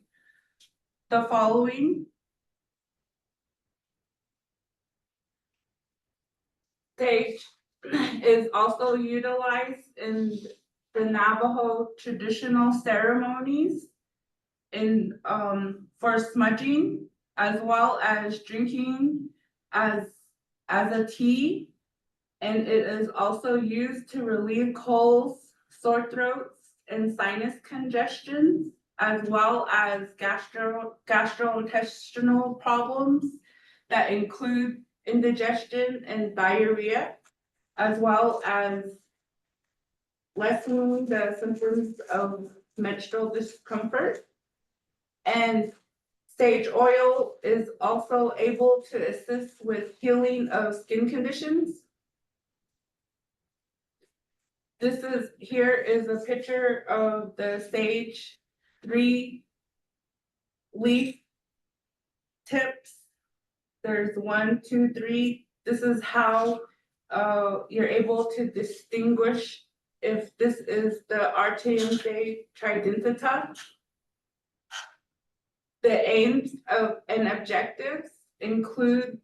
P: the following. Sage is also utilized in the Navajo traditional ceremonies in for smudging, as well as drinking as a tea, and it is also used to relieve colds, sore throats, and sinus congestions, as well as gastrointestinal problems that include indigestion and diarrhea, as well as lessening the symptoms of menstrual discomfort. And sage oil is also able to assist with healing of skin conditions. Here is a picture of the sage 3 leaf tips. There's 1, 2, 3. This is how you're able to distinguish if this is the Artemisia tridentata. The aims of and objectives include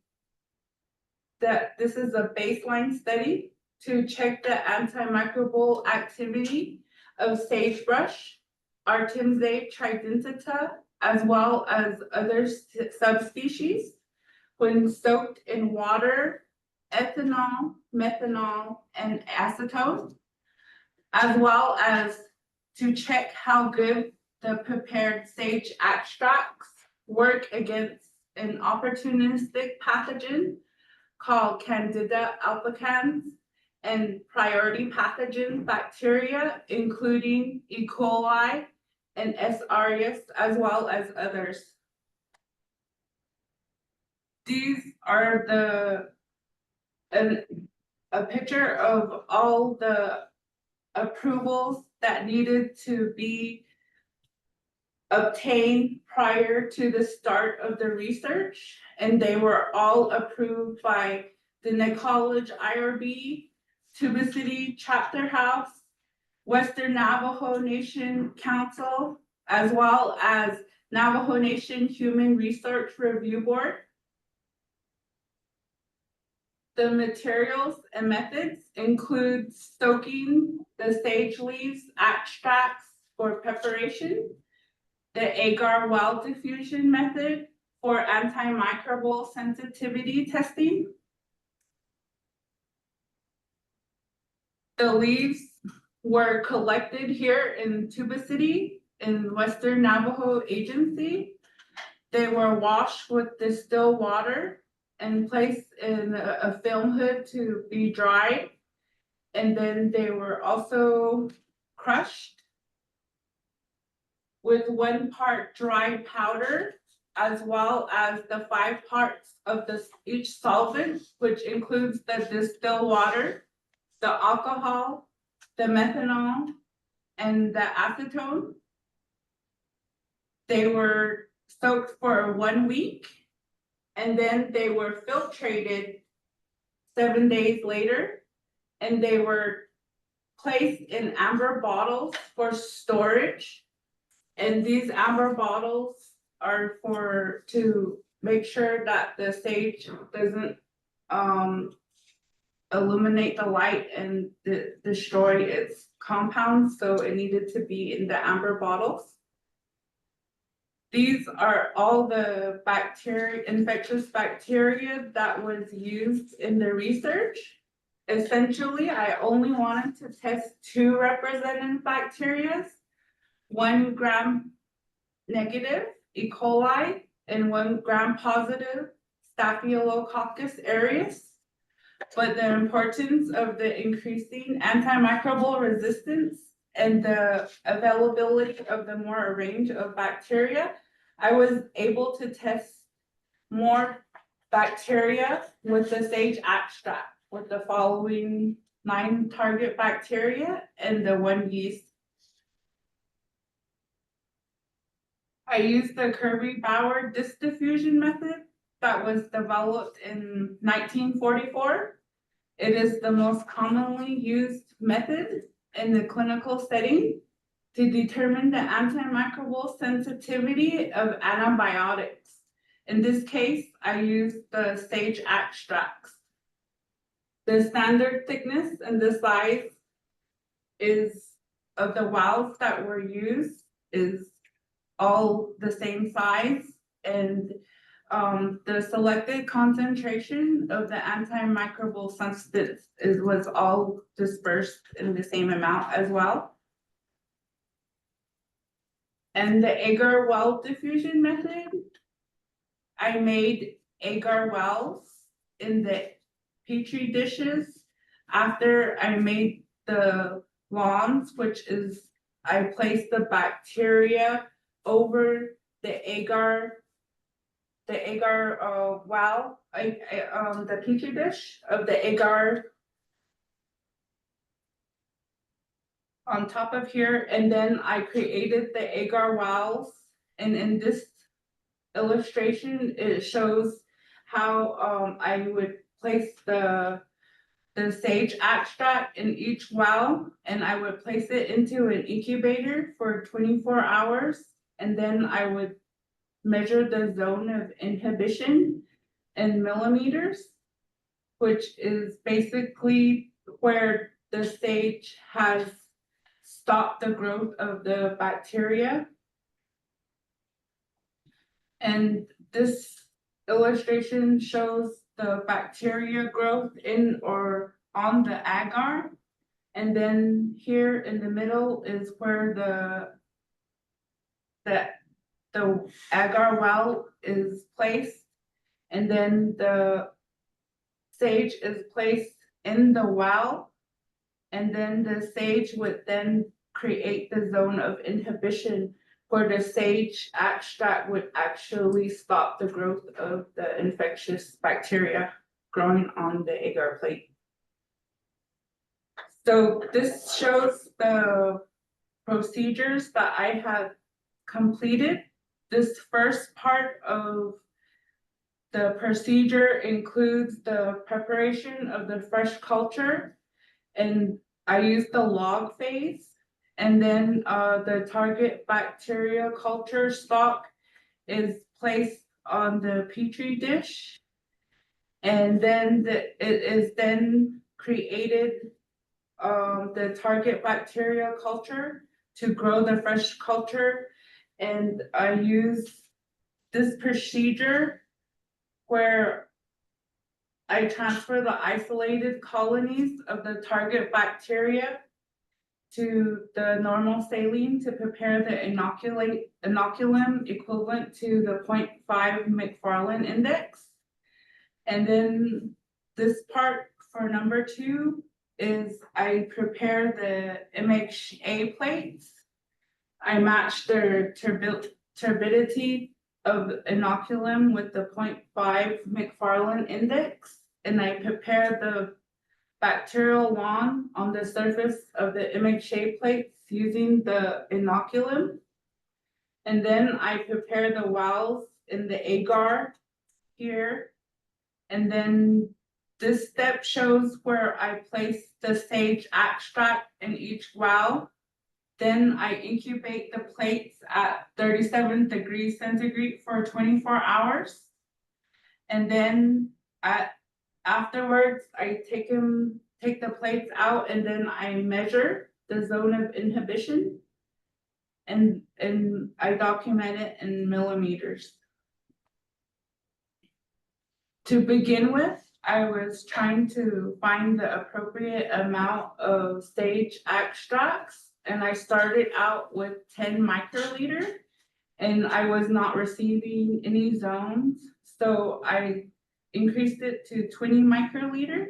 P: that this is a baseline study to check the antimicrobial activity of sagebrush, Artemisia tridentata, as well as other subspecies when soaked in water, ethanol, methanol, and acetone, as well as to check how good the prepared sage extracts work against an opportunistic pathogen called Candida albicans and priority pathogen bacteria, including E. coli and S. aureus, as well as others. These are a picture of all the approvals that needed to be obtained prior to the start of the research, and they were all approved by the Dine College IRB, Tuba City Chapter House, Western Navajo Nation Council, as well as Navajo Nation Human Research Review Board. The materials and methods include soaking the sage leaves extracts for preparation, the agar well diffusion method for antimicrobial sensitivity testing. The leaves were collected here in Tuba City in Western Navajo Agency. They were washed with distilled water and placed in a film hood to be dried. And then they were also crushed with 1 part dry powder, as well as the 5 parts of each solvent, which includes the distilled water, the alcohol, the methanol, and the acetone. They were soaked for 1 week, and then they were filtrated 7 days later, and they were placed in amber bottles for storage. And these amber bottles are to make sure that the sage doesn't illuminate the light and destroy its compounds, so it needed to be in the amber bottles. These are all the infectious bacteria that was used in the research. Essentially, I only wanted to test 2 representative bacteria, 1 gram negative E. coli and 1 gram positive Staphylococcus aureus. But the importance of the increasing antimicrobial resistance and the availability of the more range of bacteria, I was able to test more bacteria with the sage extract with the following 9 target bacteria and the 1 yeast. I used the Kirby-Bauer disc diffusion method that was developed in 1944. It is the most commonly used method in the clinical setting to determine the antimicrobial sensitivity of antibiotics. In this case, I used the sage extracts. The standard thickness and the size of the wells that were used is all the same size, and the selected concentration of the antimicrobial substance was all dispersed in the same amount as well. And the agar well diffusion method, I made agar wells in the petri dishes after I made the lawns, which is I placed the bacteria over the agar well, the petri dish of the agar on top of here, and then I created the agar wells. And in this illustration, it shows how I would place the sage extract in each well, and I would place it into an incubator for 24 hours, and then I would measure the zone of inhibition in millimeters, which is basically where the sage has stopped the growth of the bacteria. And this illustration shows the bacteria growth in or on the agar. And then here in the middle is where the agar well is placed. And then the sage is placed in the well. And then the sage would then create the zone of inhibition where the sage extract would actually stop the growth of the infectious bacteria growing on the agar plate. So this shows the procedures that I have completed. This first part of the procedure includes the preparation of the fresh culture, and I use the log phase. And then the target bacteria culture stock is placed on the petri dish. And then it is then created the target bacteria culture to grow the fresh culture. And I use this procedure where I transfer the isolated colonies of the target bacteria to the normal saline to prepare the inoculum equivalent to the 0.5 McFarlane index. And then this part for number 2 is I prepare the MHA plates. I match their turbidity of inoculum with the 0.5 McFarlane index, and I prepare the bacterial lawn on the surface of the MHA plates using the inoculum. And then I prepare the wells in the agar here. And then this step shows where I place the sage extract in each well. Then I incubate the plates at 37 degrees centigrade for 24 hours. And then afterwards, I take the plates out, and then I measure the zone of inhibition, and I document it in millimeters. To begin with, I was trying to find the appropriate amount of sage extracts, and I started out with 10 microliter, and I was not receiving any zones. So I increased it to 20 microliter,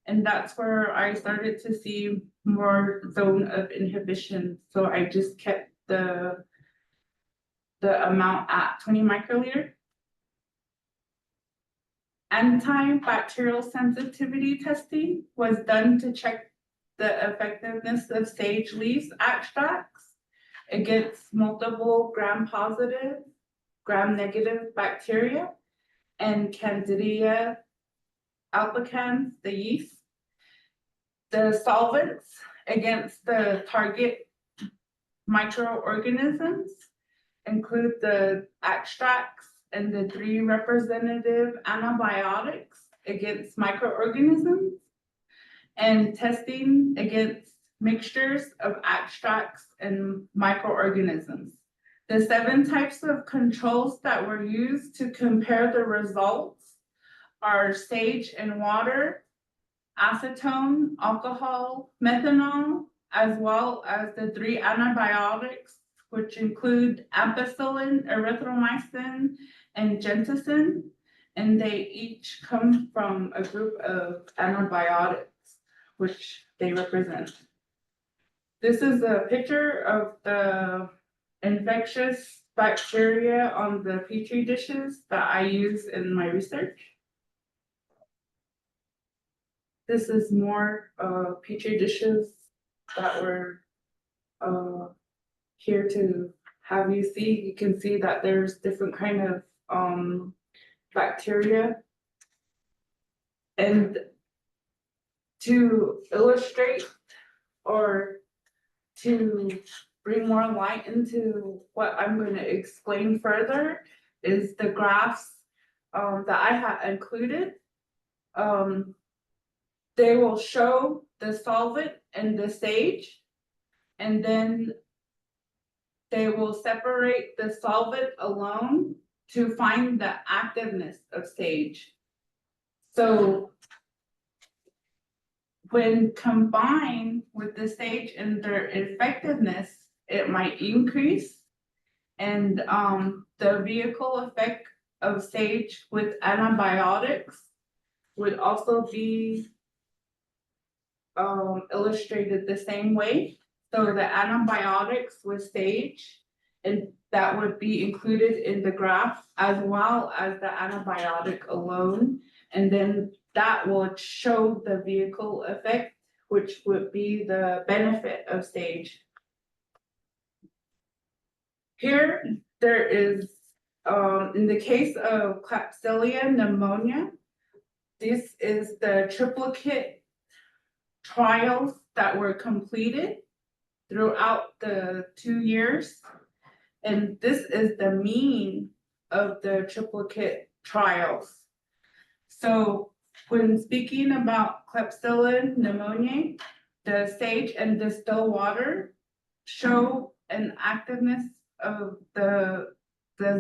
P: and that's where I started to see more zone of inhibition. So I just kept the amount at 20 microliter. Antibacterial sensitivity testing was done to check the effectiveness of sage leaves extracts against multiple gram-positive, gram-negative bacteria and Candida albicans, the yeast. The solvents against the target microorganisms include the extracts and the 3 representative antibiotics against microorganisms, and testing against mixtures of extracts and microorganisms. The 7 types of controls that were used to compare the results are sage and water, acetone, alcohol, methanol, as well as the 3 antibiotics, which include ampicillin, erythromycin, and gentamicin, and they each come from a group of antibiotics which they represent. This is a picture of the infectious bacteria on the petri dishes that I use in my research. This is more petri dishes that were here to have you see. You can see that there's different kind of bacteria. And to illustrate or to bring more light into what I'm going to explain further is the graphs that I have included. They will show the solvent and the sage, and then they will separate the solvent alone to find the activeness of sage. So when combined with the sage and their effectiveness, it might increase. And the vehicle effect of sage with antibiotics would also be illustrated the same way. So the antibiotics with sage, and that would be included in the graph, as well as the antibiotic alone. And then that would show the vehicle effect, which would be the benefit of sage. Here, there is, in the case of Klebsiella pneumonia, this is the triplicate trials that were completed throughout the 2 years. And this is the mean of the triplicate trials. So when speaking about Klebsiella pneumoniae, the sage and distilled water show an activeness of the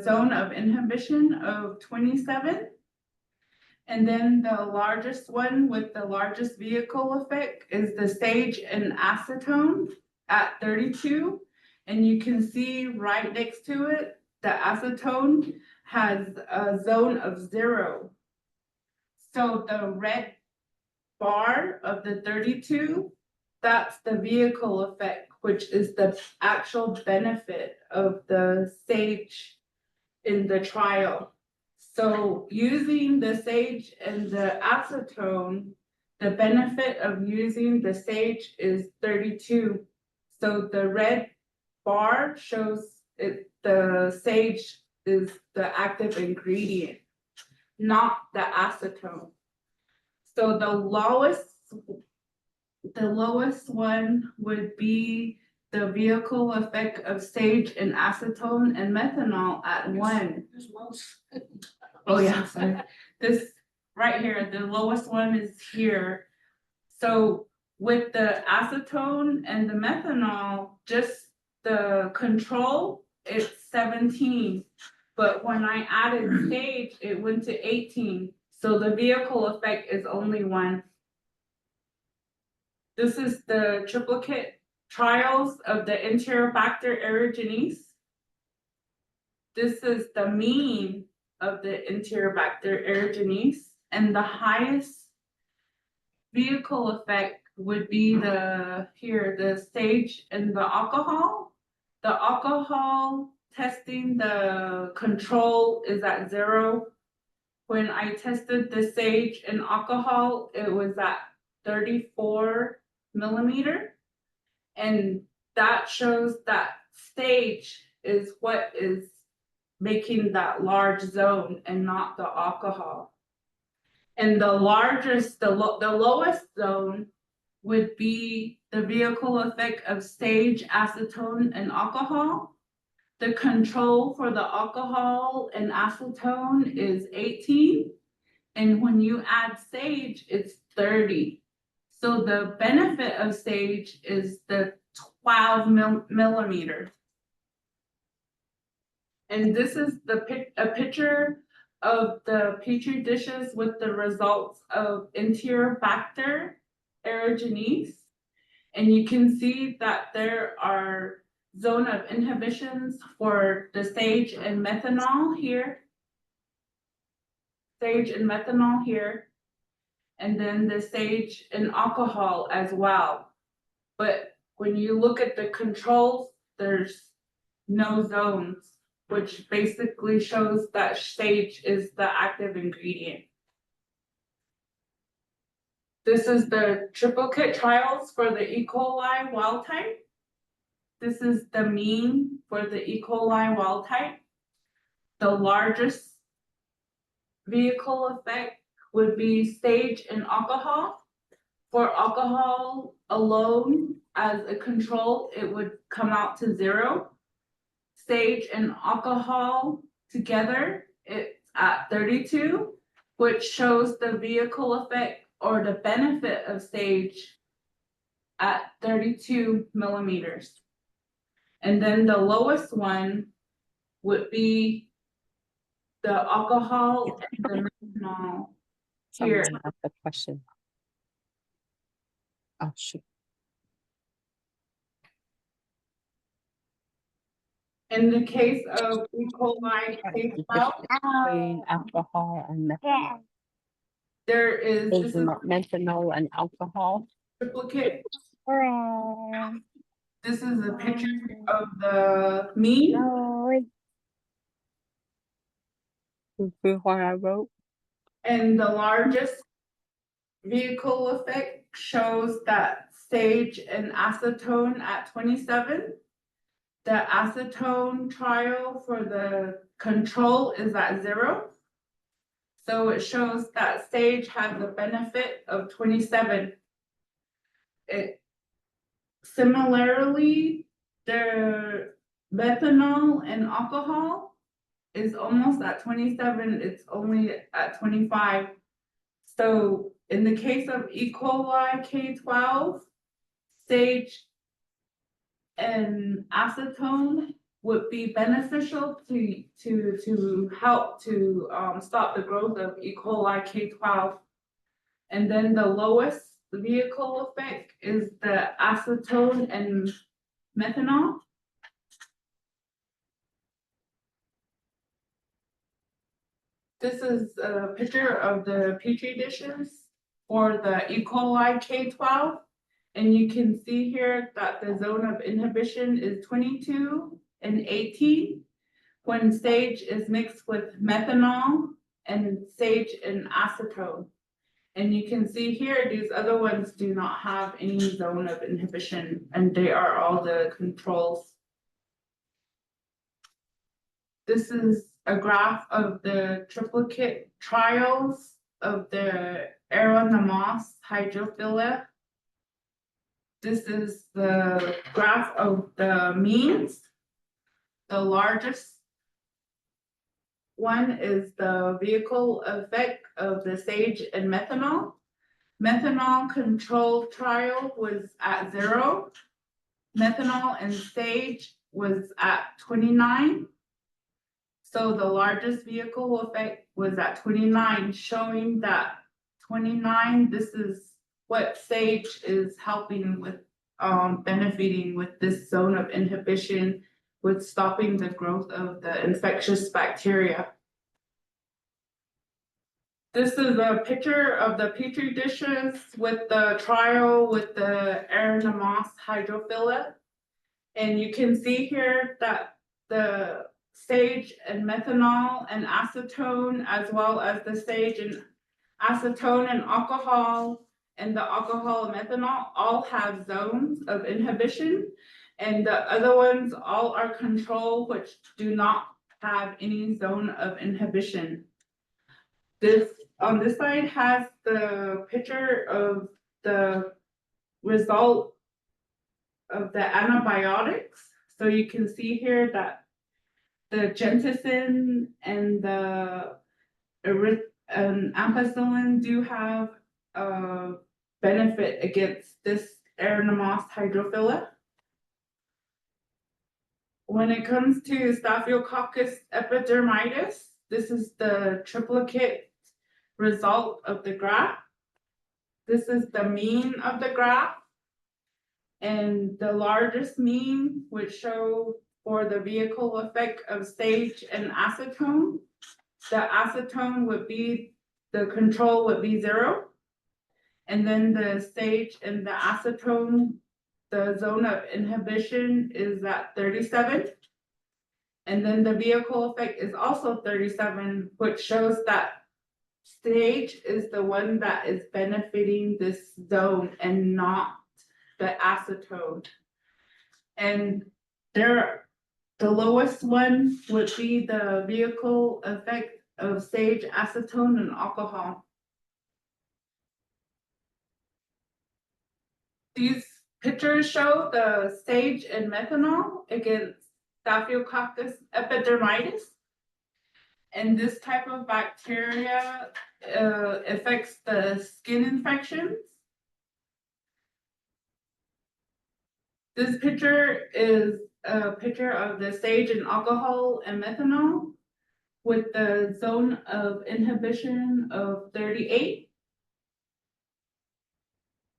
P: zone of inhibition of 27. And then the largest one with the largest vehicle effect is the sage and acetone at 32. And you can see right next to it, the acetone has a zone of 0. So the red bar of the 32, that's the vehicle effect, which is the actual benefit of the sage in the trial. So using the sage and the acetone, the benefit of using the sage is 32. So the red bar shows it, the sage is the active ingredient, not the acetone. So the lowest one would be the vehicle effect of sage and acetone and methanol at 1. Oh yeah, sorry. This right here, the lowest one is here. So with the acetone and the methanol, just the control, it's 17. But when I added sage, it went to 18. So the vehicle effect is only 1. This is the triplicate trials of the Enterobacter aerogenes. This is the mean of the Enterobacter aerogenes, and the highest vehicle effect would be the sage and the alcohol. The alcohol testing, the control is at 0. When I tested the sage and alcohol, it was at 34 millimeter. And that shows that sage is what is making that large zone and not the alcohol. And the largest, the lowest zone would be the vehicle effect of sage, acetone, and alcohol. The control for the alcohol and acetone is 18. And when you add sage, it's 30. So the benefit of sage is the 12 millimeter. And this is a picture of the petri dishes with the results of Enterobacter aerogenes. And you can see that there are zone of inhibitions for the sage and methanol here. Sage and methanol here. And then the sage and alcohol as well. But when you look at the controls, there's no zones, which basically shows that sage is the active ingredient. This is the triplicate trials for the E. coli wild type. This is the mean for the E. coli wild type. The largest vehicle effect would be sage and alcohol. For alcohol alone as a control, it would come out to 0. Sage and alcohol together, it's at 32, which shows the vehicle effect or the benefit of sage at 32 millimeters. And then the lowest one would be the alcohol and the methanol here.
Q: Someone asked the question. Oh, shoot.
P: In the case of E. coli case file,
Q: Between alcohol and methanol.
P: there is,
Q: There's
P: this is
Q: methanol and alcohol.
P: triplicate. This is a picture of the mean.
Q: This is what I wrote.
P: And the largest vehicle effect shows that sage and acetone at 27. The acetone trial for the control is at 0. So it shows that sage has the benefit of 27. Similarly, the methanol and alcohol is almost at 27, it's only at 25. So in the case of E. coli K12, sage and acetone would be beneficial to help to stop the growth of E. coli K12. And then the lowest vehicle effect is the acetone and methanol. This is a picture of the petri dishes for the E. coli K12. And you can see here that the zone of inhibition is 22 and 18 when sage is mixed with methanol and sage and acetone. And you can see here, these other ones do not have any zone of inhibition, and they are all the controls. This is a graph of the triplicate trials of the Aeronymous hydrophila. This is the graph of the means. The largest one is the vehicle effect of the sage and methanol. Methanol control trial was at 0. Methanol and sage was at 29. So the largest vehicle effect was at 29, showing that 29, this is what sage is helping with, benefiting with this zone of inhibition, with stopping the growth of the infectious bacteria. This is a picture of the petri dishes with the trial with the Aeronymous hydrophila. And you can see here that the sage and methanol and acetone, as well as the sage and acetone and alcohol and the alcohol and methanol, all have zones of inhibition. And the other ones all are control, which do not have any zone of inhibition. This on this side has the picture of the result of the antibiotics. So you can see here that the genticin and the ampicillin do have a benefit against this Aeronymous hydrophila. When it comes to Staphylococcus epidermidis, this is the triplicate result of the graph. This is the mean of the graph. And the largest mean would show for the vehicle effect of sage and acetone. The acetone would be, the control would be 0. And then the sage and the acetone, the zone of inhibition is at 37. And then the vehicle effect is also 37, which shows that sage is the one that is benefiting this zone and not the acetone. And the lowest one would be the vehicle effect of sage, acetone, and alcohol. These pictures show the sage and methanol against Staphylococcus epidermidis. And this type of bacteria affects the skin infections. This picture is a picture of the sage and alcohol and methanol. with the zone of inhibition of 38.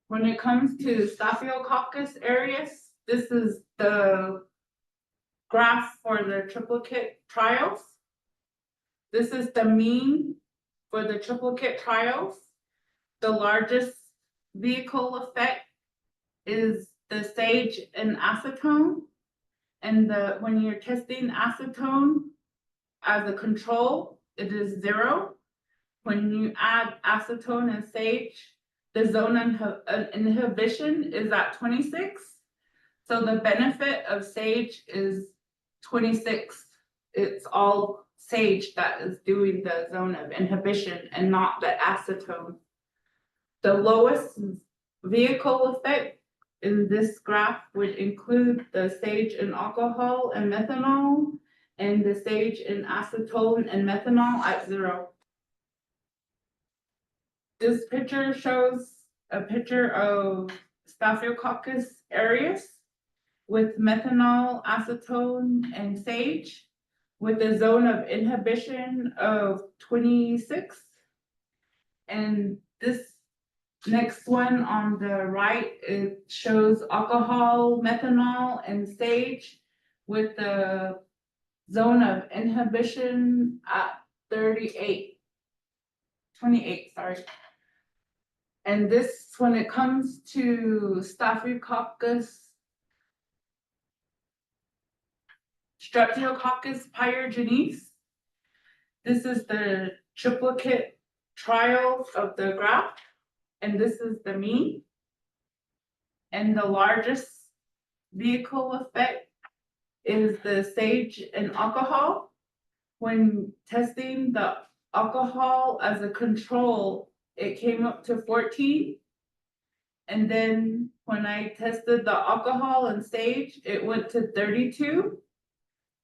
P: When it comes to Staphylococcus aureus, this is the graph for the triplicate trials. This is the mean for the triplicate trials. The largest vehicle effect is the sage and acetone. And when you're testing acetone as a control, it is 0. When you add acetone and sage, the zone of inhibition is at 26. So the benefit of sage is 26. It's all sage that is doing the zone of inhibition and not the acetone. The lowest vehicle effect in this graph would include the sage and alcohol and methanol, and the sage and acetone and methanol at 0. This picture shows a picture of Staphylococcus aureus with methanol, acetone, and sage with a zone of inhibition of 26. And this next one on the right, it shows alcohol, methanol, and sage with the zone of inhibition at 28, sorry. And this, when it comes to Staphylococcus, Streptococcus pyogenes, this is the triplicate trial of the graph, and this is the mean. And the largest vehicle effect is the sage and alcohol. When testing the alcohol as a control, it came up to 14. And then when I tested the alcohol and sage, it went to 32.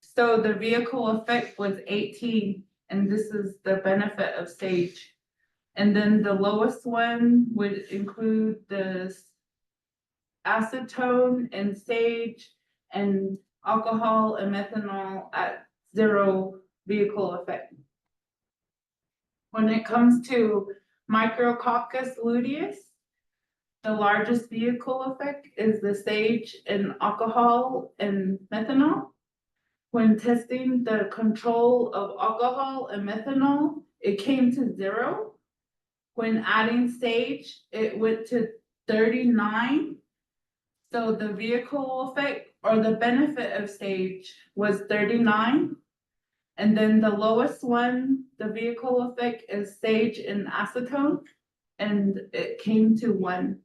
P: So the vehicle effect was 18, and this is the benefit of sage. And then the lowest one would include the acetone and sage and alcohol and methanol at 0 vehicle effect. When it comes to Micrococcus luteus, the largest vehicle effect is the sage and alcohol and methanol. When testing the control of alcohol and methanol, it came to 0. When adding sage, it went to 39. So the vehicle effect or the benefit of sage was 39. And then the lowest one, the vehicle effect, is sage and acetone, and it came to 1.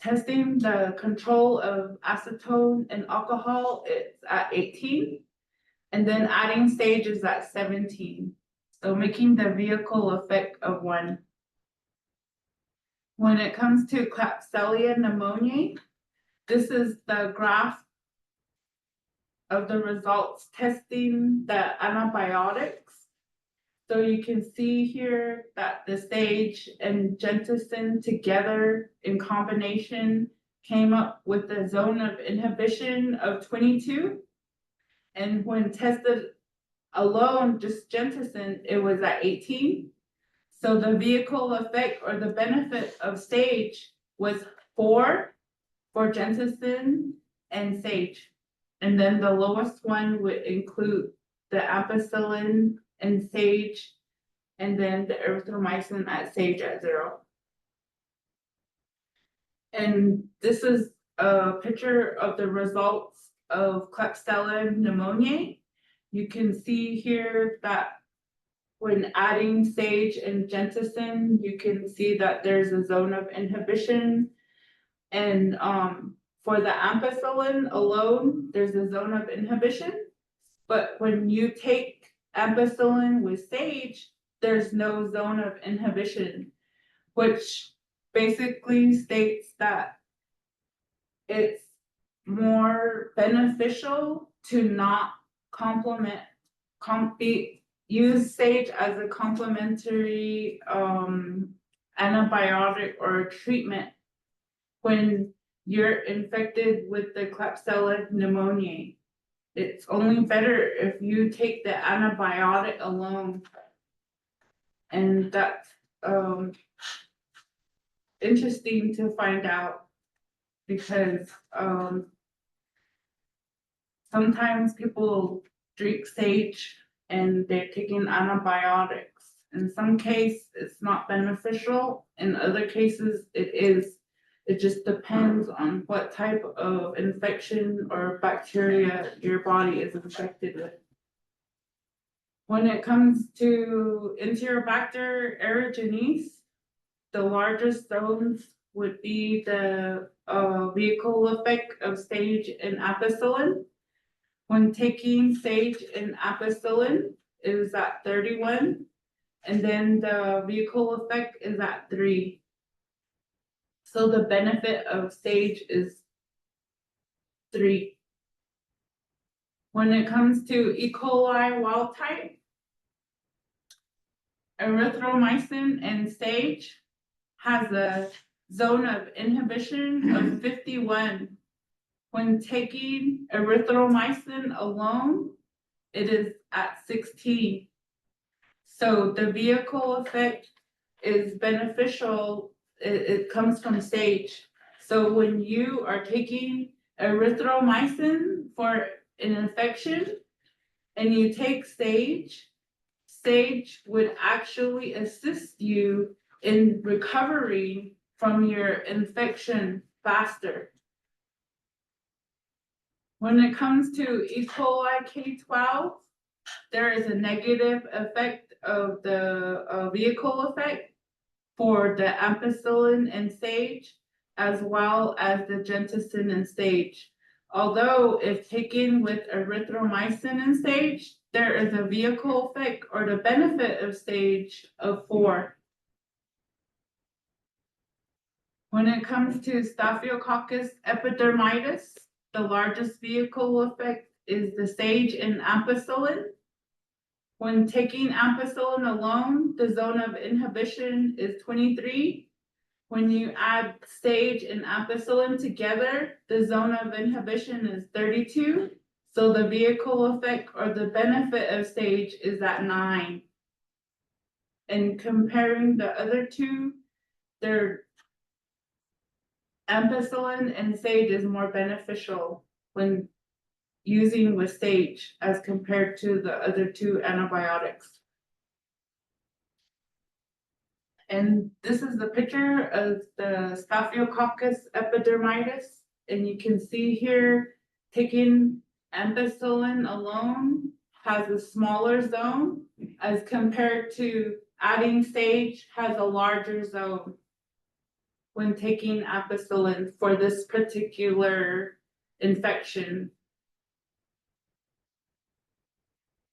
P: Testing the control of acetone and alcohol, it's at 18. And then adding sage is at 17. So making the vehicle effect of 1. When it comes to Klebsiella pneumoniae, this is the graph of the results testing the antibiotics. So you can see here that the sage and genticin together in combination came up with a zone of inhibition of 22. And when tested alone, just genticin, it was at 18. So the vehicle effect or the benefit of sage was 4 for genticin and sage. And then the lowest one would include the ampicillin and sage, and then the erythromycin at sage at 0. And this is a picture of the results of Klebsiella pneumoniae. You can see here that when adding sage and genticin, you can see that there's a zone of inhibition. And for the ampicillin alone, there's a zone of inhibition. But when you take ampicillin with sage, there's no zone of inhibition, which basically states that it's more beneficial to not use sage as a complementary antibiotic or treatment when you're infected with the Klebsiella pneumoniae. it's only better if you take the antibiotic alone. And that's interesting to find out because sometimes people drink sage and they're taking antibiotics. In some cases, it's not beneficial. In other cases, it is. It just depends on what type of infection or bacteria your body is infected with. When it comes to Enterobacter aerogenes, the largest zones would be the vehicle effect of sage and ampicillin. When taking sage and ampicillin, it is at 31, and then the vehicle effect is at 3. So the benefit of sage is 3. When it comes to E. coli wild type, erythromycin and sage has a zone of inhibition of 51. When taking erythromycin alone, it is at 16. So the vehicle effect is beneficial. It comes from sage. So when you are taking erythromycin for an infection and you take sage, sage would actually assist you in recovering from your infection faster. When it comes to E. coli K12, there is a negative effect of the vehicle effect for the ampicillin and sage, as well as the genticin and sage. Although if taken with erythromycin and sage, there is a vehicle effect or the benefit of sage of 4. When it comes to Staphylococcus epidermidis, the largest vehicle effect is the sage and ampicillin. When taking ampicillin alone, the zone of inhibition is 23. When you add sage and ampicillin together, the zone of inhibition is 32. So the vehicle effect or the benefit of sage is at 9. And comparing the other two, their ampicillin and sage is more beneficial when using with sage as compared to the other 2 antibiotics. And this is the picture of the Staphylococcus epidermidis. And you can see here, taking ampicillin alone has a smaller zone as compared to adding sage has a larger zone when taking ampicillin for this particular infection.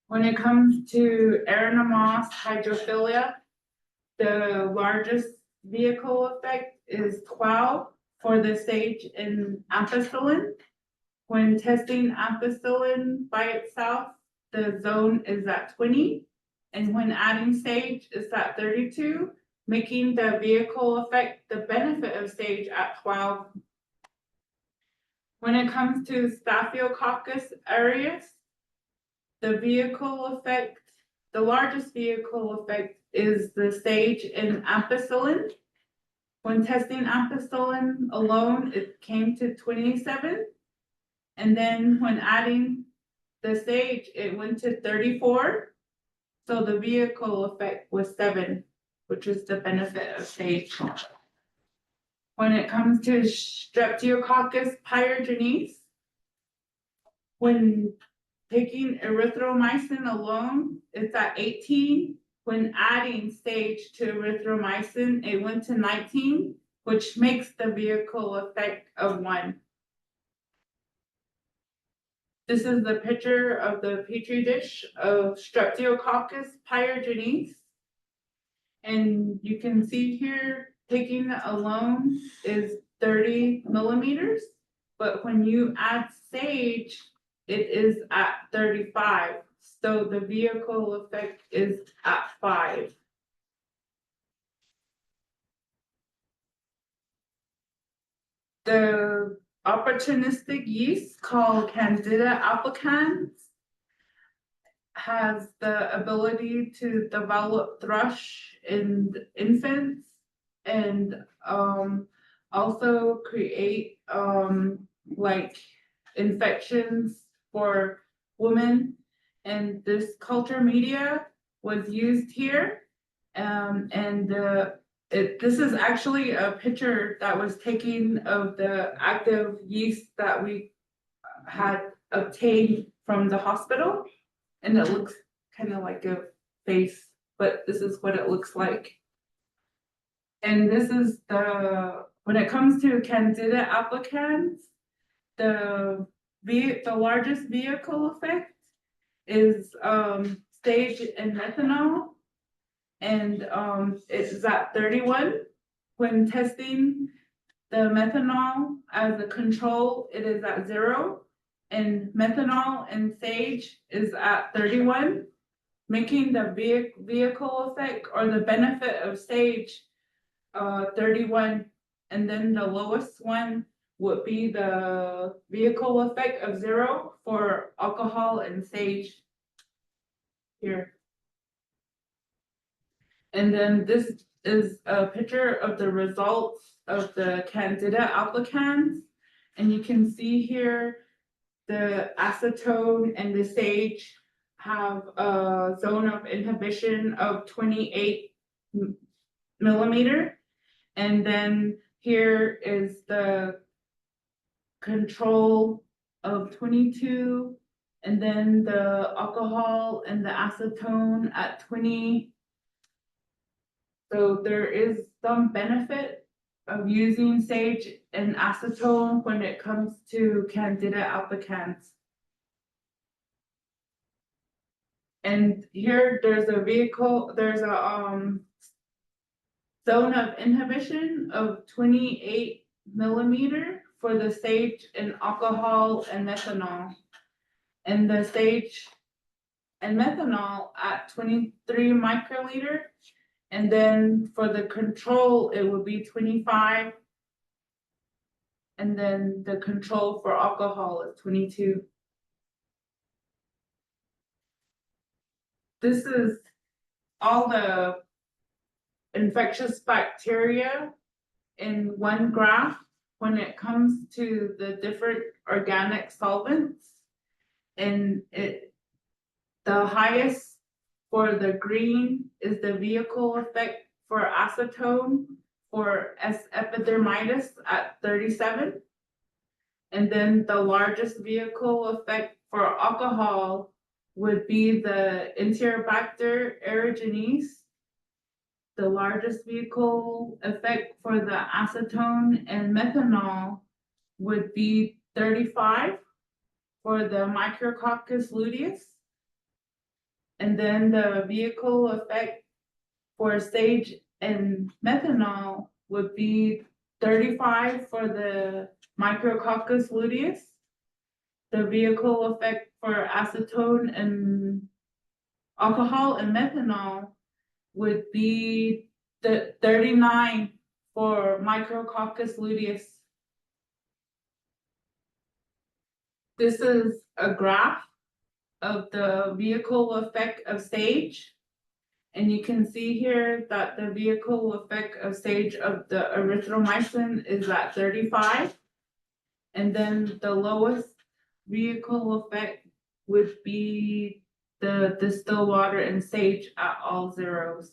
P: When it comes to Aranamos hydrophilia, the largest vehicle effect is 12 for the sage and ampicillin. When testing ampicillin by itself, the zone is at 20. And when adding sage, it's at 32, making the vehicle effect the benefit of sage at 12. When it comes to Staphylococcus aureus, the vehicle effect, the largest vehicle effect is the sage and ampicillin. When testing ampicillin alone, it came to 27. And then when adding the sage, it went to 34. So the vehicle effect was 7, which is the benefit of sage. When it comes to Streptococcus pyogenes, when taking erythromycin alone, it's at 18. When adding sage to erythromycin, it went to 19, which makes the vehicle effect of 1. This is the picture of the petri dish of Streptococcus pyogenes. And you can see here, taking it alone is 30 millimeters. But when you add sage, it is at 35. So the vehicle effect is at 5. The opportunistic yeast called Candida albicans has the ability to develop thrush in infants and also create like infections for women. And this culture media was used here. This is actually a picture that was taken of the active yeast that we had obtained from the hospital. And it looks kind of like a face, but this is what it looks like. And this is when it comes to Candida albicans, the largest vehicle effect is stage and methanol. And it is at 31. When testing the methanol as a control, it is at 0. And methanol and sage is at 31, making the vehicle effect or the benefit of sage 31. And then the lowest one would be the vehicle effect of 0 for alcohol and sage here. And then this is a picture of the results of the Candida albicans. And you can see here the acetone and the sage have a zone of inhibition of 28 millimeter. And then here is the control of 22, and then the alcohol and the acetone at 20. So there is some benefit of using sage and acetone when it comes to Candida albicans. And here there's a zone of inhibition of 28 millimeter for the sage and alcohol and methanol. And the sage and methanol at 23 microliter. And then for the control, it would be 25. And then the control for alcohol is 22. This is all the infectious bacteria in one graph when it comes to the different organic solvents. And the highest for the green is the vehicle effect for acetone for epidermitis at 37. And then the largest vehicle effect for alcohol would be the Enterobacter aerogenes. The largest vehicle effect for the acetone and methanol would be 35 for the Micrococcus luteus. And then the vehicle effect for sage and methanol would be 35 for the Micrococcus luteus. The vehicle effect for acetone and alcohol and methanol would be the 39 for Micrococcus luteus. This is a graph of the vehicle effect of sage. And you can see here that the vehicle effect of sage of the erythromycin is at 35. And then the lowest vehicle effect would be the distilled water and sage at all zeros.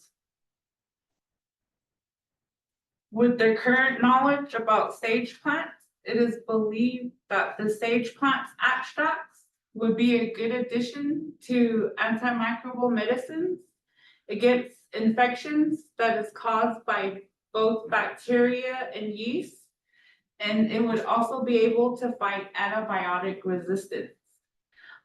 P: With the current knowledge about sage plants, it is believed that the sage plant's extracts would be a good addition to antimicrobial medicines against infections that is caused by both bacteria and yeast. And it would also be able to fight antibiotic resistance.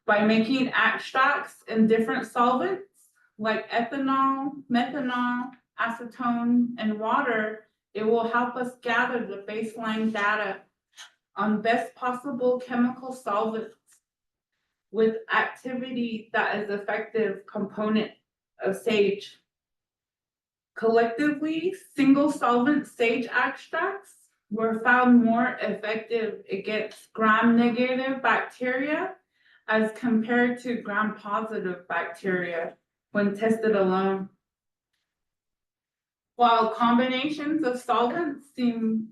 P: By making extracts in different solvents like ethanol, methanol, acetone, and water, it will help us gather the baseline data on best possible chemical solvents with activity that is effective component of sage. Collectively, single solvent sage extracts were found more effective against gram-negative bacteria as compared to gram-positive bacteria when tested alone. While combinations of solvents seem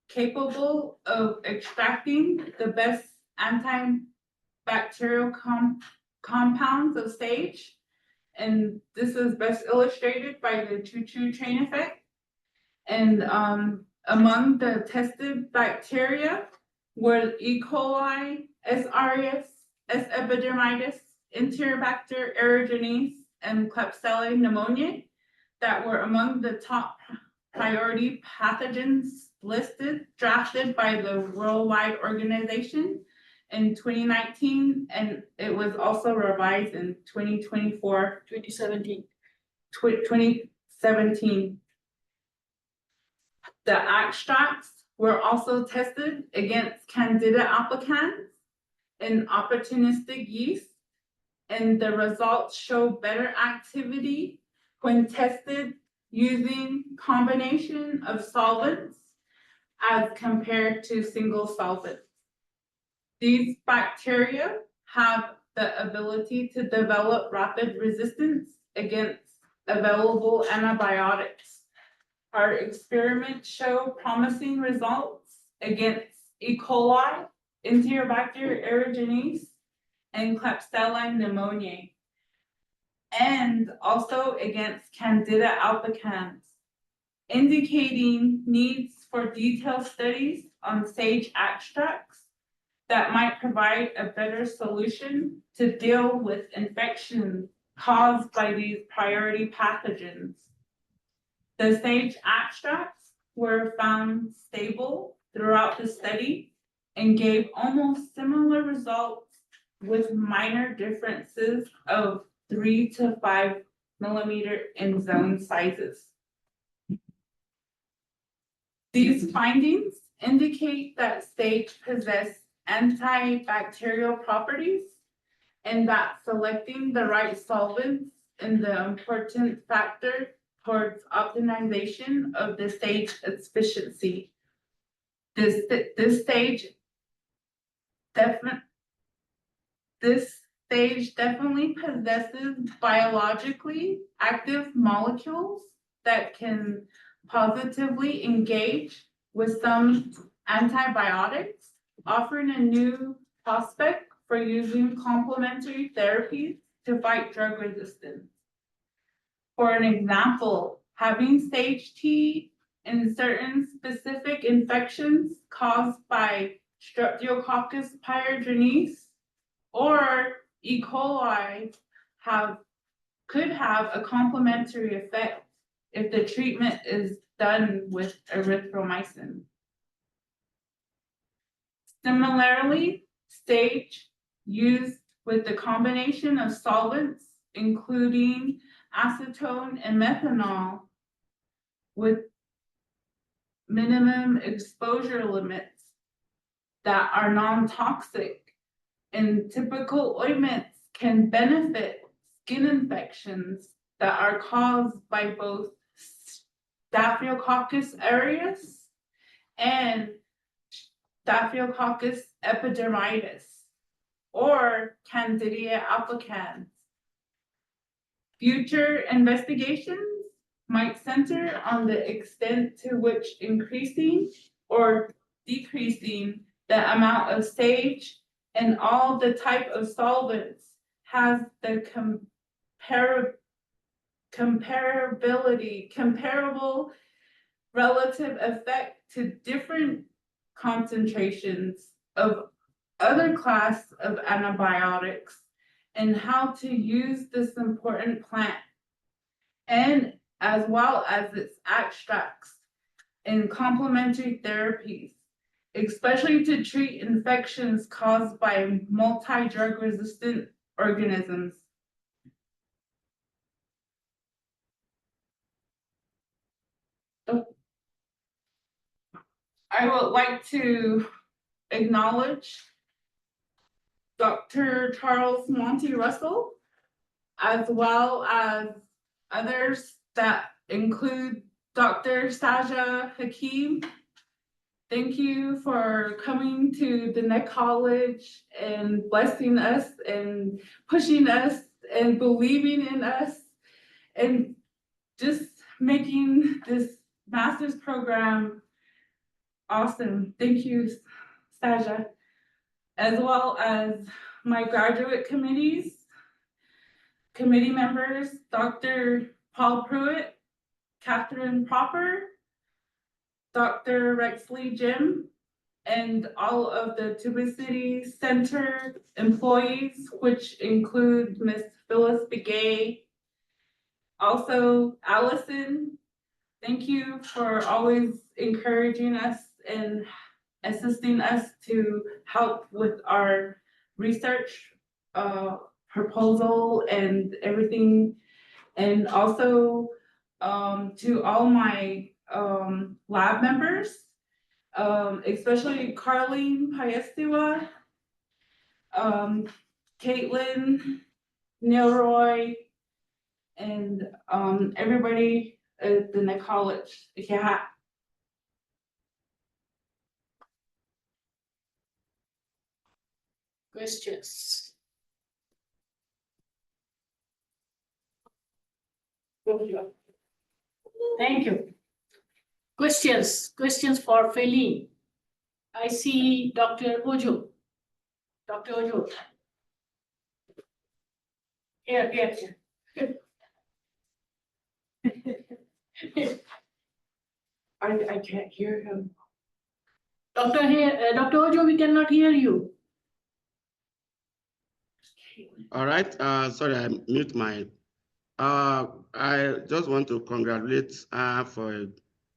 P: capable of extracting the best antibacterial compounds of sage, and this is best illustrated by the choo-choo train effect. And among the tested bacteria were E. coli, S. aureus, S. epidermidis, Enterobacter aerogenes, and Klebsiella pneumoniae that were among the top priority pathogens drafted by the Worldwide Organization in 2019, and it was also revised in 2017. The extracts were also tested against Candida albicans and opportunistic yeast, and the results show better activity when tested using combination of solvents as compared to single solvents. These bacteria have the ability to develop rapid resistance against available antibiotics. Our experiments show promising results against E. coli, Enterobacter aerogenes, and Klebsiella pneumoniae, and also against Candida albicans, indicating needs for detailed studies on sage extracts that might provide a better solution to deal with infections caused by these priority pathogens. The sage extracts were found stable throughout the study and gave almost similar results with minor differences of 3 to 5 millimeter in zone sizes. These findings indicate that sage possess antibacterial properties and that selecting the right solvents is the important factor towards optimization of the sage efficiency. This stage definitely possesses biologically active molecules that can positively engage with some antibiotics, offering a new prospect for using complementary therapies to fight drug resistance. For an example, having sage tea in certain specific infections caused by Streptococcus pyogenes or E. coli could have a complementary effect if the treatment is done with erythromycin. Similarly, sage used with the combination of solvents, including acetone and methanol, with minimum exposure limits that are non-toxic, and typical ointments can benefit skin infections that are caused by both Staphylococcus aureus and Staphylococcus epidermidis, or Candida albicans. Future investigations might center on the extent to which increasing or decreasing the amount of sage and all the type of solvents has the comparable relative effect to different concentrations of other class of antibiotics, and how to use this important plant, and as well as its extracts in complementary therapies, especially to treat infections caused by multi-drug resistant organisms. I would like to acknowledge Dr. Charles Monty Russell, as well as others that include Dr. Shazia Hakim Thank you for coming to the Net College and blessing us and pushing us and believing in us and just making this master's program awesome. Thank you, Shazia, as well as my graduate committee members, Dr. Paul Prueitt, Cathy Propper, Dr. Rexley Jim, and all of the Tuba City Center employees, which include Miss Phyllis Begay. Also, Allison, thank you for always encouraging us and assisting us to help with our research proposal and everything. And also to all my lab members, especially Carlene Paestiwa, Kaitlan, Neilroy, and everybody at the Net College. Yeah.
A: Questions? Thank you. Questions for Faylene. I see Dr. Ojo. Dr. Ojo. Here. I can't hear him. Dr. Ojo, we cannot hear you.
K: All right, sorry, I mute my, I just want to congratulate for a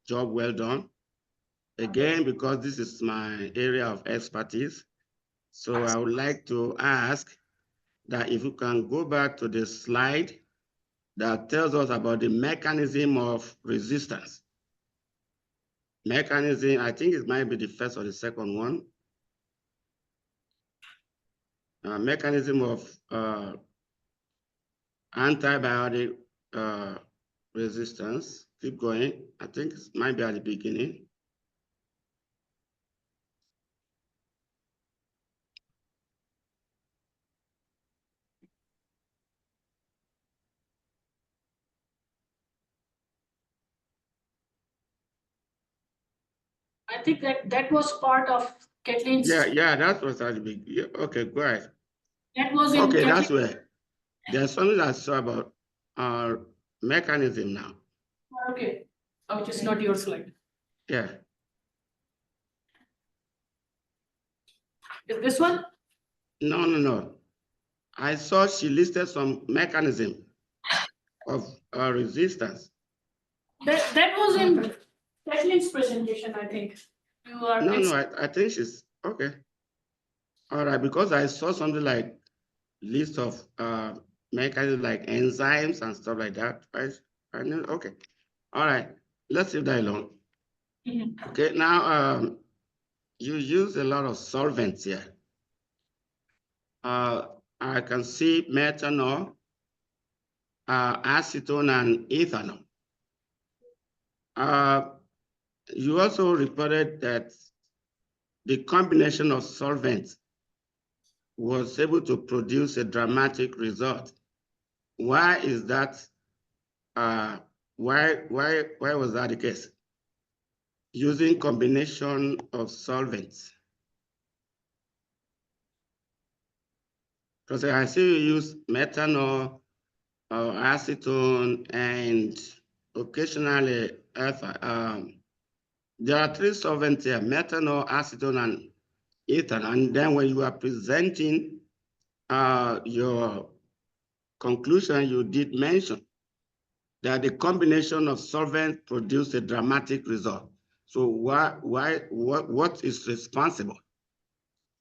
K: job well done. Again, because this is my area of expertise. So I would like to ask that if you can go back to the slide that tells us about the mechanism of resistance. Mechanism, I think it might be the first or the second one. Mechanism of antibiotic resistance. Keep going. I think it might be at the beginning.
A: I think that was part of Kaitlin's.
K: Yeah, that was at the beginning. Yeah, okay, go ahead.
A: That was in
K: Okay,
A: Kaitlin's.
K: that's where there's something I saw about our mechanism now.
A: Okay. Oh, just not your slide.
K: Yeah.
A: Is this one?
K: No. I saw she listed some mechanism of resistance.
A: That was in Kaitlin's presentation, I think. You are
K: No, I think she's okay. All right, because I saw something like list of mechanisms like enzymes and stuff like that. I knew, okay. All right, let's leave that alone.
A: Mhm.
K: Okay, now you use a lot of solvents here. I can see methanol, acetone, and ethanol. You also reported that the combination of solvents was able to produce a dramatic result. Why is that? Why was that the case? Using combination of solvents. Because I see you use methanol, acetone, and occasionally there are three solvents here: methanol, acetone, and ethanol. And then when you are presenting your conclusion, you did mention that the combination of solvents produced a dramatic result. So what is responsible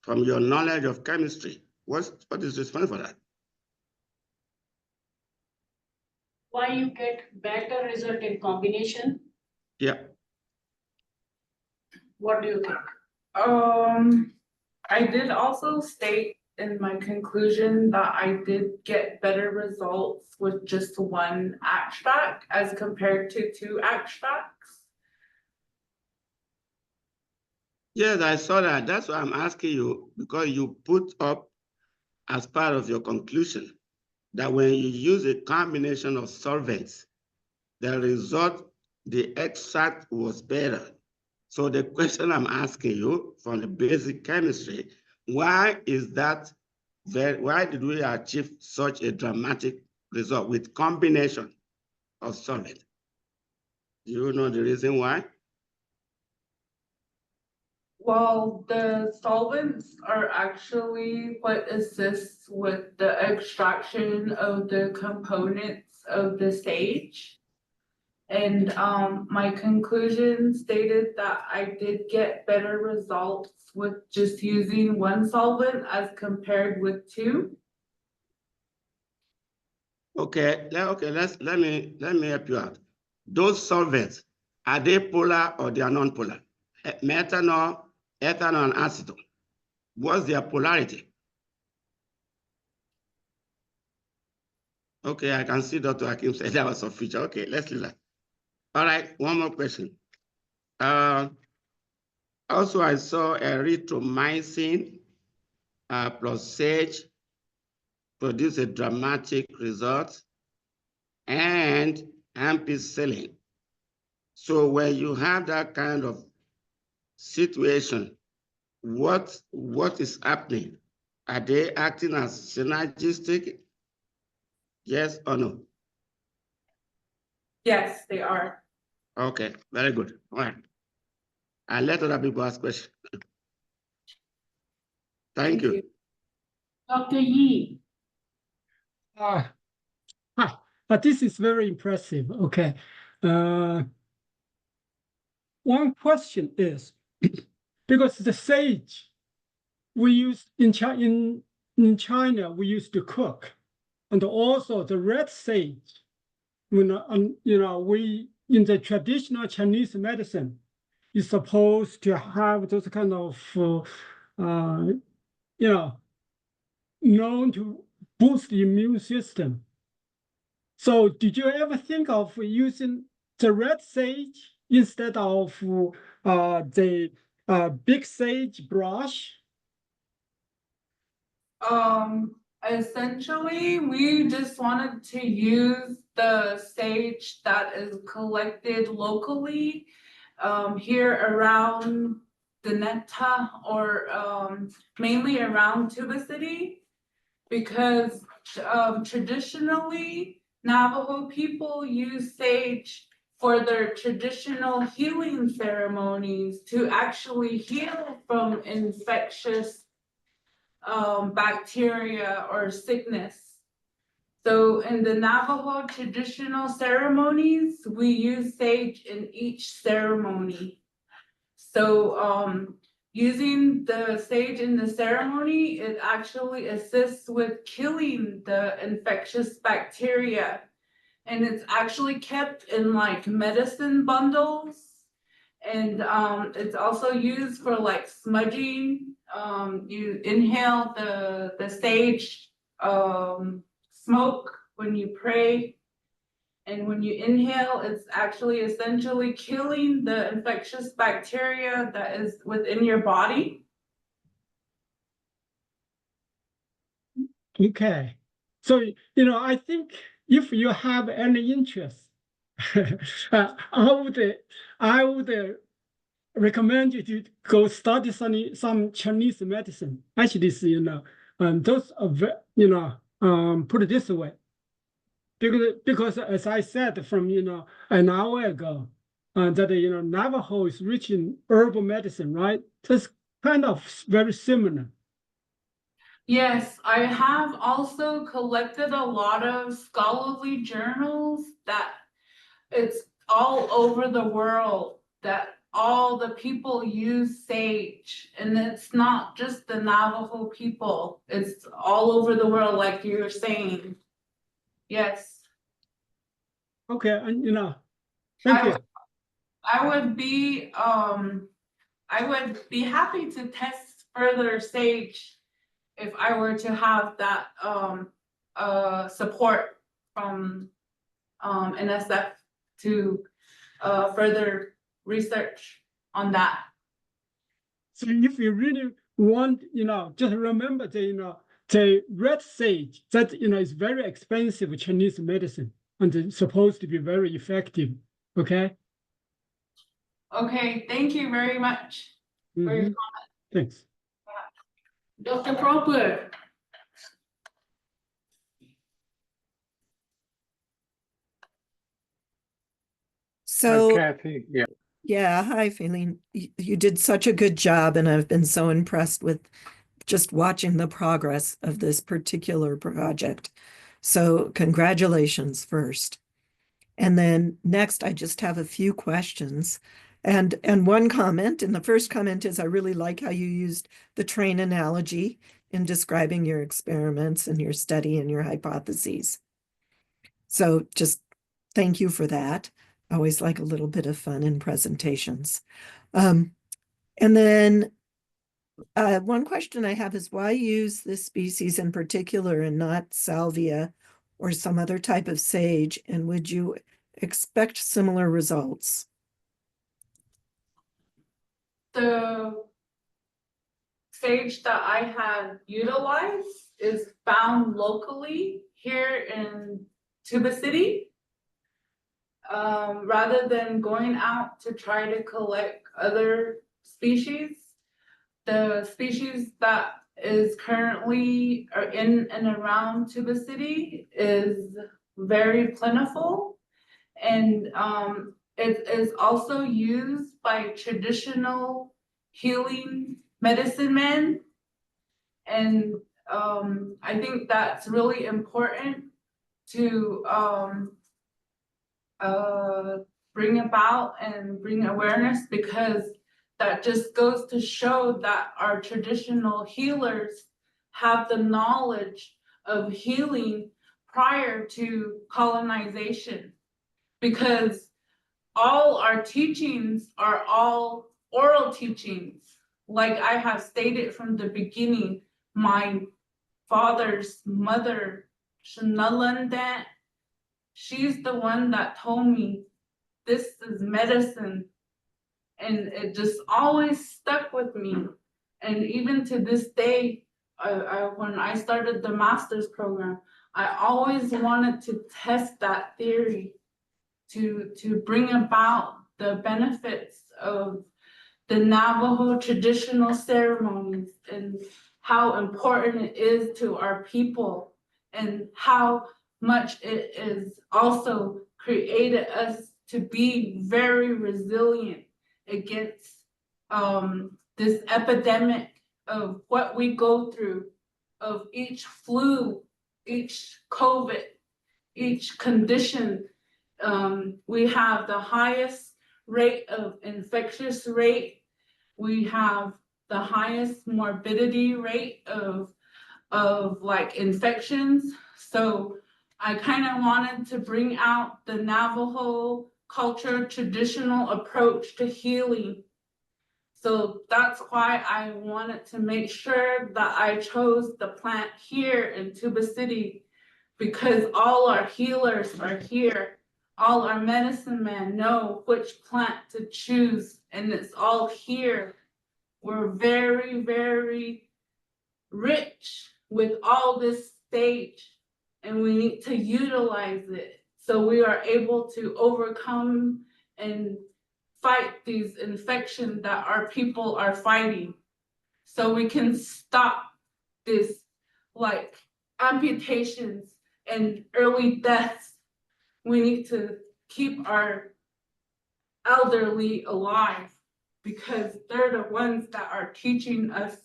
K: from your knowledge of chemistry? What is responsible for that?
A: Why you get better result in combination?
K: Yeah.
A: What do you think?
P: I did also state in my conclusion that I did get better results with just one extract as compared to two extracts.
K: Yes, I saw that. That's why I'm asking you, because you put up as part of your conclusion that when you use a combination of solvents, the result, the extract was better. So the question I'm asking you from the basic chemistry, why is that? Why did we achieve such a dramatic result with combination of solvent? Do you know the reason why?
P: Well, the solvents are actually what assists with the extraction of the components of the sage. And my conclusion stated that I did get better results with just using one solvent as compared with two.
K: Okay, let me help you out. Those solvents, are they polar or they are non-polar? Methanol, ethanol, and acetone. What's their polarity? Okay, I can see Dr. Hakim said that was a feature. Okay, let's leave that. All right, one more question. Also, I saw erythromycin plus sage produce a dramatic result, and ampicillin. So when you have that kind of situation, what is happening? Are they acting as synergistic? Yes or no?
P: Yes, they are.
K: Okay, very good. All right. I'll let other people ask questions. Thank you.
A: Dr. Yee.
N: Hi, this is very impressive. Okay. One question is, because the sage we use in China, we used to cook, and also the red sage, we in the traditional Chinese medicine is supposed to have those kind of known to boost the immune system. So did you ever think of using the red sage instead of the big sage brush?
P: Essentially, we just wanted to use the sage that is collected locally here around Deneta or mainly around Tuba City, because traditionally Navajo people use sage for their traditional healing ceremonies to actually heal from infectious bacteria or sickness. So in the Navajo traditional ceremonies, we use sage in each ceremony. So using the sage in the ceremony, it actually assists with killing the infectious bacteria. And it's actually kept in like medicine bundles. And it's also used for like smudging. You inhale the sage smoke when you pray. And when you inhale, it's actually essentially killing the infectious bacteria that is within your body.
N: Okay. So, I think if you have any interest, I would recommend you to go study some Chinese medicine. Actually, those are, put it this way, because as I said from an hour ago, that Navajo is rich in herbal medicine, right? So it's kind of very similar.
P: Yes, I have also collected a lot of scholarly journals that it's all over the world that all the people use sage, and it's not just the Navajo people, it's all over the world, like you were saying. Yes.
N: Okay, and thank you.
P: I would be happy to test further sage if I were to have that support from NSF to further research on that.
N: So if you really want, just remember the, the red sage that, is very expensive Chinese medicine and it's supposed to be very effective. Okay.
P: Okay, thank you very much for your
N: Mhm.
P: comment.
N: Thanks.
A: Dr. Propper.
R: So,
F: Kathy, yeah.
R: yeah, hi, Faylene. You did such a good job, and I've been so impressed with just watching the progress of this particular project. So, congratulations first. And then next, I just have a few questions. And one comment, and the first comment is I really like how you used the train analogy in describing your experiments and your study and your hypotheses. So just thank you for that. I always like a little bit of fun in presentations. And then one question I have is why use this species in particular and not salvia or some other type of sage? And would you expect similar results?
P: The sage that I had utilized is found locally here in Tuba City. Rather than going out to try to collect other species, the species that is currently in and around Tuba City is very plentiful, and it is also used by traditional healing medicine men, and I think that's really important to bring about and bring awareness, because that just goes to show that our traditional healers have the knowledge of healing prior to colonization, because all our teachings are all oral teachings. Like I have stated from the beginning, my father's mother, Shanalandan, she's the one that told me this is medicine, and it just always stuck with me. And even to this day, when I started the master's program, I always wanted to test that theory to bring about the benefits of the Navajo traditional ceremonies and how important it is to our people, and how much it is also created us to be very resilient against this epidemic of what we go through, of each flu, each COVID, each condition. We have the highest rate of infectious rate. We have the highest morbidity rate of like infections. So I kind of wanted to bring out the Navajo culture traditional approach to healing. So that's why I wanted to make sure that I chose the plant here in Tuba City, because all our healers are here. All our medicine men know which plant to choose, and it's all here. We're very, very rich with all this stage, and we need to utilize it so we are able to overcome and fight these infections that our people are fighting, so we can stop this like amputations and early deaths. We need to keep our elderly alive, because they're the ones that are teaching us.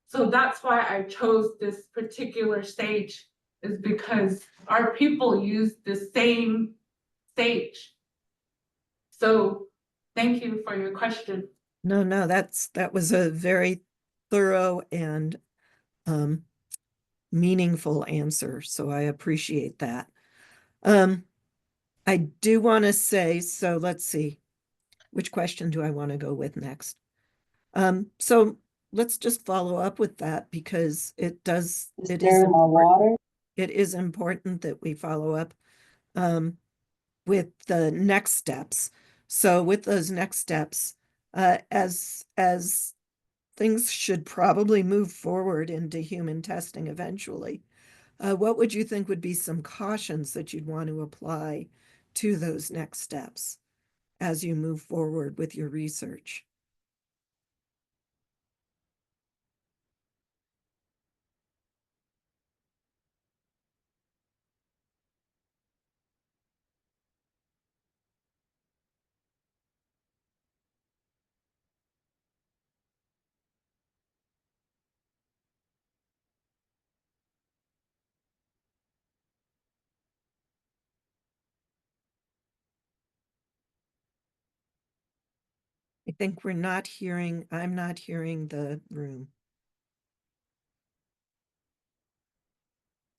P: So that's why I chose this particular stage, is because our people use the same stage. So thank you for your question.
R: No, that was a very thorough and meaningful answer. So I appreciate that. I do want to say, so let's see, which question do I want to go with next? So let's just follow up with that, because it is important that we follow up with the next steps. So with those next steps, as things should probably move forward into human testing eventually, what would you think would be some cautions that you'd want to apply to those next steps as you move forward with your research? I think I'm not hearing the room.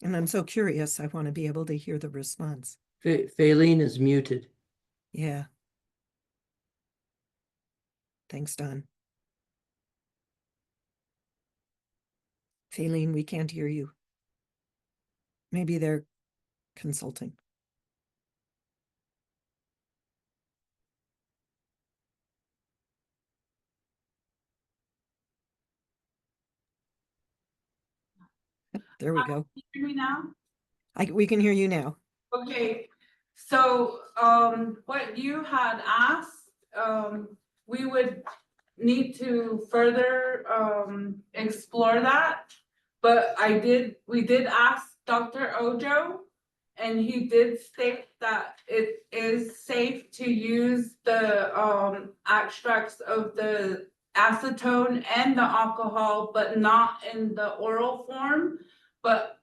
R: And I'm so curious, I want to be able to hear the response.
S: Faylene is muted.
R: Yeah. Thanks, Don. Faylene, we can't hear you. Maybe they're consulting. There we go.
P: Can you hear me now?
R: We can hear you now.
P: Okay, so what you had asked, we would need to further explore that. But we did ask Dr. Ojo, and he did state that it is safe to use the extracts of the acetone and the alcohol, but not in the oral form, but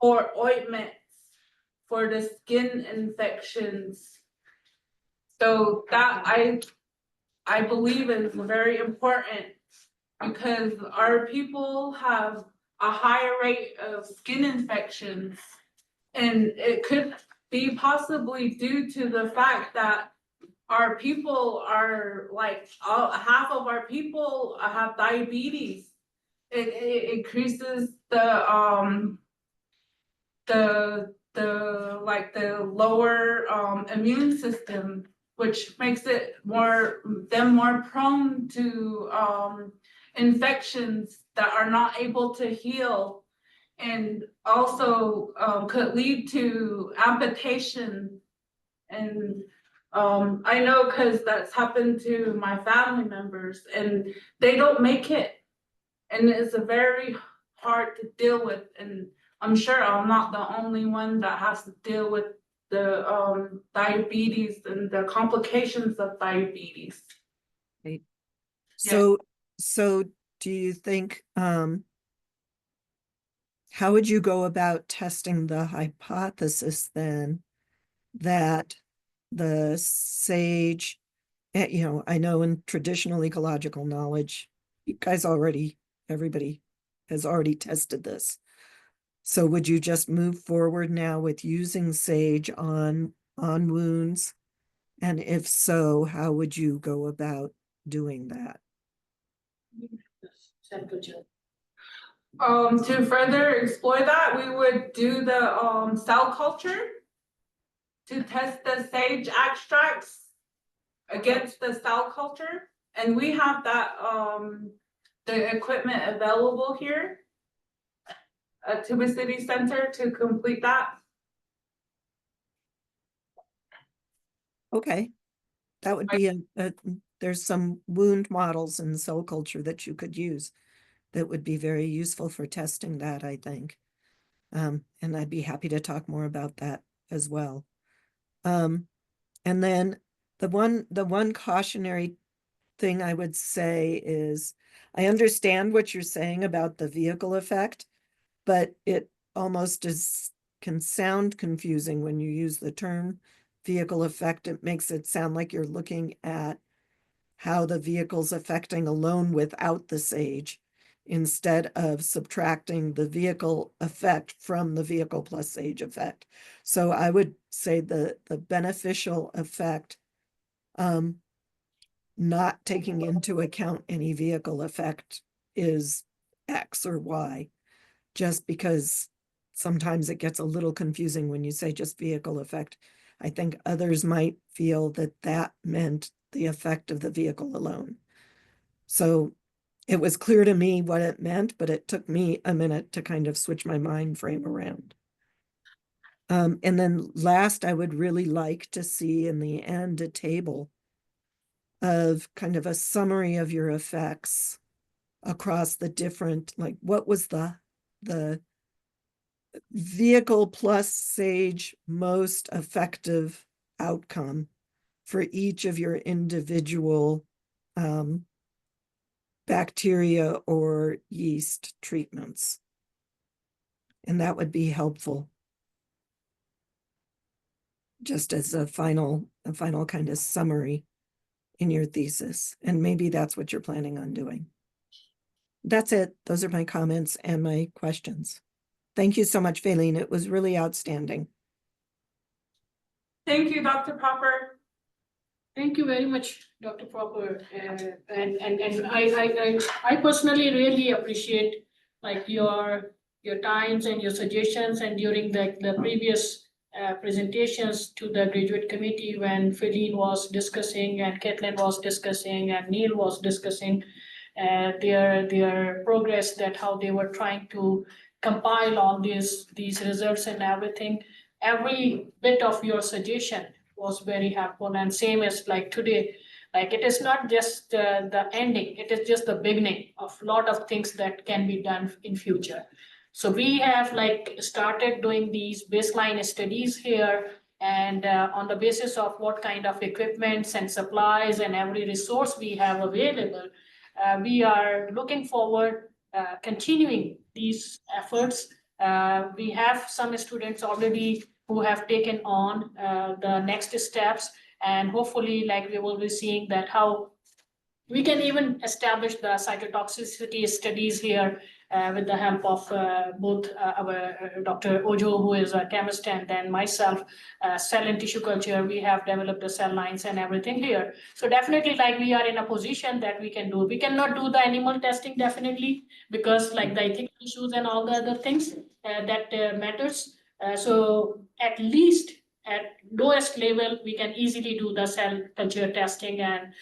P: for ointments for the skin infections. So that I believe is very important, because our people have a higher rate of skin infections. And it could be possibly due to the fact that our people are like, half of our people have diabetes. It increases the lower immune system, which makes it them more prone to infections that are not able to heal, and also could lead to amputation. And I know, because that's happened to my family members, and they don't make it, and it's a very hard to deal with. And I'm sure I'm not the only one that has to deal with the diabetes and the complications of diabetes.
R: Right. So do you think, how would you go about testing the hypothesis then that the sage, I know in traditional ecological knowledge, you guys everybody has already tested this. So would you just move forward now with using sage on wounds? And if so, how would you go about doing that?
P: To further explore that, we would do the cell culture to test the sage extracts against the cell culture. And we have that the equipment available here at Tuba City Center to complete that.
R: Okay, that would be there's some wound models in cell culture that you could use that would be very useful for testing that, I think. And I'd be happy to talk more about that as well. And then the one cautionary thing I would say is, I understand what you're saying about the vehicle effect, but it almost can sound confusing when you use the term vehicle effect. It makes it sound like you're looking at how the vehicle's affecting alone without the sage, instead of subtracting the vehicle effect from the vehicle plus sage effect. So I would say the beneficial effect, not taking into account any vehicle effect, is X or Y, just because sometimes it gets a little confusing when you say just vehicle effect. I think others might feel that meant the effect of the vehicle alone. So it was clear to me what it meant, but it took me a minute to kind of switch my mind frame around. And then last, I would really like to see in the end a table of kind of a summary of your effects across the different, like what was the vehicle plus SAGE most effective outcome for each of your individual bacteria or yeast treatments. And that would be helpful. Just as a final kind of summary in your thesis. And maybe that's what you're planning on doing. That's it. Those are my comments and my questions. Thank you so much, Faylene. It was really outstanding.
P: Thank you, Dr. Propper.
A: Thank you very much, Dr. Propper. And I personally really appreciate like your times and your suggestions, and during the previous presentations to the graduate committee when Faylene was discussing and Kaitlan was discussing and Neil was discussing their progress, that how they were trying to compile all these results and everything. Every bit of your suggestion was very helpful, and same as like today, like it is not just the ending, it is just the beginning of a lot of things that can be done in future. So we have like started doing these baseline studies here, and on the basis of what kind of equipments and supplies and every resource we have available, we are looking forward continuing these efforts. We have some students already who have taken on the next steps, and hopefully like we will be seeing that how we can even establish the cytotoxicity studies here with the help of both our Dr. Ojo, who is a chemist, and then myself, cell and tissue culture. We have developed the cell lines and everything here. So definitely like we are in a position that we can do. We cannot do the animal testing definitely, because like the ethical issues and all the other things that matters. So at least at lowest level, we can easily do the cell culture testing and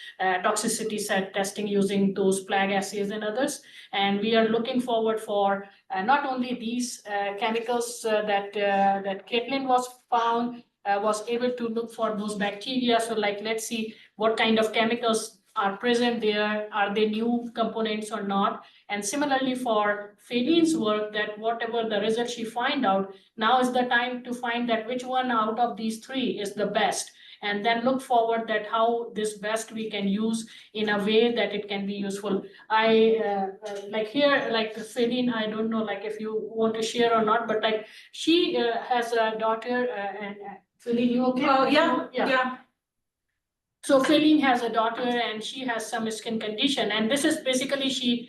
A: toxicity set testing using those plague assays and others. And we are looking forward for not only these chemicals that Kaitlan was found, was able to look for those bacteria. So like, let's see what kind of chemicals are present there. Are they new components or not? And similarly for Faylene's work, that whatever the result she find out, now is the time to find that which one out of these three is the best, and then look forward that how this best we can use in a way that it can be useful. I like here, like Faylene, I don't know like if you want to share or not, but like she has a daughter and Faylene, you okay?
P: Oh, yeah.
A: So Faylene has a daughter and she has some skin condition, and this is basically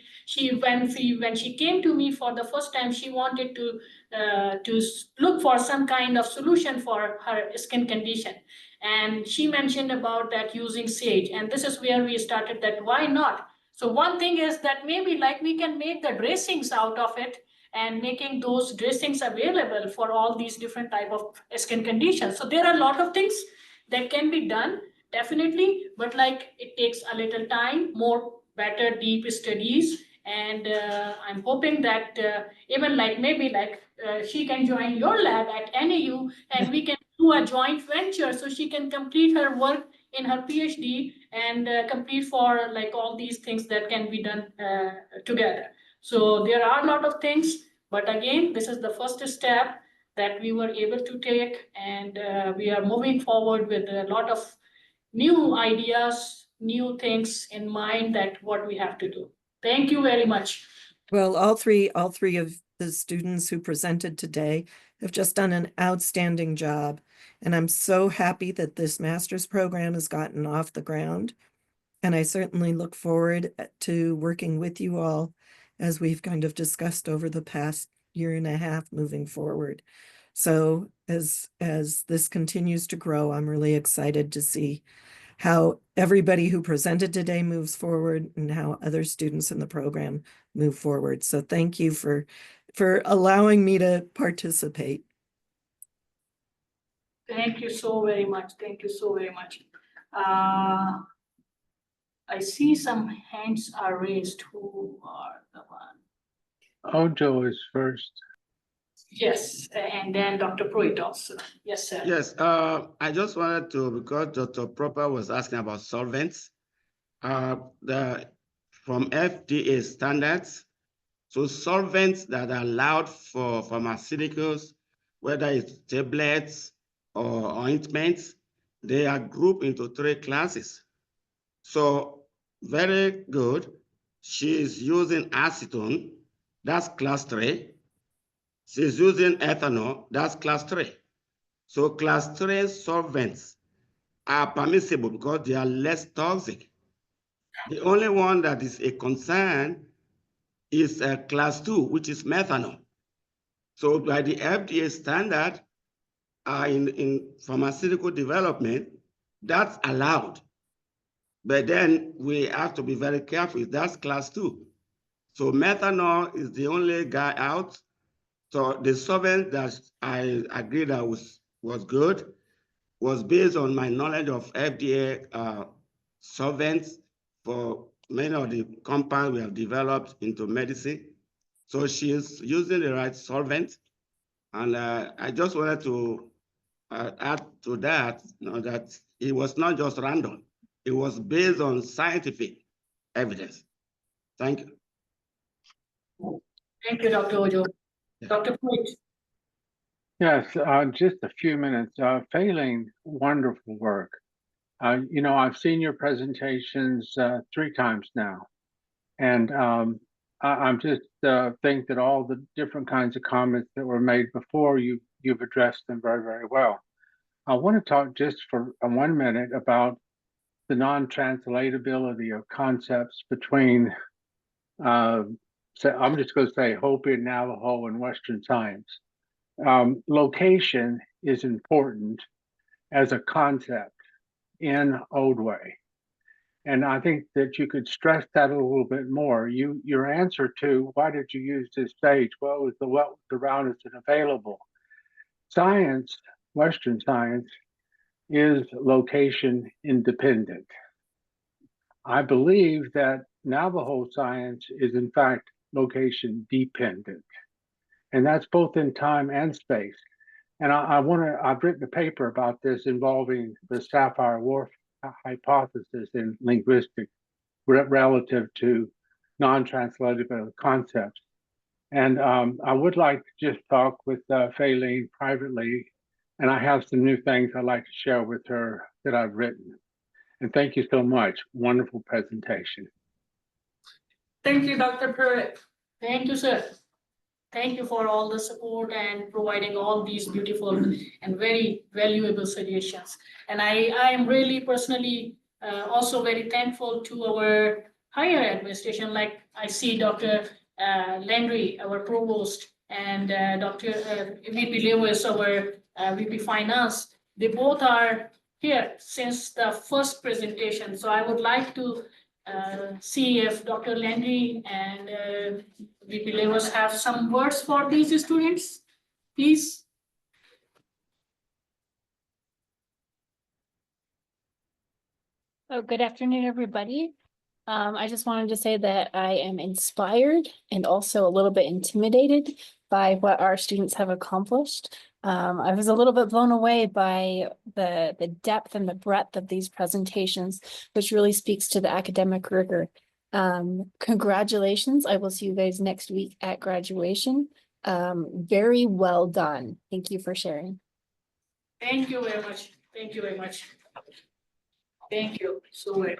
A: when she came to me for the first time, she wanted to look for some kind of solution for her skin condition, and she mentioned about that using sage, and this is where we started that why not. So one thing is that maybe like we can make the dressings out of it, and making those dressings available for all these different type of skin conditions. So there are a lot of things that can be done. Definitely, but like it takes a little time, more better deep studies, and I'm hoping that even like maybe like she can join your lab at NAU, and we can do a joint venture so she can complete her work in her PhD and complete for like all these things that can be done together. So there are a lot of things, but again, this is the first step that we were able to take, and we are moving forward with a lot of new ideas, new things in mind that what we have to do. Thank you very much.
R: Well, all three of the students who presented today have just done an outstanding job. And I'm so happy that this master's program has gotten off the ground. And I certainly look forward to working with you all as we've kind of discussed over the past year and a half moving forward. So as this continues to grow, I'm really excited to see how everybody who presented today moves forward and how other students in the program move forward. So thank you for allowing me to participate.
A: Thank you so very much. Thank you so very much. I see some hands are raised. Who are the one?
F: Ojo is first.
A: Yes, and then Dr. Prueitt also. Yes, sir.
K: Yes, I just wanted to, because Dr. Propper was asking about solvents, from FDA standards, so solvents that are allowed for pharmaceuticals, whether it's tablets or ointments, they are grouped into 3 classes. So very good. She is using acetone, that's class 3. She's using ethanol, that's class 3. So class 3 solvents are permissible because they are less toxic. The only one that is a concern is class 2, which is methanol. So by the FDA standard, in pharmaceutical development, that's allowed. But then we have to be very careful. That's class 2. So methanol is the only guy out. So the solvent that I agreed that was good was based on my knowledge of FDA solvents for many of the compounds we have developed into medicine. So she is using the right solvent. And I just wanted to add to that, that it was not just random. It was based on scientific evidence. Thank you.
A: Thank you, Dr. Ojo. Dr. Prueitt.
F: Yes, just a few minutes. Faylene, wonderful work. I've seen your presentations 3 times now, and I'm just think that all the different kinds of comments that were made before you've addressed them very, very well. I want to talk just for 1 minute about the non-translatability of concepts between, so I'm just going to say Hopi, Navajo, and Western science. Location is important as a concept in Old Way. And I think that you could stress that a little bit more. Your answer to why did you use this stage? Well, it was the what was around us and available. Science, Western science, is location independent. I believe that Navajo science is in fact location dependent. And that's both in time and space. And I've written a paper about this involving the Sapphire Whorf hypothesis in linguistics relative to non-translatable concepts. And I would like to just talk with Faylene privately, and I have some new things I'd like to share with her that I've written. And thank you so much. Wonderful presentation.
P: Thank you, Dr. Prueitt.
A: Thank you, sir. Thank you for all the support and providing all these beautiful and very valuable suggestions. And I am really personally also very thankful to our higher administration. Like I see Dr. Landry, our provost, and Dr. VP Lewis, our VP Finance. They both are here since the first presentation. So I would like to see if Dr. Landry and VP Lewis have some words for these students, please.
T: Oh, good afternoon, everybody. I just wanted to say that I am inspired and also a little bit intimidated by what our students have accomplished. I was a little bit blown away by the depth and the breadth of these presentations, which really speaks to the academic rigor. Congratulations. I will see you guys next week at graduation. Very well done. Thank you for sharing.
A: Thank you very much. Thank you very much. Thank you so much.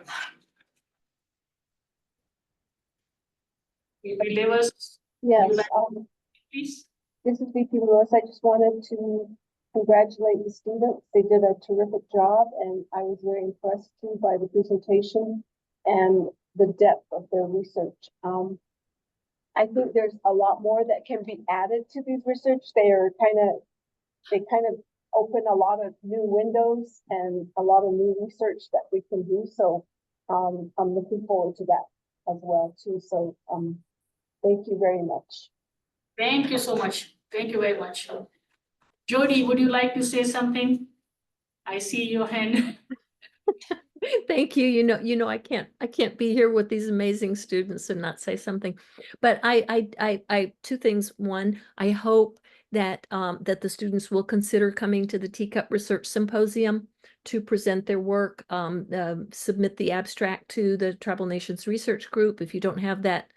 A: VP Lewis.
E: Yes,
A: Please.
E: this is VP Lewis. I just wanted to congratulate the students. They did a terrific job, and I was very impressed too by the presentation and the depth of their research. I think there's a lot more that can be added to these research. They kind of open a lot of new windows and a lot of new research that we can do. So I'm looking forward to that as well too. So thank you very much.
A: Thank you so much. Thank you very much. Jody, would you like to say something? I see your hand.
C: Thank you. I can't be here with these amazing students and not say something. But I two things. One, I hope that that the students will consider coming to the Teacup Research Symposium to present their work, submit the abstract to the Tribal Nations Research Group. If you don't have that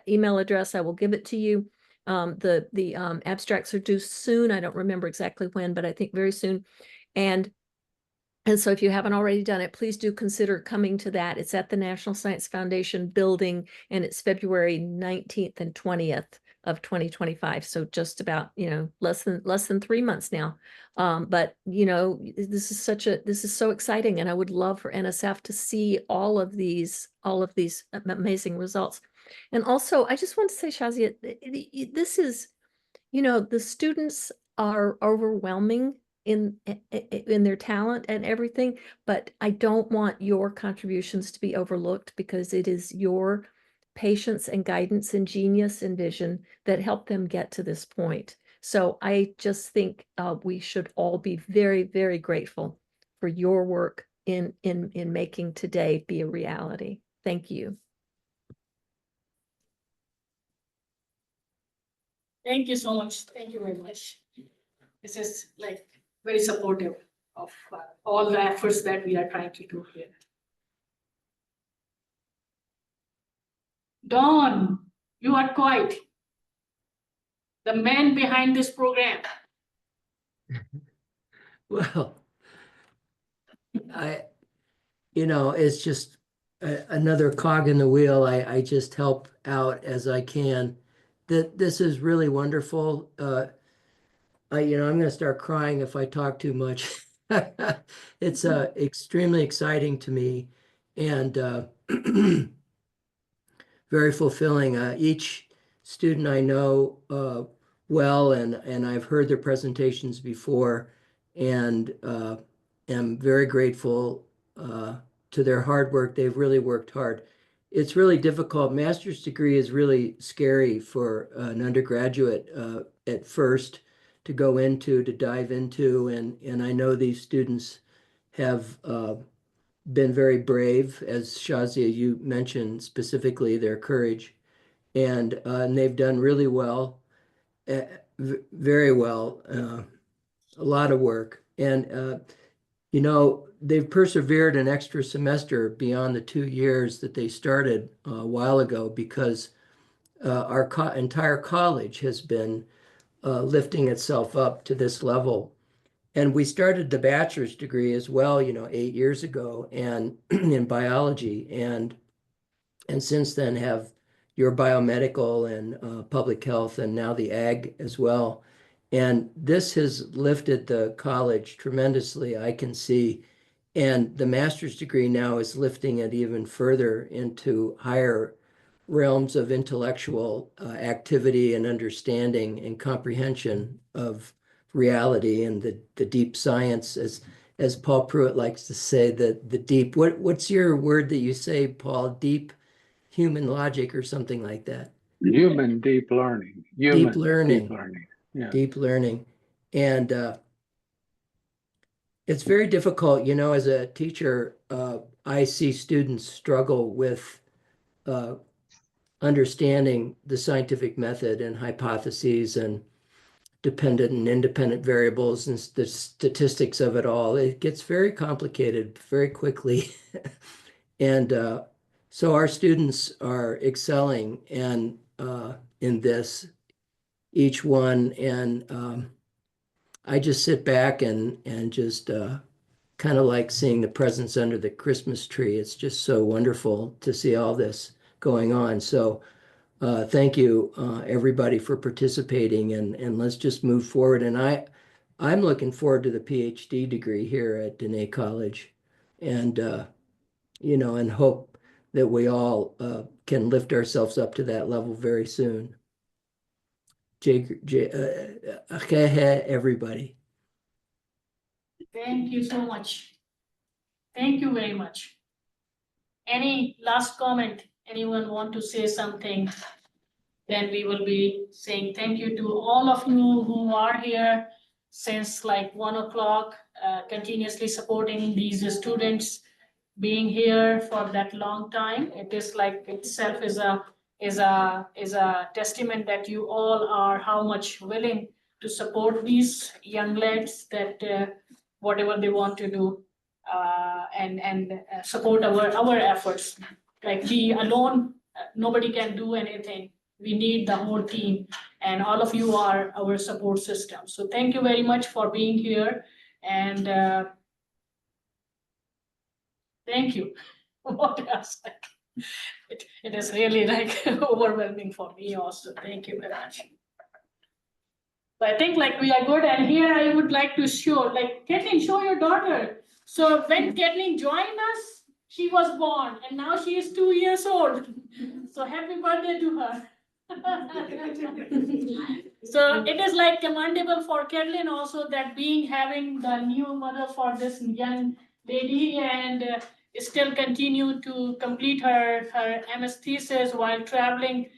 C: email address, I will give it to you. The abstracts are due soon. I don't remember exactly when, but I think very soon. And so if you haven't already done it, please do consider coming to that. It's at the National Science Foundation building, and it's February 19th and 20th of 2025. So just about, less than 3 months now. But this is so exciting, and I would love for NSF to see all of these amazing results. And also, I just want to say, Shazia, this is, the students are overwhelming in their talent and everything, but I don't want your contributions to be overlooked, because it is your patience and guidance and genius and vision that helped them get to this point. So I just think we should all be very, very grateful for your work in making today be a reality. Thank you.
A: Thank you so much. Thank you very much. This is very supportive of all the efforts that we are trying to do here. Dawn, you are quiet. The man behind this program.
S: Well, it's just another cog in the wheel. I just help out as I can. This is really wonderful. I'm going to start crying if I talk too much. It's extremely exciting to me, and very fulfilling. Each student I know well, and I've heard their presentations before, and am very grateful to their hard work. They've really worked hard. It's really difficult. Master's degree is really scary for an undergraduate at first to go into, to dive into, and I know these students have been very brave, as Shazia, you mentioned specifically their courage, and they've done really well, very well, a lot of work. And they've persevered an extra semester beyond the 2 years that they started a while ago, because our entire college has been lifting itself up to this level. And we started the bachelor's degree as well, 8 years ago, and in biology, and since then have your biomedical and public health, and now the ag as well. And this has lifted the college tremendously, I can see. And the master's degree now is lifting it even further into higher realms of intellectual activity and understanding and comprehension of reality and the deep science, as Paul Prueitt likes to say, the deep, what's your word that you say, Paul? Deep human logic or something like that.
F: Human deep learning.
S: Deep learning.
F: Yeah.
S: Deep learning. And it's very difficult, as a teacher, I see students struggle with understanding the scientific method and hypotheses and dependent and independent variables and the statistics of it all. It gets very complicated very quickly. And so our students are excelling in this, each one. And I just sit back and just kind of like seeing the presents under the Christmas tree. It's just so wonderful to see all this going on. So thank you, everybody, for participating, and let's just move forward. And I'm looking forward to the PhD degree here at Dine College, and and hope that we all can lift ourselves up to that level very soon. Everybody.
A: Thank you so much. Thank you very much. Any last comment? Anyone want to say something? Then we will be saying thank you to all of you who are here since 1 o'clock, continuously supporting these students. being here for that long time. It is like itself is a testament that you all are how much willing to support these young lads that whatever they want to do and support our efforts. Like we alone, nobody can do anything. We need the whole team, and all of you are our support system. So thank you very much for being here, and thank you. What else? It is really like overwhelming for me also. Thank you very much. But I think like we are good, and here I would like to show, like, Kathleen, show your daughter. So when Kathleen joined us, she was born, and now she is 2 years old. So happy birthday to her. So it is like commendable for Kathleen also that having the new mother for this young lady, and still continue to complete her MS thesis while traveling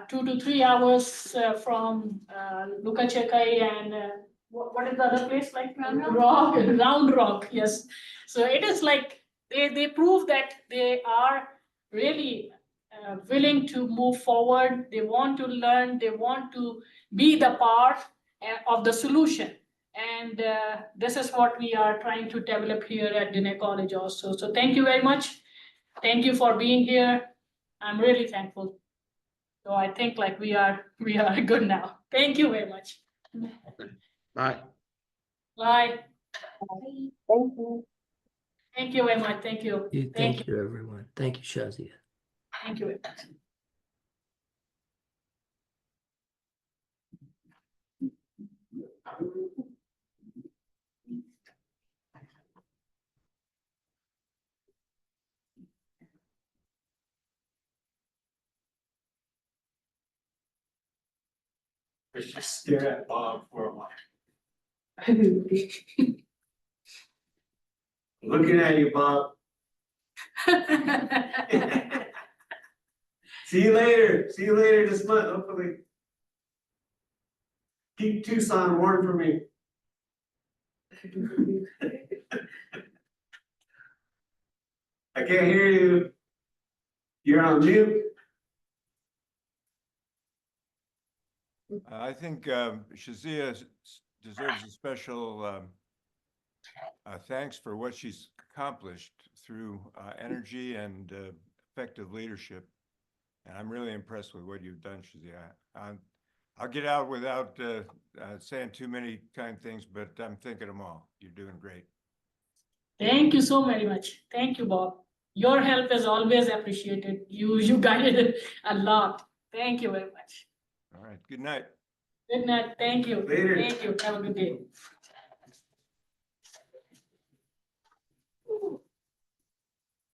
A: 2 to 3 hours from Lukachekai and what is the other place like? Round Rock, yes. So it is like they prove that they are really willing to move forward. They want to learn. They want to be the part of the solution. And this is what we are trying to develop here at Dine College also. So thank you very much. Thank you for being here. I'm really thankful. So I think like we are good now. Thank you very much.
K: Bye.
A: Bye.
P: Thank you.
A: Thank you very much. Thank you.
S: Thank you, everyone. Thank you, Shazia.
A: Thank you very much.
D: Let's just stare at Bob for a while. Looking at you, Bob. See you later. See you later this month, hopefully. Keep Tucson warm for me. I can't hear you. You're on mute.
G: I think Shazia deserves a special thanks for what she's accomplished through energy and effective leadership. And I'm really impressed with what you've done, Shazia. I'll get out without saying too many kind things, but I'm thinking them all. You're doing great.
A: Thank you so very much. Thank you, Bob. Your help is always appreciated. You guided it a lot. Thank you very much.
G: All right. Good night.
A: Good night. Thank you.
D: Later.
A: Thank you. Have a good day.